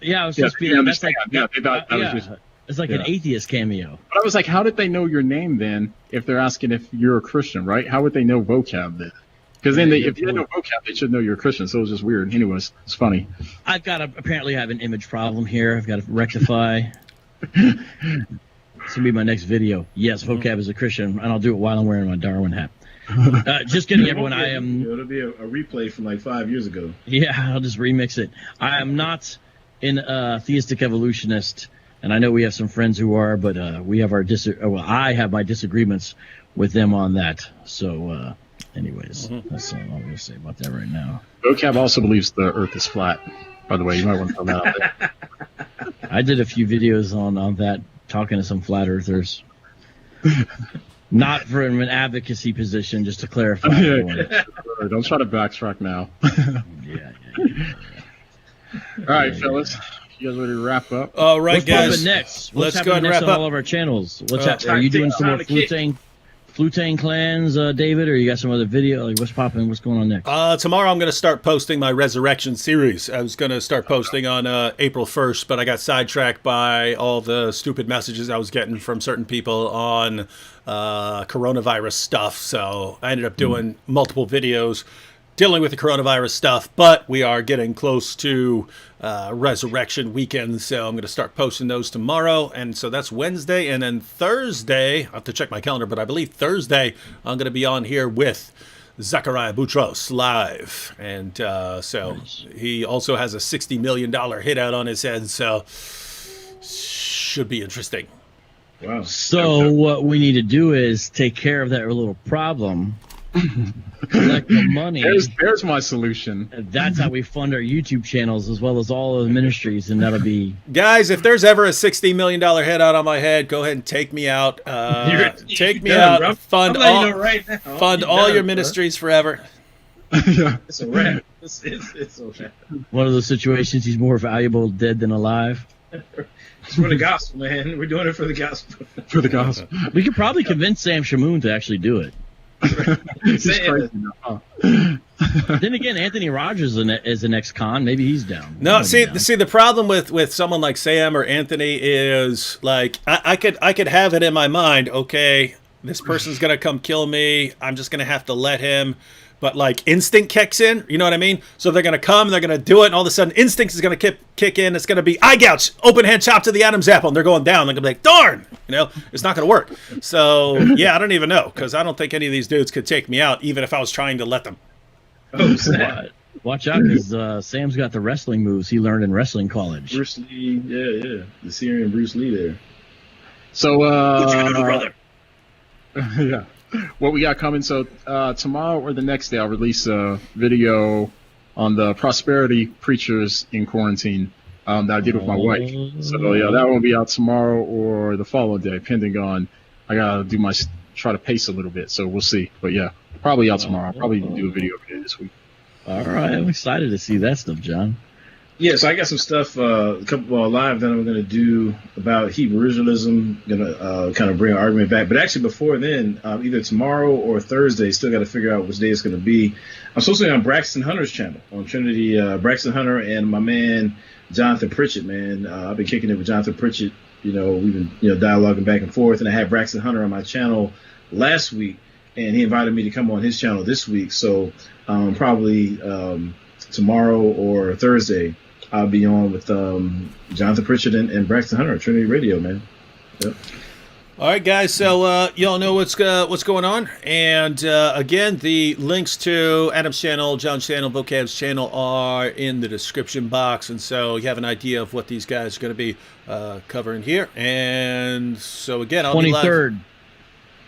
Yeah, it was Yeah, supposed to be they that's like understand. Yeah, they thought that was yeah, just- it's like an yeah. atheist cameo. But I was like, how did they know your name then? If they're asking if you're a Christian, right? How would they know Vocab then? Because then if they know Vocab, they should know you're a Christian. So it was just weird. Anyways, it's funny. I've got apparently have an image problem here. I've got to rectify. It's gonna be my next video. Yes, Vocab is a Christian, and I'll do it while I'm wearing my Darwin hat. Just kidding, everyone. I am. It'll be a replay from like 5 years ago. Yeah, I'll just remix it. I am not a theistic evolutionist, and I know we have some friends who are, but we have our I have my disagreements with them on that. So, anyways, that's all I'm going to say about that right now. Vocab also believes the Earth is flat. By the way, you might want to throw that out there. I did a few videos on that, talking to some flat earthers. Not from an advocacy position, just to clarify. Yeah. Don't try to backtrack now. Yeah. All right, fellas. You guys ready to wrap up? All right, What's guys. popping next? Let's What's go happening and next wrap on up. all of our channels? Are you doing some more Flu-Tang clans, David, or you got some other video? Like, what's popping? What's going on next? Tomorrow I'm going to start posting my Resurrection series. I was going to start posting on April 1st, but I got sidetracked by all the stupid messages I was getting from certain people on coronavirus stuff. So I ended up doing multiple videos dealing with the coronavirus stuff, but we are getting close to Resurrection weekend, so I'm going to start posting those tomorrow, and so that's Wednesday, and then Thursday, I have to check my calendar, but I believe Thursday I'm going to be on here with Zachariah Boutros live, and so he also has a $60 million hit out on his head, so should be interesting. Wow. So what we need to do is take care of that little problem, collect the money. There's my solution. That's how we fund our YouTube channels as well as all of the ministries, and that'll be. Guys, if there's ever a $60 million head out on my head, go ahead and take me out. Take me out. Fund all your ministries forever. Yeah. It's a wrap. It's a wrap. One of those situations, he's more valuable dead than alive. It's for the gospel, man. We're doing it for the gospel. For the gospel. We could probably convince Sam Shamoon to actually do it. He's crazy now, huh? Then again, Anthony Rogers is an ex-con. Maybe he's down. No, see, the problem with someone like Sam or Anthony is like I could have it in my mind. Okay, this person's gonna come kill me. I'm just gonna have to let him. But like instinct kicks in, you know what I mean? So they're gonna come, they're gonna do it, and all of a sudden instinct is gonna kick in. It's gonna be eye gouge, open hand chop to the Adam's apple, and they're going down. They're gonna be like, darn, you know, it's not gonna work. So yeah, I don't even know, because I don't think any of these dudes could take me out, even if I was trying to let them. Oh, snap. Watch out, because Sam's got the wrestling moves he learned in wrestling college. Bruce Lee, yeah, the Syrian Bruce Lee there. So What you gonna do, brother? yeah. What we got coming, so tomorrow or the next day I'll release a video on the prosperity preachers in quarantine that I did with my wife. So yeah, that won't be out tomorrow or the following day, depending on, I gotta do try to pace a little bit, so we'll see. But yeah, probably out tomorrow. I'll probably do a video this week. All right, I'm excited to see that stuff, John. Yeah, so I got some stuff, a couple live that I'm going to do about Hebrew originalism. Going to kind of bring an argument back. But actually, before then, either tomorrow or Thursday, still got to figure out which day it's going to be. I'm supposed to be on Braxton Hunter's channel on Trinity. Braxton Hunter and my man Jonathan Pritchett. Man, I've been kicking it with Jonathan Pritchett. You know, we've been dialoguing back and forth, and I had Braxton Hunter on my channel last week, and he invited me to come on his channel this week. So probably tomorrow or Thursday, I'll be on with Jonathan Pritchett and Braxton Hunter at Trinity Radio, man. Yep. All right, guys. So y'all know what's going on, and again, the links to Adam's channel, John's channel, Vocab's channel are in the description box, and so you have an idea of what these guys are going to be covering here. And so again, I'll 23rd.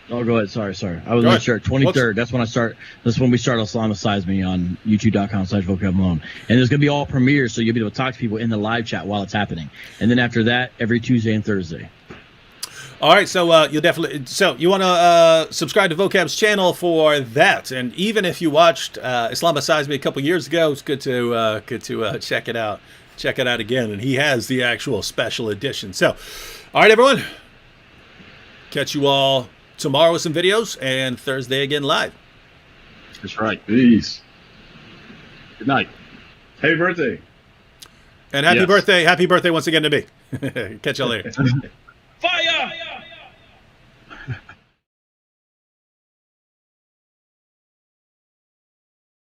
Oh, go ahead. Sorry. I was not sure. 23rd. That's when I start. That's when we start Islamicize Me on YouTube.com/Vocab Malone. And there's going to be all premieres, so you'll be able to talk to people in the live chat while it's happening. And then after that, every Tuesday and Thursday. All right, so you'll definitely. So you want to subscribe to Vocab's channel for that, and even if you watched Islamicize Me a couple years ago, it's good to check it out. Check it out again, and he has the actual special edition. So, all right, everyone. Catch you all tomorrow with some videos, and Thursday again live. That's right. Peace. Good night. Happy birthday. And happy birthday once again to me. Catch y'all later. Fire!